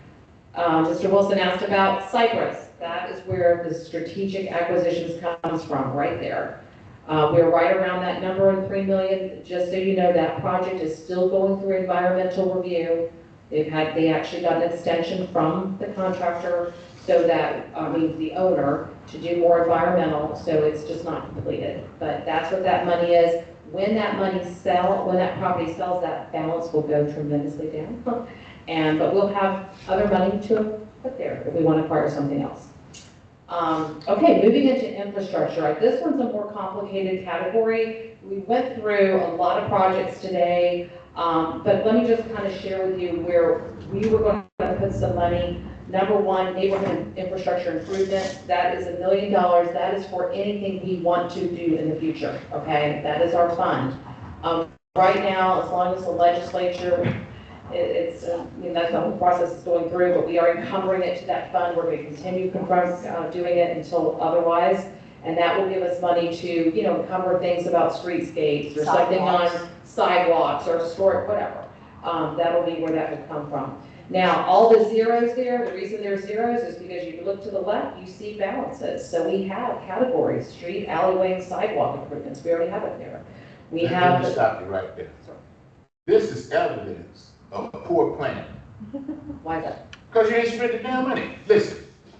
Mr. Wilson asked about Cypress. That is where the strategic acquisitions comes from, right there. We're right around that number in $3 million. Just so you know, that project is still going through environmental review. They actually got an extension from the contractor so that, the owner, to do more environmental, so it's just not completed. But that's what that money is. When that property sells, that balance will go tremendously down. But we'll have other money to put there if we want to acquire something else. Okay, moving into infrastructure. This one's a more complicated category. We went through a lot of projects today, but let me just kind of share with you where we were going to put some money. Number one, neighborhood infrastructure improvements. That is $1 million. That is for anything we want to do in the future, okay? That is our fund. Right now, as long as the legislature, that's the whole process is going through, but we are encumbering it to that fund. We're going to continue doing it until otherwise, and that will give us money to, encumber things about streetscapes or something on sidewalks or store, whatever. That'll be where that will come from. Now, all the zeros there, the reason there's zeros is because you look to the left, you see balances. So we have categories: street, alleyway, and sidewalk improvements. We already have it there. Let me stop you right there. This is evidence of a poor plan. Why is that? Because you ain't spent the damn money. Listen,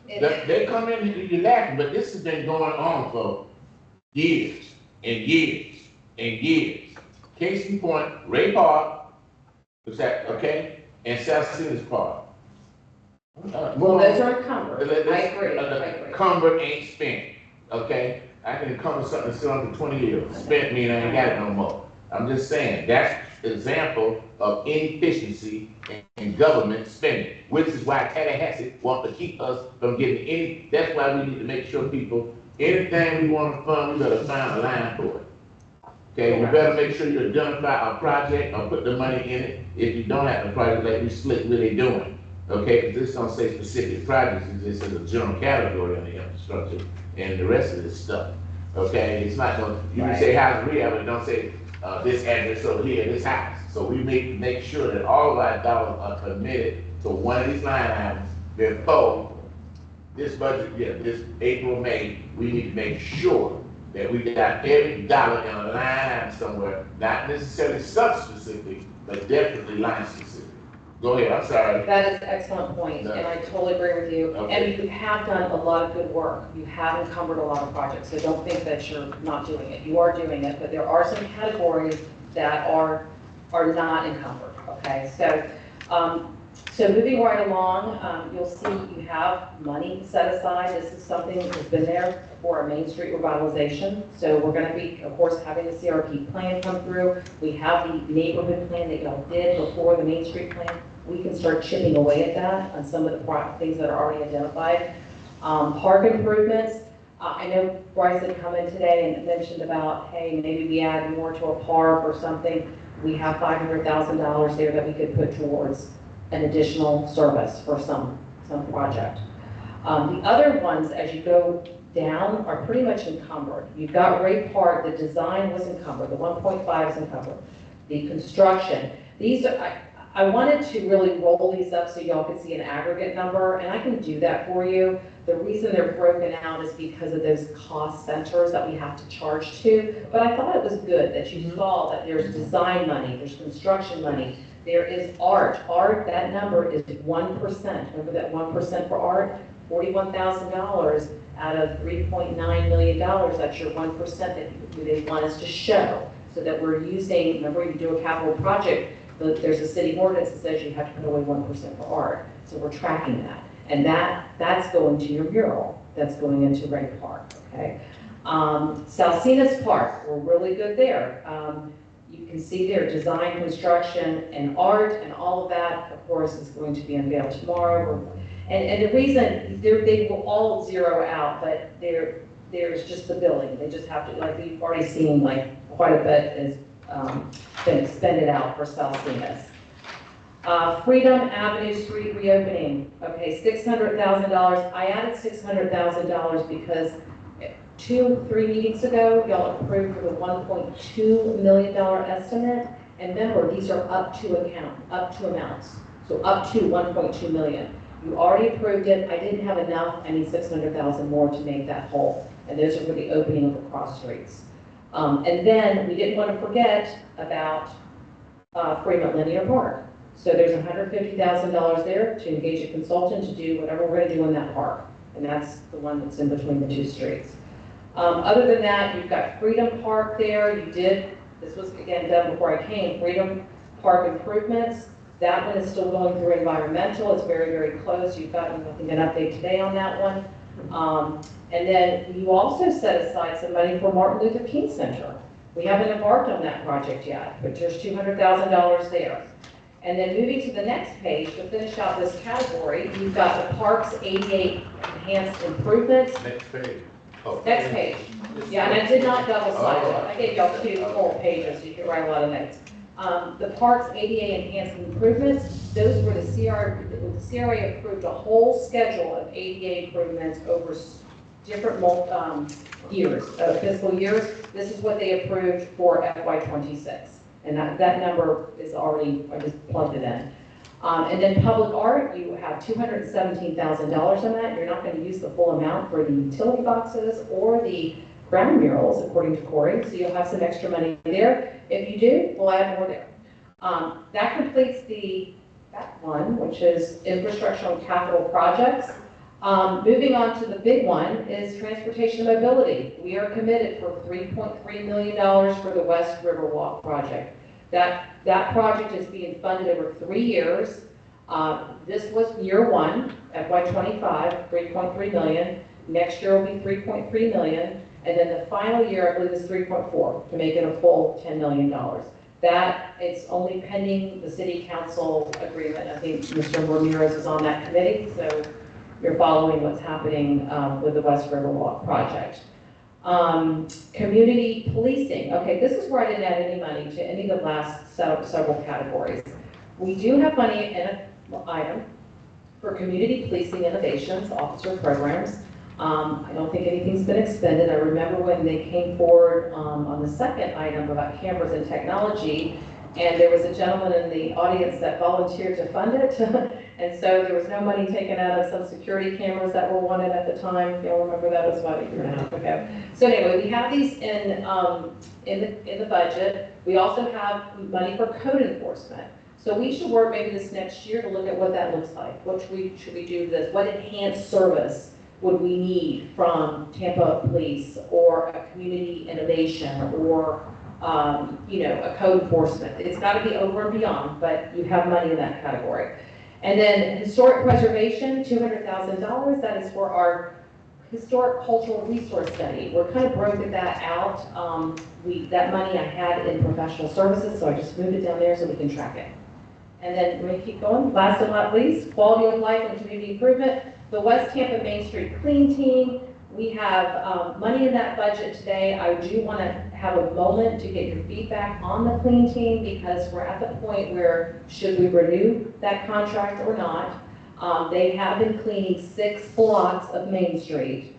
they come in and you're laughing, but this has been going on for years and years and years. Case in point, Ray Park, was that, okay? And South City's Park. Well, those are encumbered. I agree. Encumbered ain't spent, okay? I can encumber something that's still under 20 years. Spent mean I ain't got it no more. I'm just saying, that's an example of inefficiency in government spending, which is why Tallahassee wants to keep us from getting any, that's why we need to make sure people, anything we want to fund, we better find a line for it. Okay, we better make sure you identify a project or put the money in it. If you don't have the project, like we split what they're doing. Okay, because this don't say specific projects, it just says a general category on the infrastructure and the rest of this stuff. Okay, it's not going, you can say house rehab, but it don't say this address over here, this house. So we make sure that all of our dollars are committed to one of these line items before this budget, this April, May, we need to make sure that we got every dollar in a line item somewhere, not necessarily sub-specific, but definitely line specific. Go ahead, I'm sorry. That is an excellent point, and I totally agree with you. Okay. And you have done a lot of good work. You have encumbered a lot of projects, so don't think that you're not doing it. You are doing it, but there are some categories that are not encumbered, okay? So moving right along, you'll see you have money set aside. This is something that's been there for a Main Street revitalization. So we're going to be, of course, having the CRP plan come through. We have the neighborhood plan that y'all did before the Main Street plan. We can start chipping away at that on some of the things that are already identified. Park improvements. I know Bryce had come in today and mentioned about, hey, maybe we add more to a park or something. We have $500,000 there that we could put towards an additional service for some project. The other ones, as you go down, are pretty much encumbered. You've got Ray Park, the design was encumbered, the 1.5 is encumbered. The construction, these are, I wanted to really roll these up so y'all could see an aggregate number, and I can do that for you. The reason they're broken out is because of those cost centers that we have to charge to, but I thought it was good that you saw that there's design money, there's construction money, there is art. Art, that number is 1%. Remember that 1% for art? $41,000 out of $3.9 million. That's your 1% that they want us to show. So that we're using, remember you do a capital project, there's a city ordinance that says you have to put away 1% for art. So we're tracking that. And that's going to your mural. That's going into Ray Park, okay? Salsina's Park, we're really good there. You can see there design, construction, and art, and all of that, of course, is going to be unveiled tomorrow. And the reason, they will all zero out, but there's just the building. They just have to, like we've already seen, like quite a bit has been expended out for Salsina's. Freedom Avenue Street reopening, okay, $600,000. I added $600,000 because 2-3 meetings ago, y'all approved for the $1.2 million estimate. And remember, these are up to amounts. So up to 1.2 million. You already approved it. I didn't have enough. I need 600,000 more to make that whole. And those are for the opening of the cross streets. And then we didn't want to forget about Fremont Linear Park. So there's $150,000 there to engage a consultant to do whatever we're gonna do in that park. And that's the one that's in between the two streets. Other than that, you've got Freedom Park there. This was again done before I came, Freedom Park improvements. That one is still going through environmental. It's very, very close. You've gotten, I think, an update today on that one. And then you also set aside some money for Martin Luther King Center. We haven't embarked on that project yet, but there's $200,000 there. And then moving to the next page, to finish out this category, you've got the Parks 88 Enhanced Improvements. Next page. Oh. Next page. Yeah, and I did not double sided it. I gave y'all 2 full pages, so you could write a lot of notes. The Parks ADA Enhanced Improvements, those were the CRA approved a whole schedule of ADA improvements over different years, fiscal years. This is what they approved for FY26. And that number is already, I just plugged it in. And then public art, you have $217,000 on that. You're not going to use the full amount for the utility boxes or the ground murals, according to Corey, so you'll have some extra money there. If you do, we'll add more there. That completes that one, which is infrastructure and capital projects. Moving on to the big one is transportation and mobility. We are committed for $3.3 million for the West Riverwalk project. That project is being funded over 3 years. This was year one, FY25, $3.3 million. Next year will be $3.3 million. And then the final year, I believe, is 3.4 to make it a full $10 million. That, it's only pending the city council agreement. I think Mr. Ramirez is on that committee, so you're following what's happening with the West Riverwalk project. Community policing. Okay, this is where I didn't add any money to any of the last several categories. We do have money in an item for community policing innovations, officer programs. I don't think anything's been expended. I remember when they came forward on the second item about cameras and technology, and there was a gentleman in the audience that volunteered to fund it. And so there was no money taken out of some security cameras that were wanted at the time. You'll remember that was about a year and a half ago. So anyway, we have these in the budget. We also have money for code enforcement. So we should work maybe this next year to look at what that looks like. What should we do this? What enhanced service would we need from Tampa Police or a community innovation or a code enforcement? It's got to be over and beyond, but you have money in that category. And then historic preservation, $200,000. That is for our historic cultural resource study. We're kind of broken that out. That money I had in professional services, so I just moved it down there so we can track it. And then we're going to keep going. Last but not least, quality of life and community improvement. The West Tampa Main Street Clean Team. We have money in that budget today. I do want to have a moment to get your feedback on the clean team because we're at the point where should we renew that contract or not. They have been cleaning 6 blocks of Main Street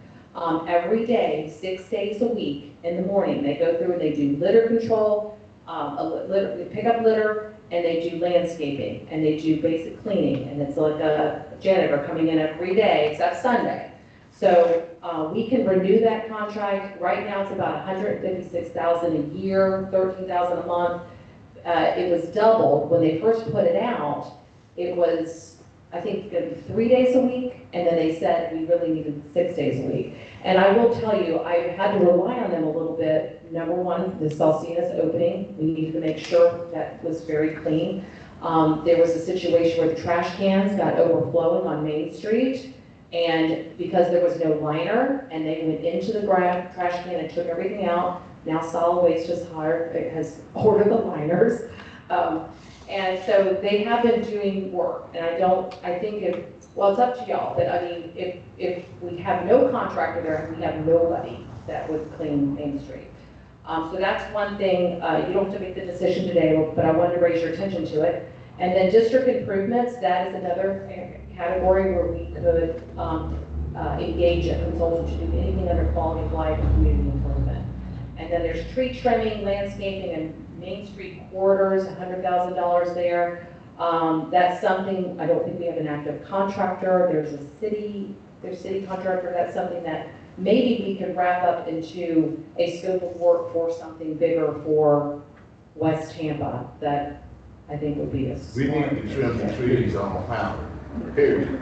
every day, 6 days a week in the morning. They go through and they do litter control, they pick up litter, and they do landscaping, and they do basic cleaning. And it's like a janitor coming in every day except Sunday. So we can renew that contract. Right now it's about $156,000 a year, $13,000 a month. It was doubled when they first put it out. It was, I think, 3 days a week, and then they said we really needed 6 days a week. And I will tell you, I had to rely on them a little bit. Number one, the Salsinas opening, we needed to make sure that was very clean. There was a situation where the trash cans got overflowing on Main Street. And because there was no liner, and they went into the trash can and took everything out, now solid waste has ordered the liners. And so they have been doing work, and I think it's up to y'all, but I mean, if we have no contractor there, and we have nobody that would clean Main Street. So that's one thing, you don't have to make the decision today, but I wanted to raise your attention to it. And then district improvements, that is another category where we could engage a consultant to do anything under quality of life and community improvement. And then there's tree trimming, landscaping, and Main Street corridors, $100,000 there. That's something, I don't think we have an active contractor. There's city contractor. That's something that maybe we could wrap up into a scope of work for something bigger for West Tampa that I think would be a We smart. need to trim the trees on Howard, period.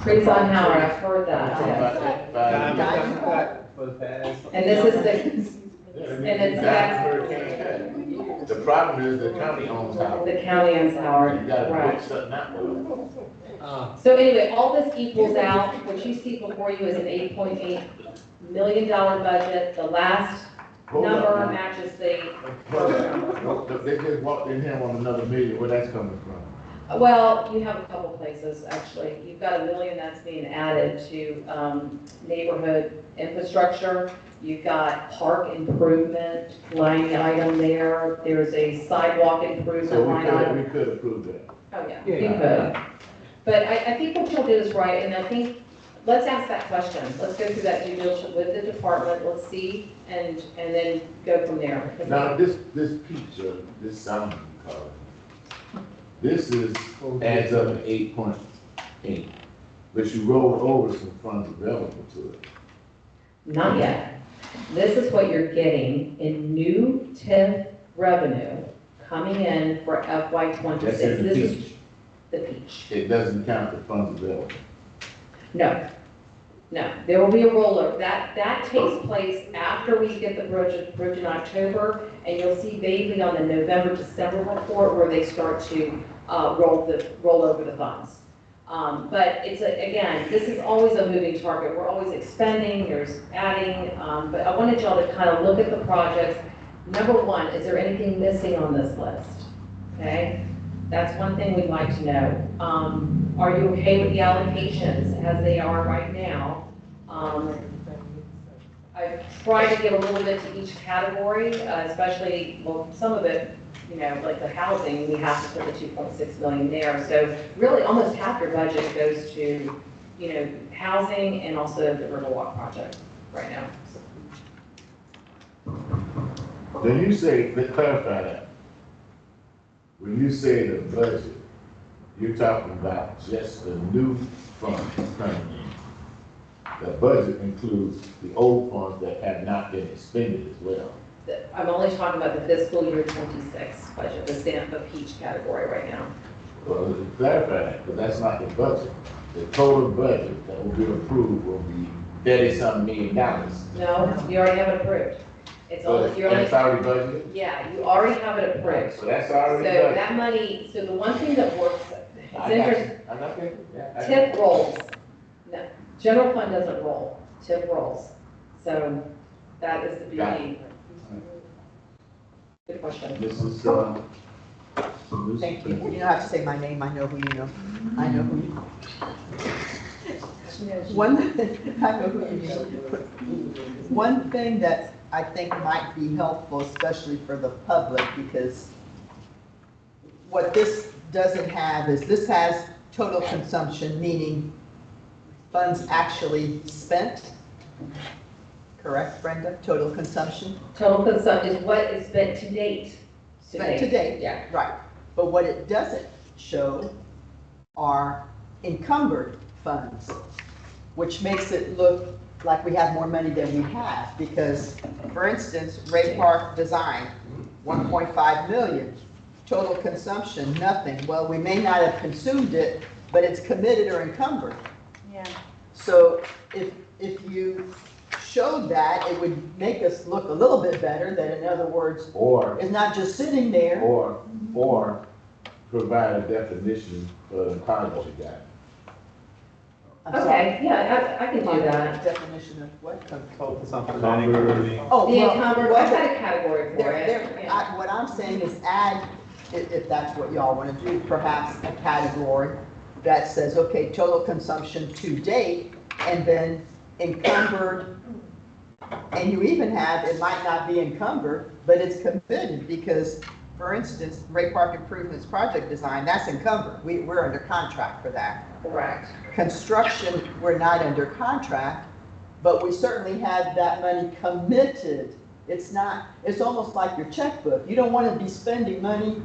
Trees on Howard, I've heard that, Talking yes. about that 5 years. For the past. And this is the, Yeah, and it's Hurricane cut. The problem is the county owns Howard. the county owns Howard, You gotta right. put something out there. So anyway, all this equals out, what you see before you is an $8.8 million budget. The last Hold up number now. matches the Hold first up. number. No, they just walked in here on another million, where that's coming from? Well, you have a couple places, actually. You've got $1 million that's being added to neighborhood infrastructure. You've got park improvement line item there. There's a sidewalk So improvement line item. we could approve that. Oh, yeah, you could. But I think what you'll do is right, and I think, let's ask that question. Let's go through that due diligence with the department, let's see, and then go from there. Now, this peach, this sound card, this is, adds up to 8.8, but you rolled over some funds available to it. Not yet. This is what you're getting in new TIF revenue coming in for FY '26. That's in the This is peach. the peach. It doesn't count the funds available. No, no, there will be a rollover. That takes place after we get the bridge in October, and you'll see vaguely on the November, December report where they start to roll over the funds. But again, this is always a moving target. We're always expending, there's adding, but I wanted y'all to kind of look at the projects. Number one, is there anything missing on this list? Okay, that's one thing we'd like to know. Are you okay with the allocations as they are right now? I tried to give a little bit to each category, especially, well, some of it, you know, like the housing, we have to put the 2.6 million there. So really almost half your budget goes to, you know, housing and also the Riverwalk project right now. Then you say, let's clarify that. When you say the budget, you're talking about just the new funds coming in. The budget includes the old funds that have not been expended as well. I'm only talking about the fiscal year 26 budget, the stamp of peach category right now. Well, let's clarify that, because that's not the budget. The total budget that will be approved will be $30-something million. No, you already have it approved. It's So only, you're only, that's already budgeted? yeah, you already have it approved. So that's So already budgeted. that money, so the one thing that works, it's I got interesting. you. I'm not thinking, yeah. I got TIP you. rolls. No, general fund doesn't roll, TIP rolls. So that is the Got beauty. Good question. This is, Thank you. You don't have to say my name, I know who you know. I know who you. I know who you know. One thing that I think might be helpful, especially for the public, because what this doesn't have is, this has total consumption, meaning funds actually spent. Correct, Brenda? Total consumption? Total consumption is what is spent to date. Spent to date. Yeah. Right. But what it doesn't show are encumbered funds, which makes it look like we have more money than we have. Because, for instance, Ray Park Design, 1.5 million. Total consumption, nothing. Well, we may not have consumed it, but it's committed or encumbered. Yeah. So if you showed that, it would make us look a little bit better, that in other words, or, it's not just sitting there. or provide a definition for the project you got. I'm sorry. Okay, yeah, I can do that. Definition of what? Total consumption. Oh, The well, encumbered, well, I've got a category for it. Yeah. what I'm saying is add, if that's what y'all want to do, perhaps a category that says, okay, total consumption to date, and then encumbered, and you even have, it might not be encumbered, but it's committed, because, for instance, Ray Park Improvements Project Design, that's encumbered. We're under contract for that. Correct. Construction, we're not under contract, but we certainly have that money committed. It's not, it's almost like your checkbook. You don't want to be spending money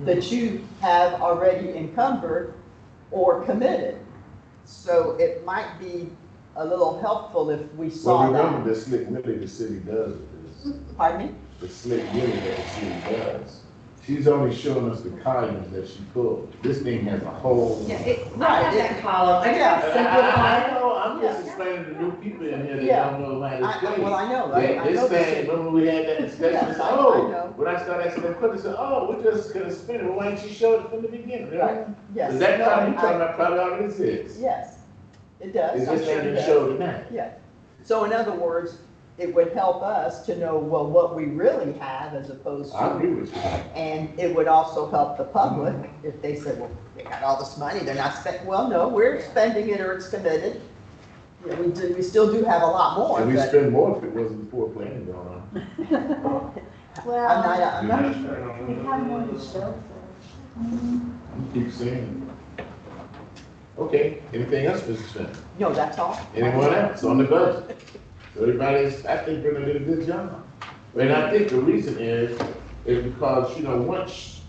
that you have already encumbered or committed. So it might be a little helpful if we saw Well, that. remember the slick willy the city does with this. Pardon me? The slick willy that the city does. she's only showing us the columns that she pulled. This thing has a whole. Yeah, I have that column, I just I simplified. know, I'm just explaining to new people in here that Yeah. don't know how to explain. Well, I know, That I know this this thing, is- remember we had that discussion, Yes, said, I oh, know. when I started asking that question, they said, oh, we're just gonna spin it, well, why didn't you show it from the beginning? Right, yes. Is that No, probably, you I- talking about probably already exists? Yes, it does. It's I'm just sure ain't it been does. showed tonight. Yeah. So in other words, it would help us to know, well, what we really have as opposed I to. agree with you. And it would also help the public if they said, well, they got all this money, they're not spending, well, no, we're spending it or it's committed. Yeah, we still do have a lot more, And we but spend more if it wasn't poor planning going on. I'm not, We have more to show for. You keep saying. Okay, anything else, Mr. Smith? no, that's all. Anyone else on the budget? So everybody's, I think, doing a good job. And I think the reason is because, you know, once,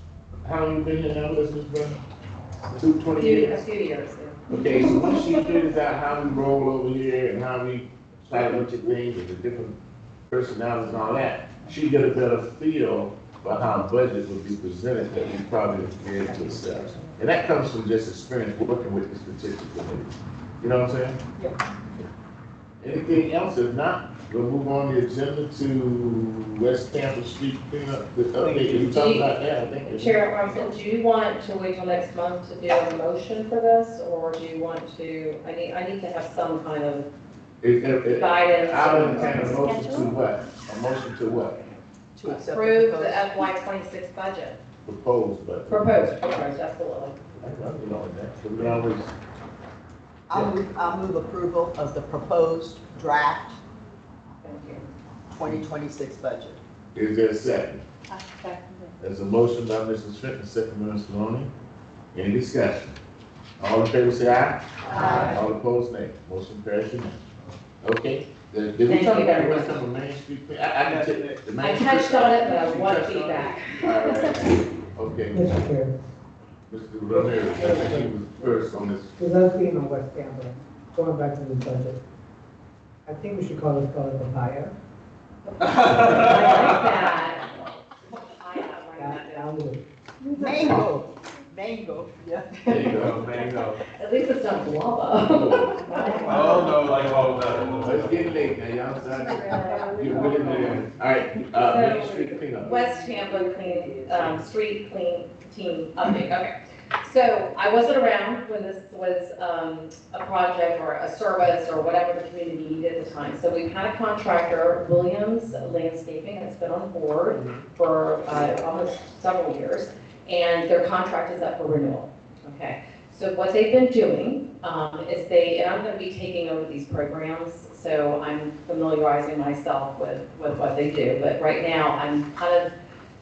how long you been here now, Mrs. Brown? 20 A years? few years, yeah. Okay, so once she figures out how we roll over here and how we try to look at things and the different personalities and all that, she get a better feel for how a budget would be presented that we probably be able to accept. And that comes from just experience working with this particular committee. You know what I'm saying? Yeah. Anything else? If not, we'll move on the agenda to West Tampa Street cleanup, the update. You talked about that, I think. Chair Robinson, do you want to wait till next month to do a motion for this, or do you want to, I need to have some kind of guidance. I'll entertain a motion to what? A motion to what? To accept the Approve the proposed- FY '26 budget. Proposed, but. Proposed, absolutely. I'm know that, so we can always, I'll move approval of the proposed draft Thank you. 2026 budget. is there a second? There's a motion by Mrs. Smith, and second by Mr. Maloney. Any discussion? All in favor say aye. Aye. All opposed, nay. Motion carries unanimously. Okay, did we Thank talk you about the very rest of the Main Street thing? I can take the Main I Street- touched on it, but I You want touched on it? feedback. All right, okay. Mr. Chair, Mr. Ramirez, I think he was first on this. because I was being on West Tampa, going back to the budget. I think we should call it papaya. I like that. I like that. I'll do it. Mango, yeah. There you go. Mango. At least it's not guava. Oh, no, like, oh, no. It's getting late now, y'all starting. You're really there. All right, Main Street cleanup. West Tampa clean, street clean team update, okay. So I wasn't around when this was, a project or a service or whatever the community needed at the time. So we've had a contractor, Williams Landscaping, that's been on board for, almost several years. And their contract is up for renewal, okay? So what they've been doing, is and I'm gonna be taking over these programs, so I'm familiarizing myself with what they do. But right now, I'm kind of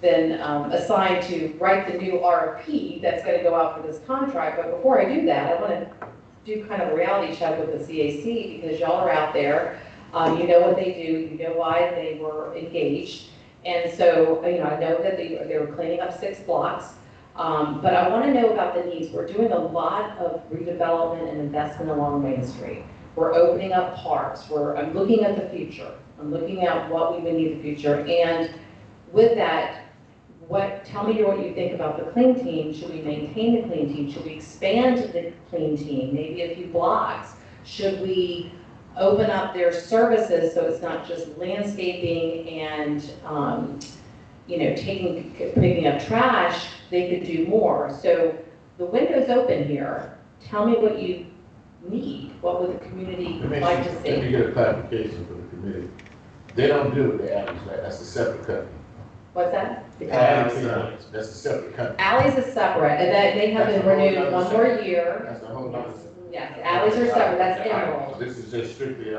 been assigned to write the new RFP that's gonna go out for this contract. But before I do that, I wanna do kind of a reality check with the CAC, because y'all are out there. You know what they do, you know why they were engaged. And so, you know, I know that they were cleaning up 6 blocks, but I want to know about the needs. We're doing a lot of redevelopment and investment along Main Street. We're opening up parks. I'm looking at the future. I'm looking at what we would need in the future. And with that, tell me what you think about the clean team. Should we maintain the clean team? Should we expand the clean team? Maybe a few blocks? Should we open up their services so it's not just landscaping and, you know, picking up trash? They could do more. So the window's open here. Tell me what you need. What would the community like to Let me see? get a clarification for the committee. They don't deal with the alleys, right? That's a separate company. What's that? That's a separate company. Alleys is separate, and they have been renewed one more year. That's a whole other. Yes, alleys are separate, that's Emerald. This is just strictly,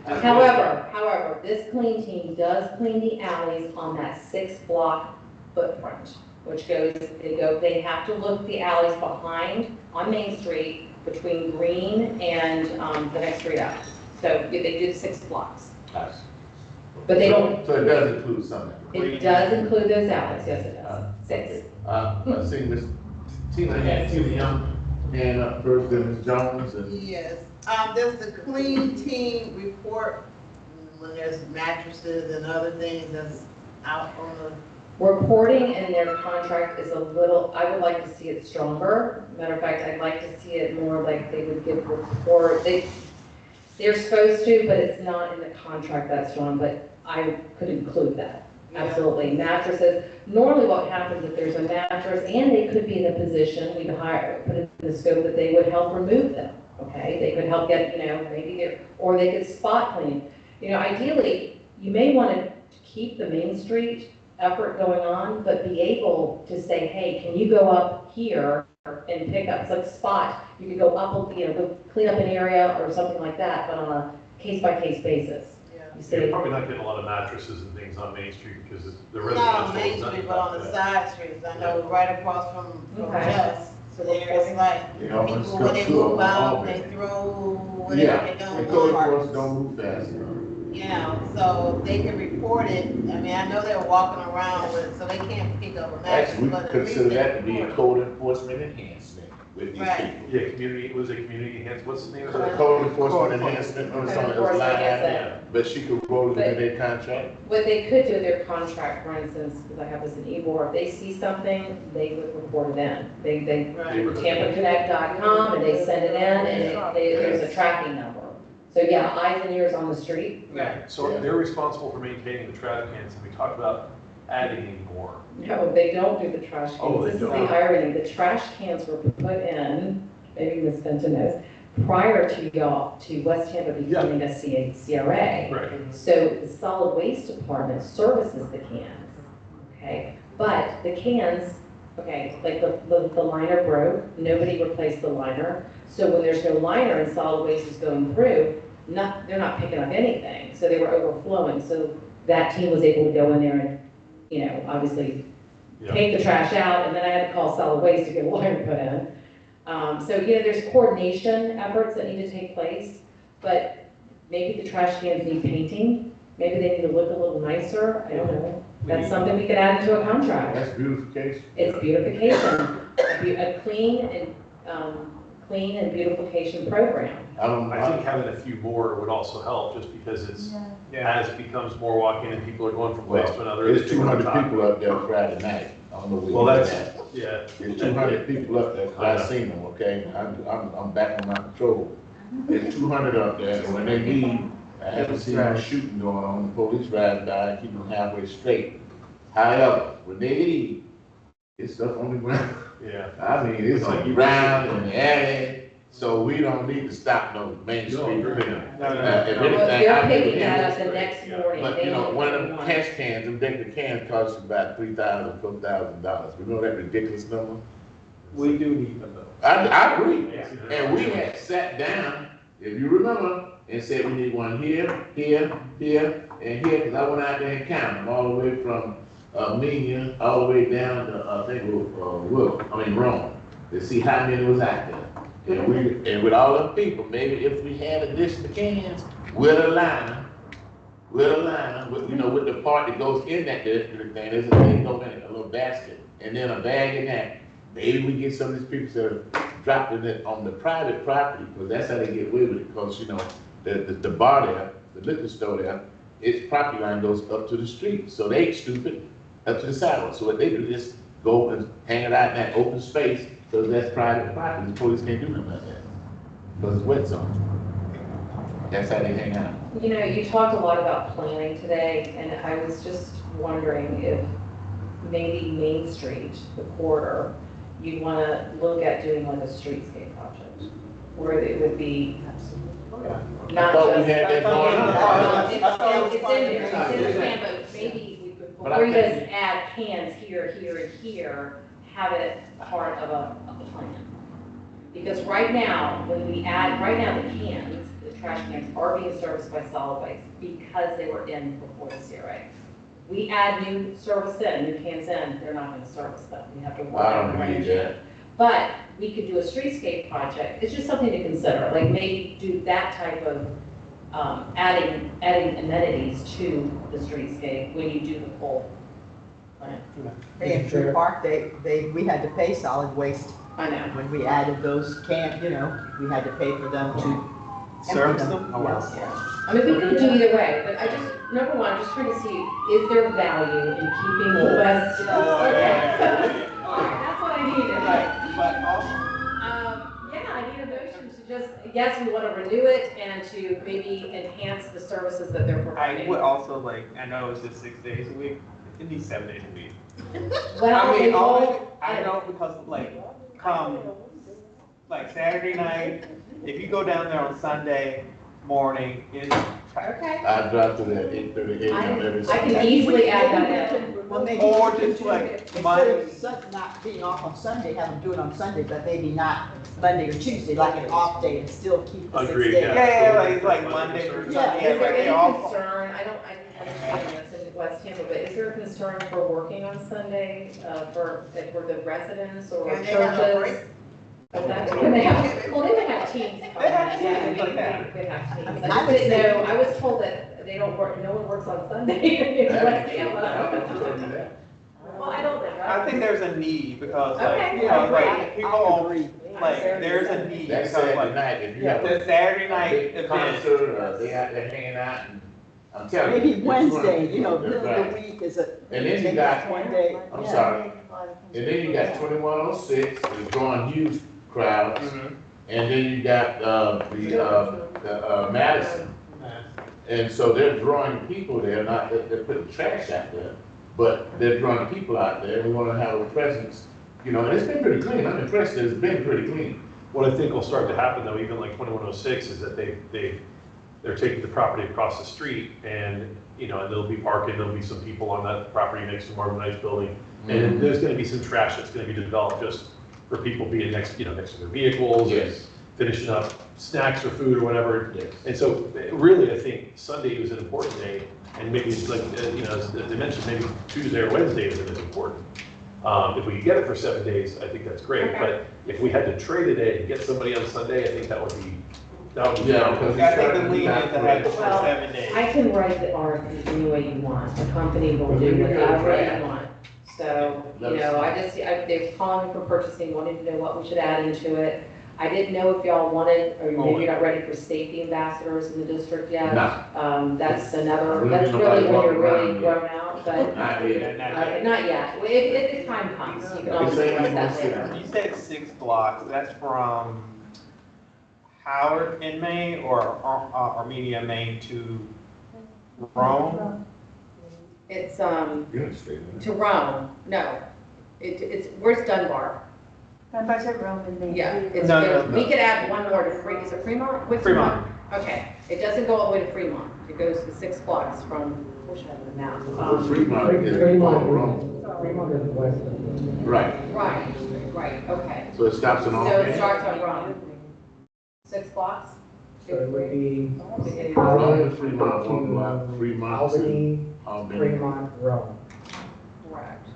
However, this clean team does clean the alleys on that 6-block footprint, which they have to look the alleys behind on Main Street between Green and the next street up. So they do 6 blocks. Nice. But they don't, So it does include some. it does include those alleys, yes it does. 6. I see Ms. Tina Young, hand up first, then Ms. Jones, and Yes, there's the clean team report when there's mattresses and other things that's out on the Reporting in their contract is a little, I would like to see it stronger. Matter of fact, I'd like to see it more like they would give report, they're supposed to, but it's not in the contract that strong, but I could include that. Absolutely. Mattresses, normally what happens if there's a mattress, and they could be in a position, we'd hire, put it in the scope that they would help remove them, okay? They could help get, maybe get, or they could spot clean. Ideally, you may want to keep the Main Street effort going on, but be able to say, hey, can you go up here and pick up some spot? You could go up, go clean up an area or something like that, but on a case-by-case basis. You're probably not getting a lot of mattresses and things on Main Street because the Not residential on Main is not Street, but on the side streets, I know right across from Okay. us, So there's like, Yeah, people, it's when they come move to out, a- they throw whatever Yeah, they the don't code want. enforcement don't move fast enough. So if they can report it, I mean, I know they're walking around with, so they can't pick up a mattress, Actually, we but could at least consider they that to be a report code enforcement enhancement with these Right. people. Yeah, community enhancement, what's the name of So the it? code enforcement enhancement, or something, it was line item, but she could roll it into their contract. What they could do with their contract, for instance, because I have this in Ebor, if they see something, they would report it in. They do TampaConnect.com and they send it in and there's a tracking number. So yeah, eyes and ears on the street. Right, so they're responsible for maintaining the trash cans, and we talked about adding any more. No, they don't do the trash cans. Oh, they This is the don't. irony. The trash cans were put in, maybe Ms. Benton knows, prior to West Tampa becoming a CRA. Right. So the solid waste department services the cans, okay? But the cans, okay, like the liner broke, nobody replaced the liner. So when there's no liner and solid waste is going through, they're not picking up anything. So they were overflowing. So that team was able to go in there and, obviously take the trash out, and then I had to call solid waste to get a liner put in. So, there's coordination efforts that need to take place, but maybe the trash cans need painting. Maybe they need to look a little nicer. I don't know. That's something we could add into a contract. That's beautification. It's beautification, a clean and beautification program. I think having a few more would also help, just because it's, as it becomes more walking and people are going from place to another. There's 200 people up there Friday night. I don't know where Well, you that's, at. yeah. There's 200 people up there, 'cause I seen them, okay? I'm back on my patrol. There's 200 up there, and when they leave, I haven't seen no shooting going on. The police ride by and keep them halfway straight. However, when they leave, it's stuff on the ground. Yeah. I mean, it's on the ground and the alley, so we don't need to stop no Main Street. No, If Well, anything, if they're I picking think- that up the next morning. But, they one of only them want- cash cans, them decorative cans cost about $3,000, $4,000. Remember that ridiculous number? We do need them though. I agree. Yeah. And we had sat down, if you remember, and said we need one here, here, here, and here, because I went out there and counted them all the way from Menia, all the way down to, I think, Rome, to see how many was out there. And with all the people, maybe if we had additional cans, with a liner, with the part that goes in that district thing, there's a thing go in it, a little basket, and then a bag in that. Maybe we get some of these people that are dropping it on the private property, because that's how they get away with it, because, the bar there, the liquor store there, its property line goes up to the street, so they stupid, up to the sidewalk. So what they do is go and hang it out in that open space, because that's private property, the police can't do nothing like that, because it's wet zone. That's how they hang out. You talked a lot about planning today, and I was just wondering if maybe Main Street, the corridor, you'd want to look at doing like a streetscape project, where it would be not thought we just. had that going on. It's in there, it's in the plan, but maybe we could, before you just add cans here, here, and here, have it part of a plan. Because right now, the cans, the trash cans are being serviced by solid waste because they were in before the CRA. We add new service in, new cans in, they're not gonna service them. We have to work I out don't the believe range. that. But we could do a streetscape project. It's just something to consider, like maybe do that type of, adding amenities to the streetscape when you do the full plan. In Tree Park, we had to pay solid waste I know. when we added those cans, we had to pay for them to Service empty them? Oh, wow. Yes. Yeah. I mean, we could do either way, but I just, number one, just trying to see, is there value in keeping the West? Okay. All right, that's what I needed. But also, Yeah, I need a motion to just, yes, we want to renew it and to maybe enhance the services that they're I providing. would also like, I know it's just 6 days a week, it needs 7 days a week. Well, I they mean, all, I know because come, Saturday night, if you go down there on Sunday morning, it's packed. okay. I drive to that 8:30 a.m. every I Sunday. can easily add that in. Well, maybe Or we just could like instead Monday. of not being off on Sunday, have them do it on Sunday, but maybe not Monday or Tuesday, like an off day, and still keep the 6 Agreed, days. yeah. Like Monday through Yeah, Sunday, Is there they any all. concern, I understand this in West Tampa, but is there a concern for working on Sunday, for the residents or And they have a break? churches? Well, they would have teams. They have Yeah, teams, like that. they have teams. I I would just didn't say- know, I was told that they don't work, no one works on Sunday in West Tampa. Well, I don't know. I think there's a need because Okay, people, agree. there's a need That's because Saturday night, if you have the Saturday a night big event. concert, they out there hanging out, and I'm telling you. Maybe it's one of Wednesday, the you know, people middle that of the drive. week is a. And then you maybe got- one day. I'm yeah. sorry, and then you got 2106, is drawing huge crowds, and then you got, Madison. And so they're drawing people there, not that they're putting trash out there, but they're drawing people out there, and we wanna have a presence, and it's been pretty clean, I'm impressed, it's been pretty clean. What I think will start to happen though, even like 2106, is that they're taking the property across the street and, and there'll be parking, there'll be some people on that property next to more of a nice building. And there's gonna be some trash that's gonna be developed just for people being next to their vehicles. and Yes. Finishing up snacks or food or whatever. Yes. And so really, I think Sunday was an important day, and maybe it's like, as they mentioned, maybe Tuesday or Wednesday isn't as important. If we could get it for 7 days, I think that's great, but if we had to trade a day and get somebody on Sunday, I think that would be. Yeah, because I think the lead is to have it for Well, 7 days. I can write the RFP any way you want, the company will Well, do you can whatever draft. you want. So, they were calling for purchasing, wanted to know what we should add into it. I didn't know if y'all wanted, or maybe you're not ready for safety ambassadors in the district yet. No. That's Really really nobody when you're walking really around grown out, but, Not yet. not yet. If the time comes, you can always It's discuss that saying later. You said 6 blocks, that's from Howard in Maine or Armenia, Maine to Rome? It's, You understand, to Rome, no. It's, where's Dunbar? Dunbar's at Rome and they. Yeah, it's No, good. no, We could add one more to is it Fremont? Which Fremont. Okay, it doesn't go all the way to Fremont. It goes to 6 blocks from, I wish I had the map. Fremont is Fremont, wrong. Fremont is west. Right, Right, okay. so it stops in all. So it starts on Rome. 6 blocks? So it would be Rome, Fremont, 1 block, Fremont, Albany, Albany. Fremont, Rome. Correct.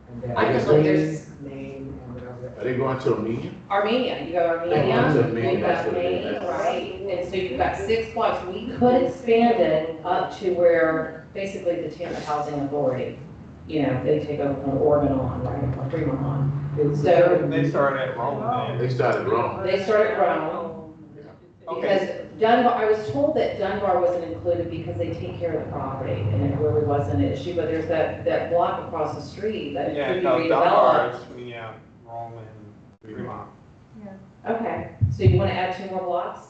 And then I just looked, there's Maine, and whatever. Are they going to Armenia? Armenia, you got Armenia, you've got Maine, right? And so you've got 6 blocks. We could expand it up to where basically the Tampa Housing Authority, they take over from Oregon on, right, or Fremont on. So They started at Rome then. They started wrong. they started Rome. Because Dunbar, I was told that Dunbar wasn't included because they take care of the property and it really wasn't an issue, but there's that block across the street that Yeah, could be no, Dunbar redeveloped. is, Rome and Fremont. Okay, so you want to add 2 more blocks?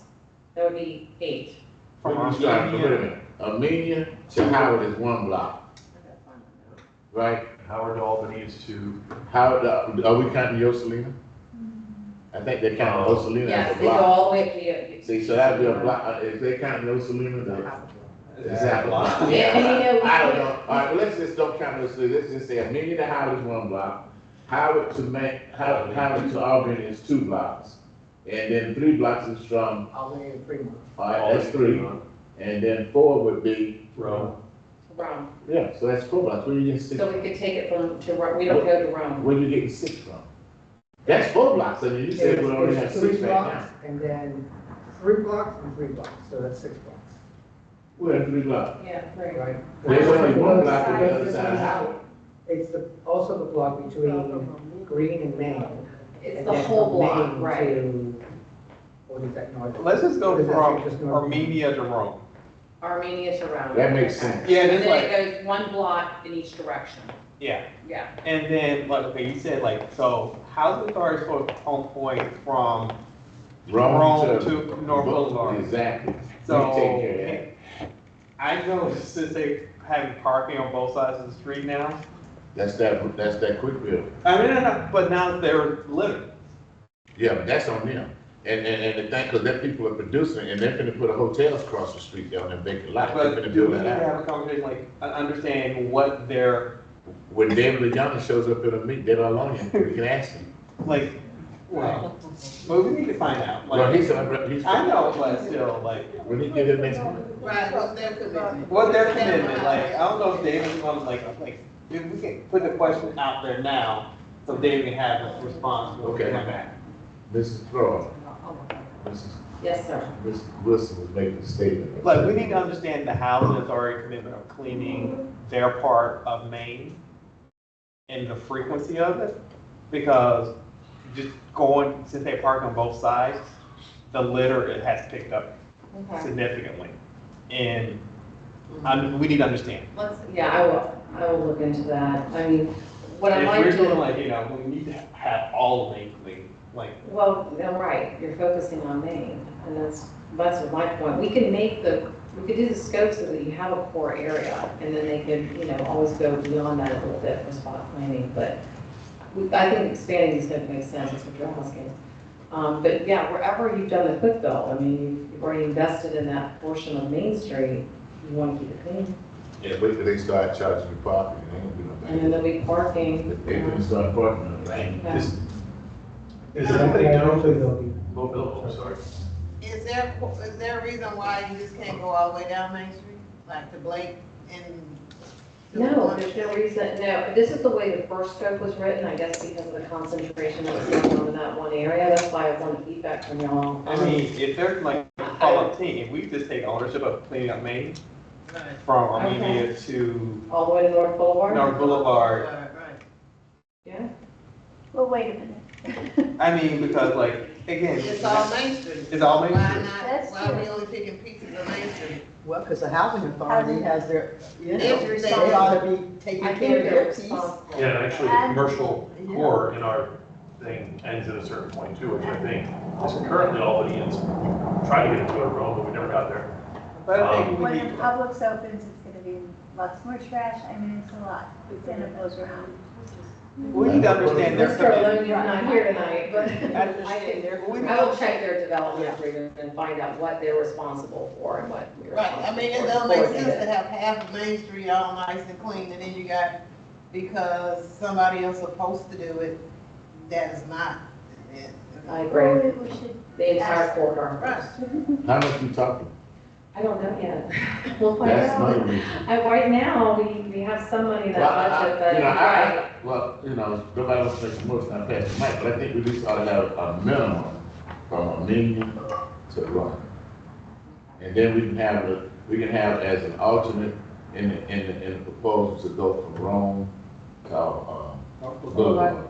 That would be 8. Wait a minute. Armenia to Howard is 1 block, right? Howard to Albany is to, Howard, are we counting Yoselina? I think they're counting Yoselina Yes, as a they go block. all the way up to you. See, so that'd be a block, if they counting Yoselina, then is that a block? Yeah, and we I don't can't- know, all right, well, let's just don't count Yoselina, let's just say Armenia to Howard is 1 block. Howard to Albany is 2 blocks. And then 3 blocks is from, Albany and Fremont. all right, that's 3. And then 4 would be, Rome. Rome. yeah, so that's 4 blocks, where you getting 6? So we could take it to Rome, we don't go to Rome. Where you getting 6 from? That's 4 blocks, I mean, you said we only have It's 6 3 right now. blocks, and then 3 blocks and 3 blocks, so that's 6 blocks, We're at 3 blocks. Yeah, right. right? There's only 1 block on the other side of Howard. It's also the block between Green and Maine. It's and the then whole from block, Maine right. to, what is that, north? Let's just go What is that, from just north of- Armenia to Rome. Armenia surrounding. That makes Okay. sense. Yeah, And there's then like, it goes one block in each direction. yeah. Yeah. And then, like, okay, you said like, so housing authority is supposed to home point from Rome to North Boulevard. Exactly. So, We take care of I know since they having parking on both sides of the street now, that. That's that quick bill. I mean, no, but now they're littered. Yeah, but that's on them. And the thing, because that people are producing, and they're gonna put a hotels across the street down there, vacant lot. They're But gonna do build we need that to out. have a conversation, like, understand what they're, When David Young shows up at a meeting, they're alone, we can ask him. like, well, but we need to find out. Well, Like, he's. I know, but still, like, When he get in next month. Right, what's their commitment? what their commitment, like, I don't know if David's gonna, like, if we can put the question out there now, so David can have a response when we Okay. come back. Mrs. Flora, Yes, sir. Mr. Wilson was making a statement. Like, we need to understand the housing authority commitment of cleaning their part of Maine and the frequency of it, because just going, since they park on both sides, the litter, it has picked up Okay. significantly. And we need to understand. I will look into that. I mean, what I If might we're do. doing like, we need to have all of Maine clean, like, Well, I'm right, you're focusing on Maine, and that's my point. We could do the scope so that you have a core area, and then they could, always go beyond that a little bit for spot planning, but I think expanding is gonna make sense, is what you're asking. But yeah, wherever you've done the quick bill, I mean, you've already invested in that portion of Main Street, you wanna keep it clean. Yeah, wait till they start charging you parking, they ain't gonna do And then there'll be parking. They can start parking, right? Yeah. Is Yeah, anybody eventually know? they'll be- Oh, sorry. Is there a reason why you just can't go all the way down Main Street, like to Blake and? No, there's no reason, no, this is the way the first scope was written, I guess because of the concentration that was going on in that one area, that's why I wanted feedback from y'all. I mean, if there's like a follow-up team, if we just take ownership of cleaning up Maine from Armenia to All the way to North Boulevard? North Boulevard, Right. Yeah. Well, wait a minute. I mean, because like, again. It's all Main Street. It's all Main Why Street. not, That's why we true. only picking pieces of Main Street? Well, because the housing authority has their, Everything. they ought to be taking I care think of they're their piece. responsible. Yeah, and actually, the And- commercial core in our thing ends at a certain point too, which I think is currently Albany is trying to get into a row, but we never got there. But I think we When need, the Publix opens, it's gonna be lots more trash, I mean, it's a lot, it's gonna blow around. we need to understand their Mr. commitment. Maloney's not here tonight, but I will check their development Yeah. agreement and find out what they're responsible for and what we're Right, I mean, it responsible don't for. make sense to have half of Main Street all nice and clean, and then you got, because somebody else supposed to do it, that is not. I agree, We should the entire corridor. Right. How much you talking? I don't know yet. We'll find That's out. money. Right now, we have some money in that Well, budget, but, right, Nobody wants to make the most, I pass the mic, but I think we at least ought to have a minimum from Armenia to Rome. And then we can have as an alternate in the proposal to go from Rome to, Boulevard.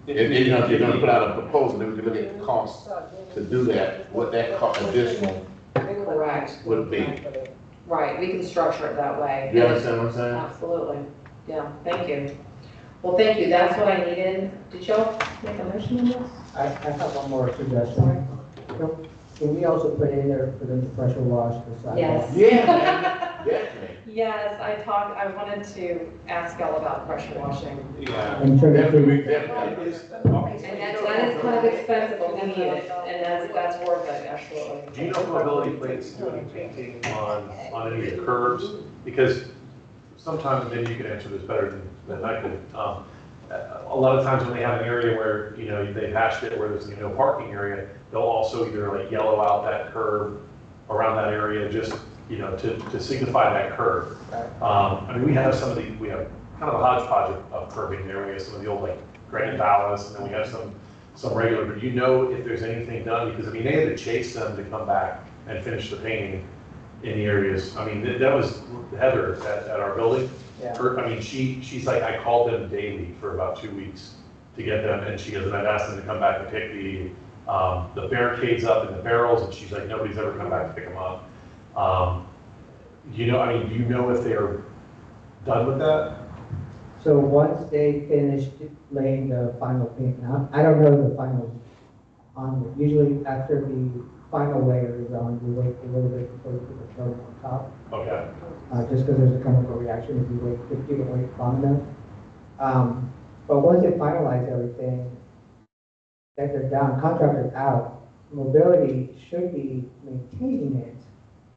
If you're gonna put out a proposal, then we can look at the cost to do that, what that additional correct, would be. right, we can structure it that way. You understand what I'm saying? Absolutely, yeah, thank you. Well, thank you, that's what I needed. Did y'all make a motion on this? I have one more suggestion. Can we also put in there for them to pressure wash the sidewalk? Yes. Yeah, definitely. Yes, I wanted to ask y'all about pressure washing. Yeah. And turn it Definitely, to, definitely. And that is kind of expensive, but we need it, and that's worth it, absolutely. Do you know if Mobility plans to do any painting on any of the curves? Because sometimes, maybe you can answer this better than I could. A lot of times when they have an area where, they've hashed it where there's no parking area, they'll also either like yellow out that curve around that area just, to signify that curve. I mean, we have kind of a hodgepodge of curbing there. We have some of the old like granite ballast, and then we have some regular, but if there's anything done, because I mean, they had to chase them to come back and finish the painting in the areas. I mean, that was Heather at our building. Yeah. I mean, she's like, I called them daily for about 2 weeks to get them, and she goes, and I've asked them to come back and pick the barricades up in the barrels, and she's like, nobody's ever come back to pick them up. You know, I mean, do you know if they are done with that? So once they finish laying the final paint, now, I don't know the final on, usually after the final layer is on, we wait a little bit before we put the film on top. Okay. Just because there's a chemical reaction if you wait, if you don't wait long enough. But once they finalize everything, that they're done, contractor's out, mobility should be maintaining it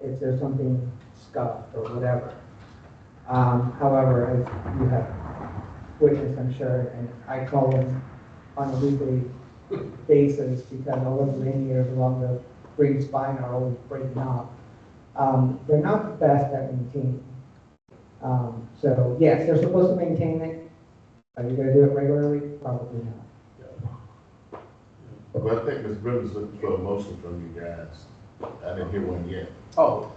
if there's something scuffed or whatever. However, as you have witnessed, I'm sure, and I call them on a weekly basis because all of the linears along the green spine are always breaking off. They're not the best at maintaining. So yes, they're supposed to maintain it. Are you gonna do it regularly? Probably not. Well, I think Ms. Brenner's looking for a motion from you guys. I didn't hear one yet. Oh.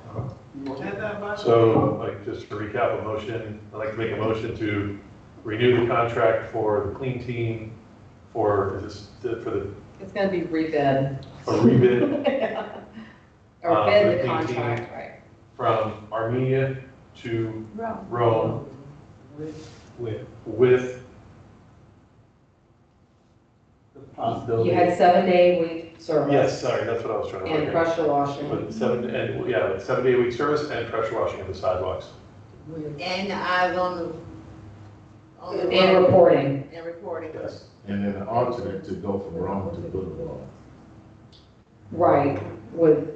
So, like, just to recap a motion, I'd like to make a motion to renew the contract for the clean team for, is this, for the, It's gonna be rebid. a rebid Or for bid the clean team contract, right? from Armenia to Rome with the possibility. You had 7-day-a-week service. Yes, sorry, that's what I was trying to. And pressure washing. With 7-day-a-week service and pressure washing of the sidewalks. And the eyes on the. And reporting. And reporting. Yes. And then an alternate to go from Rome to Boulevard. Right, with,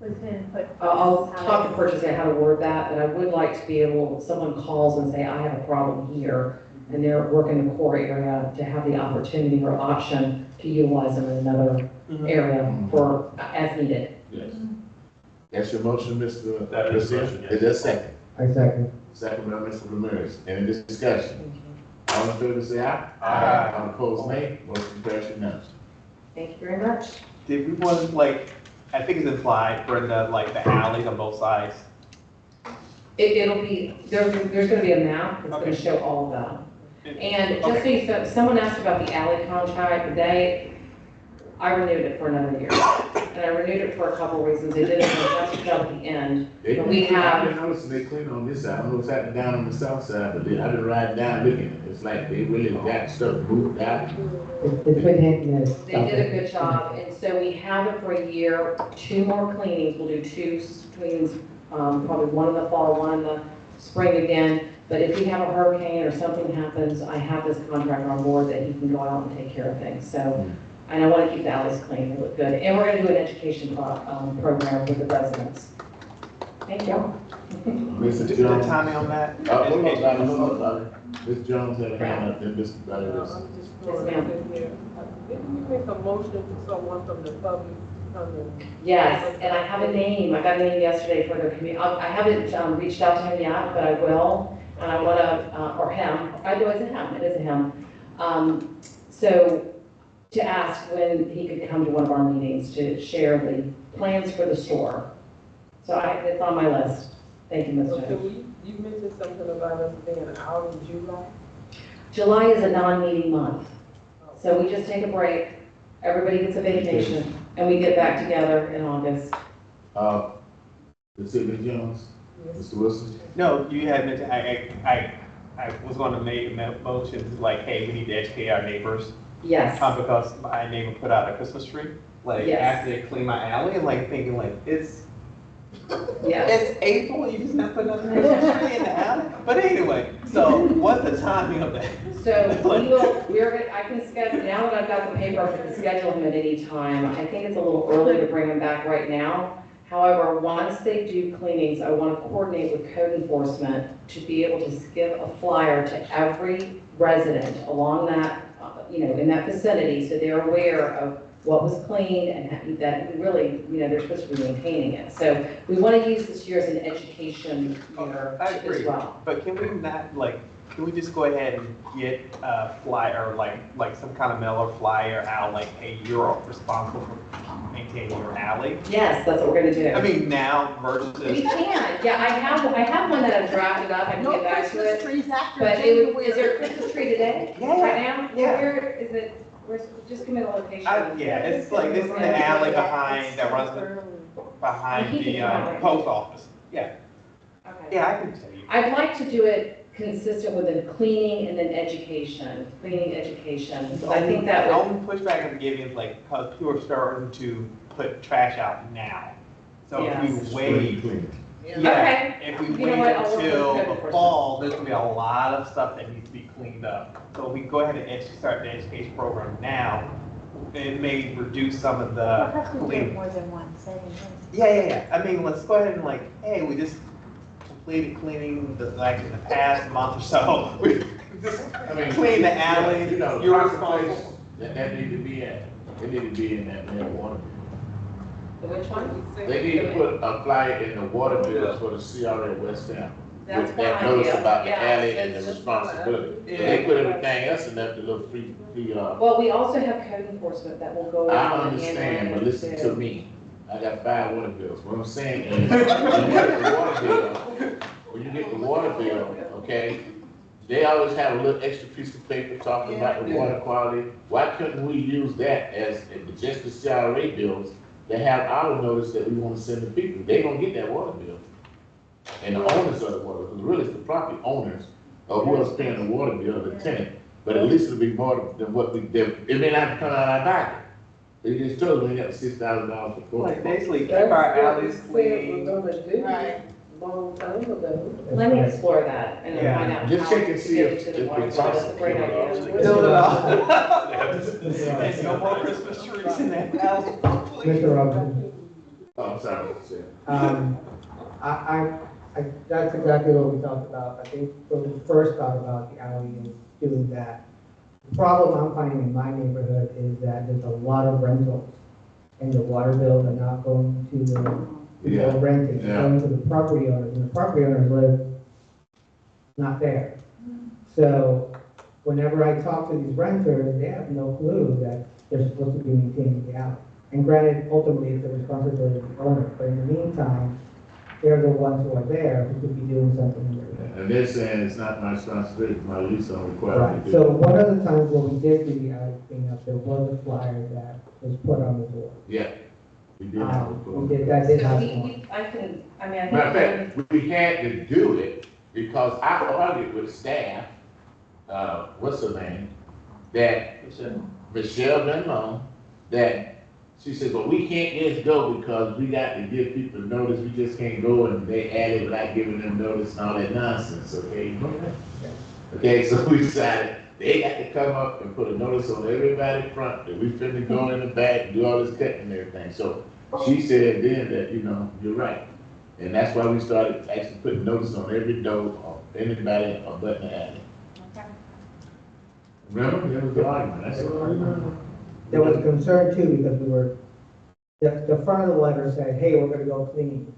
Was in put. I'll talk to purchasing how to word that, but I would like to be able, someone calls and say, I have a problem here, and they're working the core area, to have the opportunity or option to utilize them in another area for, as needed. Yes. That's your motion, Mr. That is the motion, President? yes. Is that second? I second. Second by Mr. Ramirez. Any discussion? All in favor, say aye. Aye. All opposed, nay. Motion passed unanimously. Thank you very much. Did we want, like, I think it's implied, Brenda, like the alleys on both sides? It'll be, there's gonna be a map that's gonna Okay. show all of them. And just so you know, someone asked about the alley contract, I renewed it for another year. And I renewed it for a couple of reasons. They did a fantastic job at the end. They, We have- I've been noticing they clean on this side. I don't know what's happening down on the south side, but I've been riding down looking at it. It's like they really got stuff moved out. It's been hit and miss. They did a good job, and so we have it for a year, 2 more cleanings, we'll do 2 cleanings, probably one in the fall, one in the spring again. But if we have a hurricane or something happens, I have this contractor on board that he can go out and take care of things, so. And I want to keep the alleys clean, they look good, and we're gonna do an education program with the residents. Thank you. Mr. The Jones. timing on that? Hold on, Donna, hold on, Donna. Ms. Jones had a hand up, then Mr. Valdez. Yes, ma'am. Didn't you make a motion for someone from the public to come in? Yes, and I have a name, I got a name yesterday for their community, I haven't reached out to him yet, but I will, and I wanna, or him, I know it's a him, it is a him. So, to ask when he could come to one of our meetings to share the plans for the store. So it's on my list. Thank you, Ms. Okay, Jones. you mentioned something about us being out in July. July is a non-meeting month, so we just take a break, everybody gets a vacation, and we get back together in August. Ms. Jones, Mr. Wilson? No, you had mentioned, I was gonna make a motion, like, hey, we need to educate our neighbors. Yes. Because my neighbor put out a Christmas tree, like, Yes. after they clean my alley, and like, thinking like, it's Yes. April, you just not putting up a Christmas tree in the alley? But anyway, so what's the timing of that? So I can schedule, now that I've got the paper, I can schedule him at any time. I think it's a little early to bring him back right now. However, once they do cleanings, I want to coordinate with code enforcement to be able to give a flyer to every resident along that, in that vicinity, so they're aware of what was cleaned and that we really, they're supposed to be maintaining it. So we want to use this year as an education year I as agree, well. but can we not, like, can we just go ahead and get a flyer, like some kind of mail or flyer out, like, hey, you're responsible for maintaining your alley? Yes, that's what we're gonna do. I mean, now versus. We can, yeah, I have one that I've drafted up, I can No get back to Christmas it. trees after But January. is there a Christmas tree today? Yeah. Right now? Yeah. Where is it, just give me the location. Yeah, it's like, this is the alley behind that runs, behind You keep the it behind. post office. Yeah, Okay. yeah, I can tell you. I'd like to do it consistent with the cleaning and then education, cleaning education. The I think that would, only pushback I'm giving is like, because people are starting to put trash out now. So if Yes. we wait, Okay. yeah, if we You know wait what, I'll work with until the code the enforcement. fall, there's gonna be a lot of stuff that needs to be cleaned up. So if we go ahead and start the education program now, it may reduce some of the Perhaps we do cleaning. more than one setting. Yeah. I mean, let's go ahead and like, hey, we just completed cleaning like in the past month or so. We just clean the alley. You know, You're the proper place responsible. that need to be at, it need to be in that marijuana. the which one? They need to put a flyer in the water bills for the CRA West Ham. That's With that one notice idea. about the Yeah, alley and the it's- responsibility. Yeah. They put everything else in there, the little free, Well, we also have code enforcement that will go I around and understand, handle but it listen too. to me. I got 5 water bills. What I'm saying is, when you get the water bill, when you get the water bill, okay, they always have a little extra piece of paper talking about the water quality. Why couldn't we use that as just the CRA bills to have our notice that we want to send the people? They gonna get that water bill. And the owners of the water, because really it's the property owners, or who else paying the water bill, the tenant. But at least it'll be more than what we, it may not have to come out of our pocket. They just told me we got $6,000 for Like water. basically keep our alleys clean. Right. Long time ago. Let me explore that and then Yeah. find out. Just how check and to see get if it to the it's water bill. That's a great idea. Build it up. Yeah. And no more Christmas trees in that alley. Mr. Robinson, Oh, I'm sorry. that's exactly what we talked about. I think when we first thought about the alley is doing that. The problem I'm finding in my neighborhood is that there's a lot of rentals, and the water bills are not going to the Yeah. people renting, they're going to the property owners, and the property owners live not there. So whenever I talk to these renters, they have no clue that they're supposed to be maintaining the alley. And granted, ultimately, it's the responsibility of the owner, but in the meantime, they're the ones who are there who could be doing something. And they're saying it's not my responsibility, it's my lease on required Right, to do. so one of the times when we did the alley cleanup, there was a flyer that was put on the door. Yeah. We did have a We did, that did So happen. I mean, I Matter of think. fact, we had to do it because I argued with staff, what's her name? That Michelle Benlon, that she said, well, we can't just go because we got to give people notice. We just can't go and they added without giving them notice and all that nonsense, okay? Okay, so we decided they got to come up and put a notice on everybody front that we finna go in the back and do all this cutting and everything. So she said then that, you're right. And that's why we started actually putting notice on every door of anybody abutting the alley. Okay. Remember, there was the argument, that's all. There was concern too, because the front of the letter said, hey, we're gonna go clean.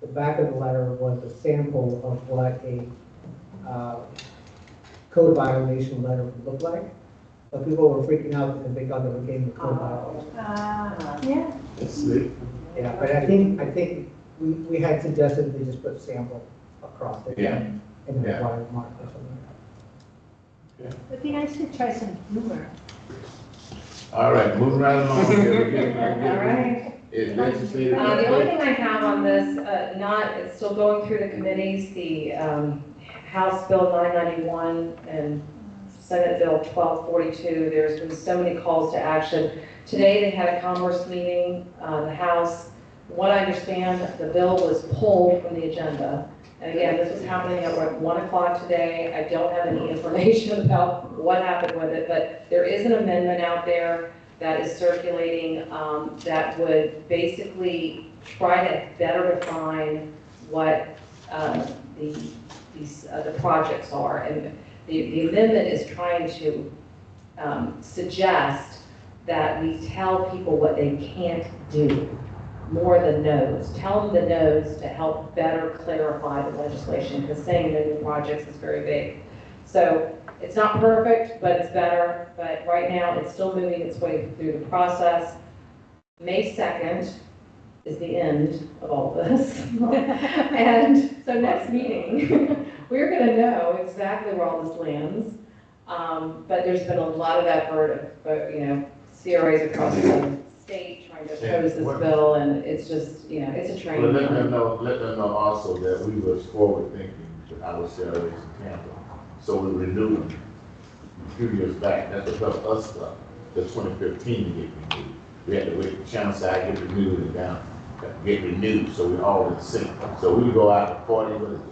The back of the letter was a sample of what a, code violation letter would look like. So people were freaking out because they thought they were getting a code violation. Yeah. That's it. Yeah, but I think we had suggested they just put sample across it. Yeah. And Yeah. a watermark or something. It'd be nice to try some humor. All right, moving right along here. All right. It's legislative. The only thing I have on this, it's still going through the committees, the House Bill 991 and Senate Bill 1242. There's been so many calls to action. Today they had a Commerce meeting, the House. From what I understand, the bill was pulled from the agenda. And again, this was happening at 1 o'clock today. I don't have any information about what happened with it, but there is an amendment out there that is circulating that would basically try to better define what the projects are. And the amendment is trying to suggest that we tell people what they can't do more than no's. Tell them the no's to help better clarify the legislation, because saying no new projects is very vague. So it's not perfect, but it's better. But right now, it's still moving its way through the process. May 2nd is the end of all this. And so next meeting, we're going to know exactly where all this lands. But there's been a lot of effort of, CRAs across the state trying to Yeah. oppose this bill, and it's just, you know, it's a Well, training. let them know also that we was forward thinking with our salaries in Tampa. So we renewed them a few years back. That's what helped us the 2015 to get renewed. We had to wait for channel side get renewed and down, get renewed, so we all in sync. So we go out to 40, what is it?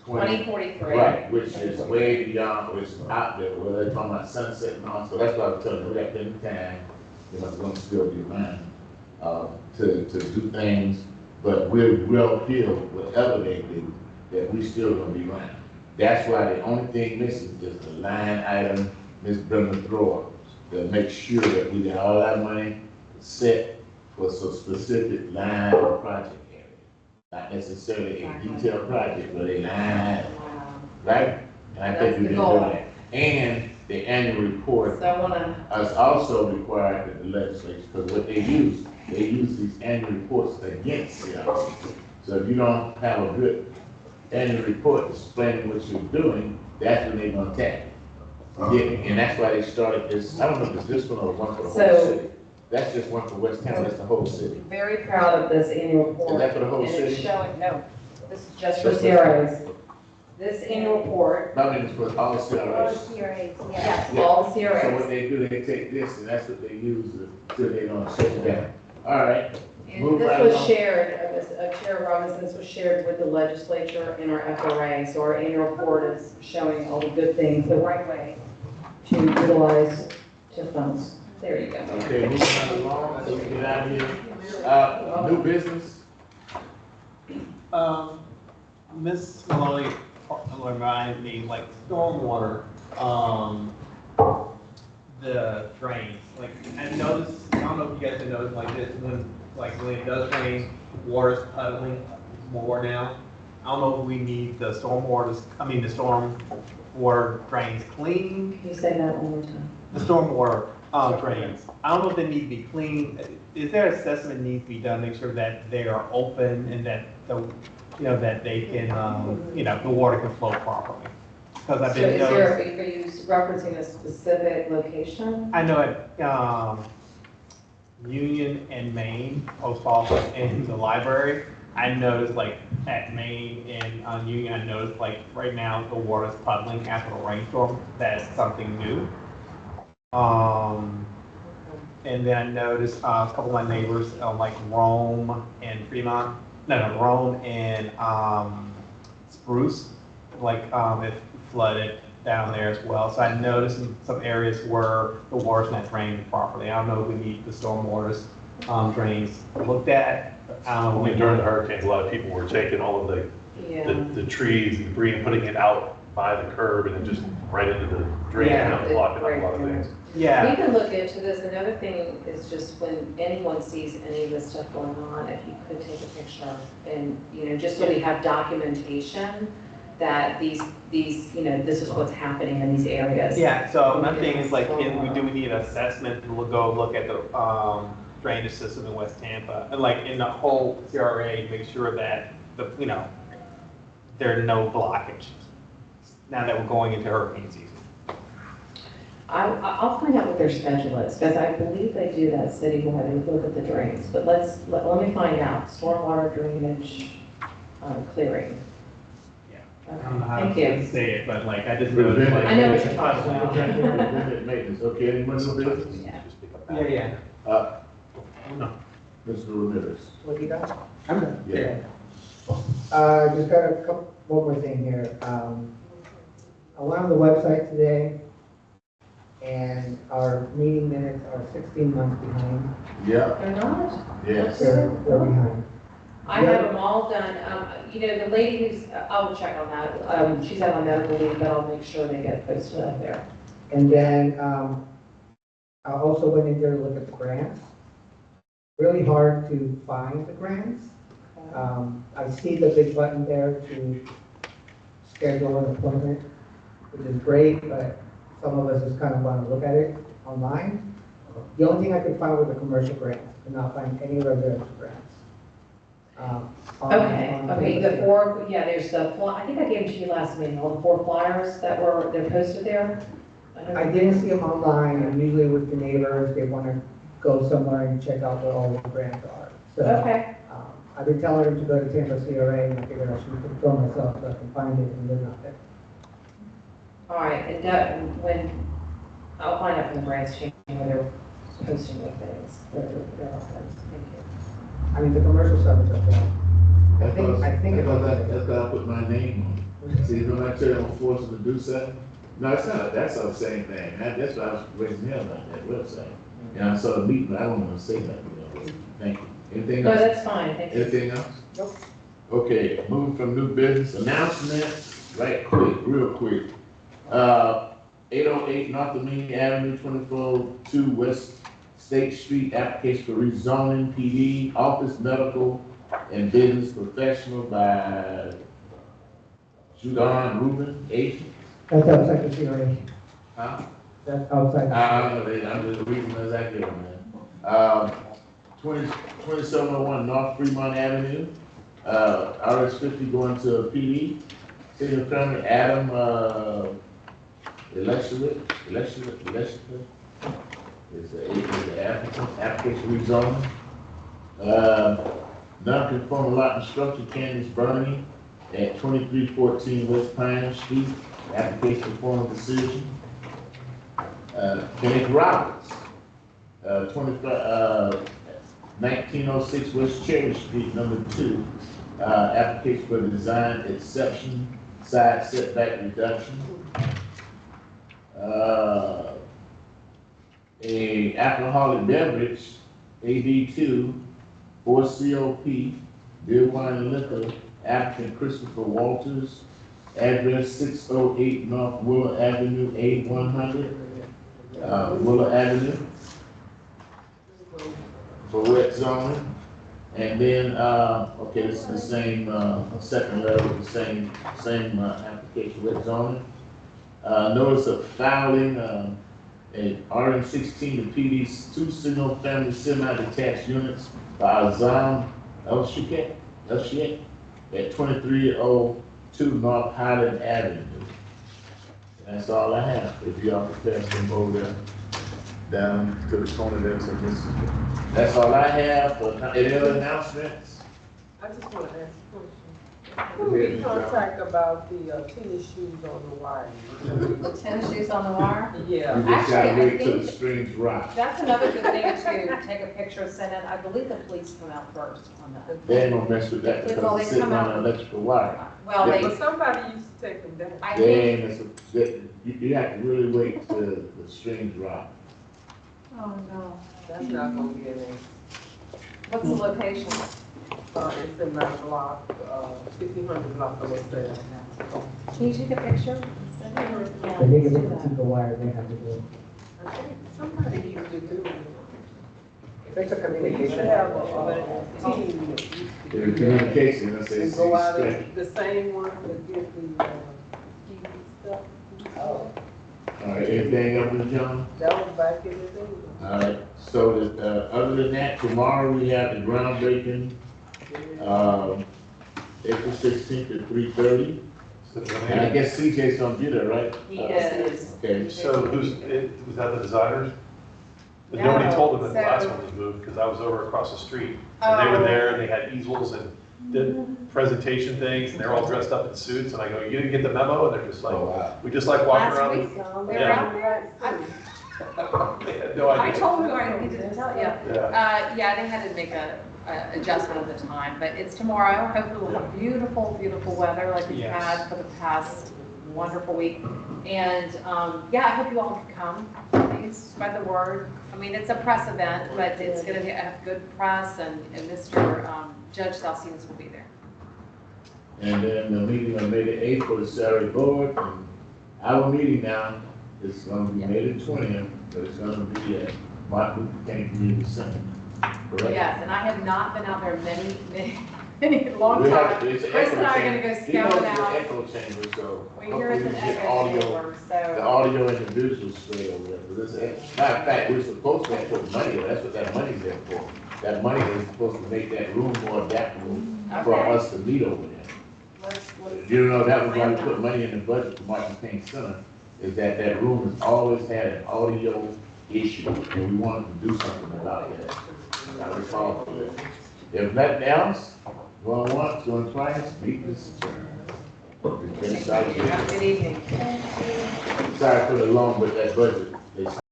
2043. Right, which is way beyond, which is out there, where they're talking about sunset and all, so that's why I'm telling you, we got plenty of time, you know, gonna still be around, to do things, but we'll feel whatever they do, that we still gonna be around. That's why the only thing missing is the line item, Ms. Brenda Thrower, to make sure that we got all our money set for some specific line or project area. Not necessarily a detailed project, but a line item, right? And I think we've been doing that. And the annual report So I wanna, is also required in the legislature, because what they use these annual reports against CRA. So if you don't have a good annual report explaining what you're doing, that's when they're gonna attack you. You get me? And that's why they started this, I don't know if it's this one or one for the whole So- city. That's just one for West Tampa, that's the whole city. very proud of this annual report. Is that for the whole And it's city? showing, no, this is just for Just for- CRAs. This annual report, No, I mean, it's for all the CRAs. yes, Yeah. all the So what CRAs. they do, they take this, and that's what they use until they don't shut it down. All right. And Move this right was along. shared, Chair Robinson, this was shared with the legislature in our FRA. So our annual report is showing all the good things, the right way to utilize TIF funds. There you go. Okay, moving right along, so we can get out of here. New business? Ms. Maloney reminded me, like, stormwater, the drains, like, I noticed, I don't know if you guys have noticed like this, when it does rain, water's puddling more now. I don't know if we need the the storm water drains cleaned, Can you say that one more time? the stormwater drains. I don't know if they need to be cleaned. Is there assessment needs to be done, make sure that they are open and that that they can, the water can flow properly? Because I've So been is there, noticing, are you referencing a specific location? I know at Union and Main Post Office and the library, I noticed like at Main and on Union, I noticed like right now the water's puddling after a rainstorm. That's something new. And then I noticed a couple of my neighbors, like Rome and Fremont, Rome and Spruce, like it flooded down there as well. So I noticed in some areas where the water's not draining properly. I don't know if we need the stormwater drains looked at. I mean, during the hurricanes, a lot of people were taking all of the trees and debris and putting it out by the curb and then just right into the drain and blocking up a lot of things. Yeah. We can look into this. Another thing is just when anyone sees any of this stuff going on, if you could take a picture and, just so we have documentation that these, this is what's happening in these areas. Yeah, so my thing is like, do we need an assessment to go look at the drainage system in West Tampa? And like in the whole CRA, make sure that there are no blockages now that we're going into hurricane season. I'll find out what their schedule is, because I believe they do that citywide, they look at the drains, but let me find out, stormwater drainage clearing. Yeah. Okay, I don't know how thank to you. say it, but like, I just noticed like. I know what you're talking about. Preventive maintenance, okay, anyone new business? Yeah. Yeah. No. Mr. Ramirez. What you got? I'm done. Yeah. Just got a couple, one more thing here. I went on the website today, and our meeting minutes are 16 months behind. Yeah, They're not? yes. They're behind. I have them all done, the lady who's, I'll check on that, she's out on medical leave, but I'll make sure they get posted up there. And then, I also went in there to look at the grants. Really hard to find the grants. I see the big button there to schedule an appointment, which is great, but some of us just kind of want to look at it online. The only thing I could find were the commercial grants, could not find any residential grants. Okay, the four, there's I think I gave them to you last meeting, all the 4 flyers they're posted there. I didn't see them online, and usually with the neighbors, they want to go somewhere and check out where all the grants are. So, Okay. I've been telling her to go to Tampa CRA, and I figured I should throw myself so I can find it, and they're not there. All right, and Doug, when, I'll find out from the branch team when they're posting the things. They're all done. Thank you. I mean, the commercial stuff is okay. I think That's it was. that's why I put my name on it. See, when I tell you I'm forced to do something, no, it's not, that's the same thing. That's why I was raising hell about that website. And I saw the meeting, but I don't want to say nothing, you know. Thank you. Anything No, else? that's fine, thank you. Anything else? Nope. Okay, moving from new business announcements, right quick, real quick. 808 North Dominion Avenue, 24-2 West State Street, application for rezoning PD, office, medical, and business professional by Judan Rubin, agent. That's outside the CRA. Huh? That's outside. I don't know, I'm just reading as I get them, man. 2701 North Fremont Avenue, RS 50 going to PD. City Attorney Adam, Electric, is the application rezoning. Non-conforming lot and structure, Candace Bernie at 2314 West Pine Street, application form of decision. Kenneth Roberts, 1906 West Cherry Street, number 2, application for design exception, side setback reduction. A alcoholic beverage, AD2, 4 COP, beer, wine, and liquor, applicant Christopher Walters, address 608 North Willow Avenue, A100, Willow Avenue, for wet zoning. And then, okay, this is the same, second letter with the same application, wet zoning. Notice of filing, at RM16 to PD's 2 single-family semi-detached units by Azam El Shiek at 2302 North Highland Avenue. That's all I have. If y'all could pass them over there, down to the corner there, so that's all I have. For any other announcements? I just want to ask a question. Who we contact about the tennis shoes on the wire? The tennis shoes on the wire? Yeah. You just gotta Actually, I wait till the think strings rock. that's another good thing to take a picture, send it. I believe the police come out first on that. They ain't gonna mess with that Well, because they it's sitting come on out- an electrical wire. Well, Yeah, they, But somebody used to take them down. I They think, ain't, you have to really wait till the strings rock. oh no. That's not gonna be an issue. What's the location? It's in my block, 1500 block, I would say. Can you take a picture? They need to look at the wire, they have to do it. I think somebody used to do it. It's a We used communication. to have a team that used to The do that. communication, let's say, And see, go out straight. and the same one that did the, TV stuff. All right, anything else, Ms. Jones? That was back in the day. All right, so other than that, tomorrow we have the groundbreaking, April 16th at 3:30. And I guess CJ's gonna be there, right? He is. Okay, So was that the designers? But nobody No, told them that the last so- one was moved, because I was over across the street. And they were there, and they had easels and did presentation things, and they're all dressed up in suits, and I go, you didn't get the memo? And they're just like, Oh, wow. we just like walking Last around. week, they were Yeah. out there. They had no I idea. told you I needed to tell you. Yeah. Yeah, they had to make a adjustment of the time, but it's tomorrow. Hopefully we'll have beautiful, beautiful weather like we've Yes. had for the past wonderful week. And, yeah, I hope you all can come. Please spread the word. I mean, it's a press event, but it's gonna have good press, and Mr. Judge Salcinas will be there. and then the meeting on May the 8th for the Saturday board, and our meeting now is gonna be May the 20th, but it's gonna be at Martin Luther King Community Center, correct? Yes, and I have not been out there many, long We time. have, it's an Chris and echo I are gonna chamber. go scout It's it an out. echo chamber, so. We hear it's an hopefully we get echo audio- chamber, The so. audio and the visual straight over there, but matter of fact, we're supposed to have put money, that's what that money's there for. That money is supposed to make that room more adaptable for Okay. us to meet over there. Let's- You know, that was why we put money in the budget for Martin King Center, is that room has always had an audio issue, and we wanted to do something about that. I recall that. If nothing else, going once, going twice, meet this adjourned. Good evening. Sorry for the long, but that budget, they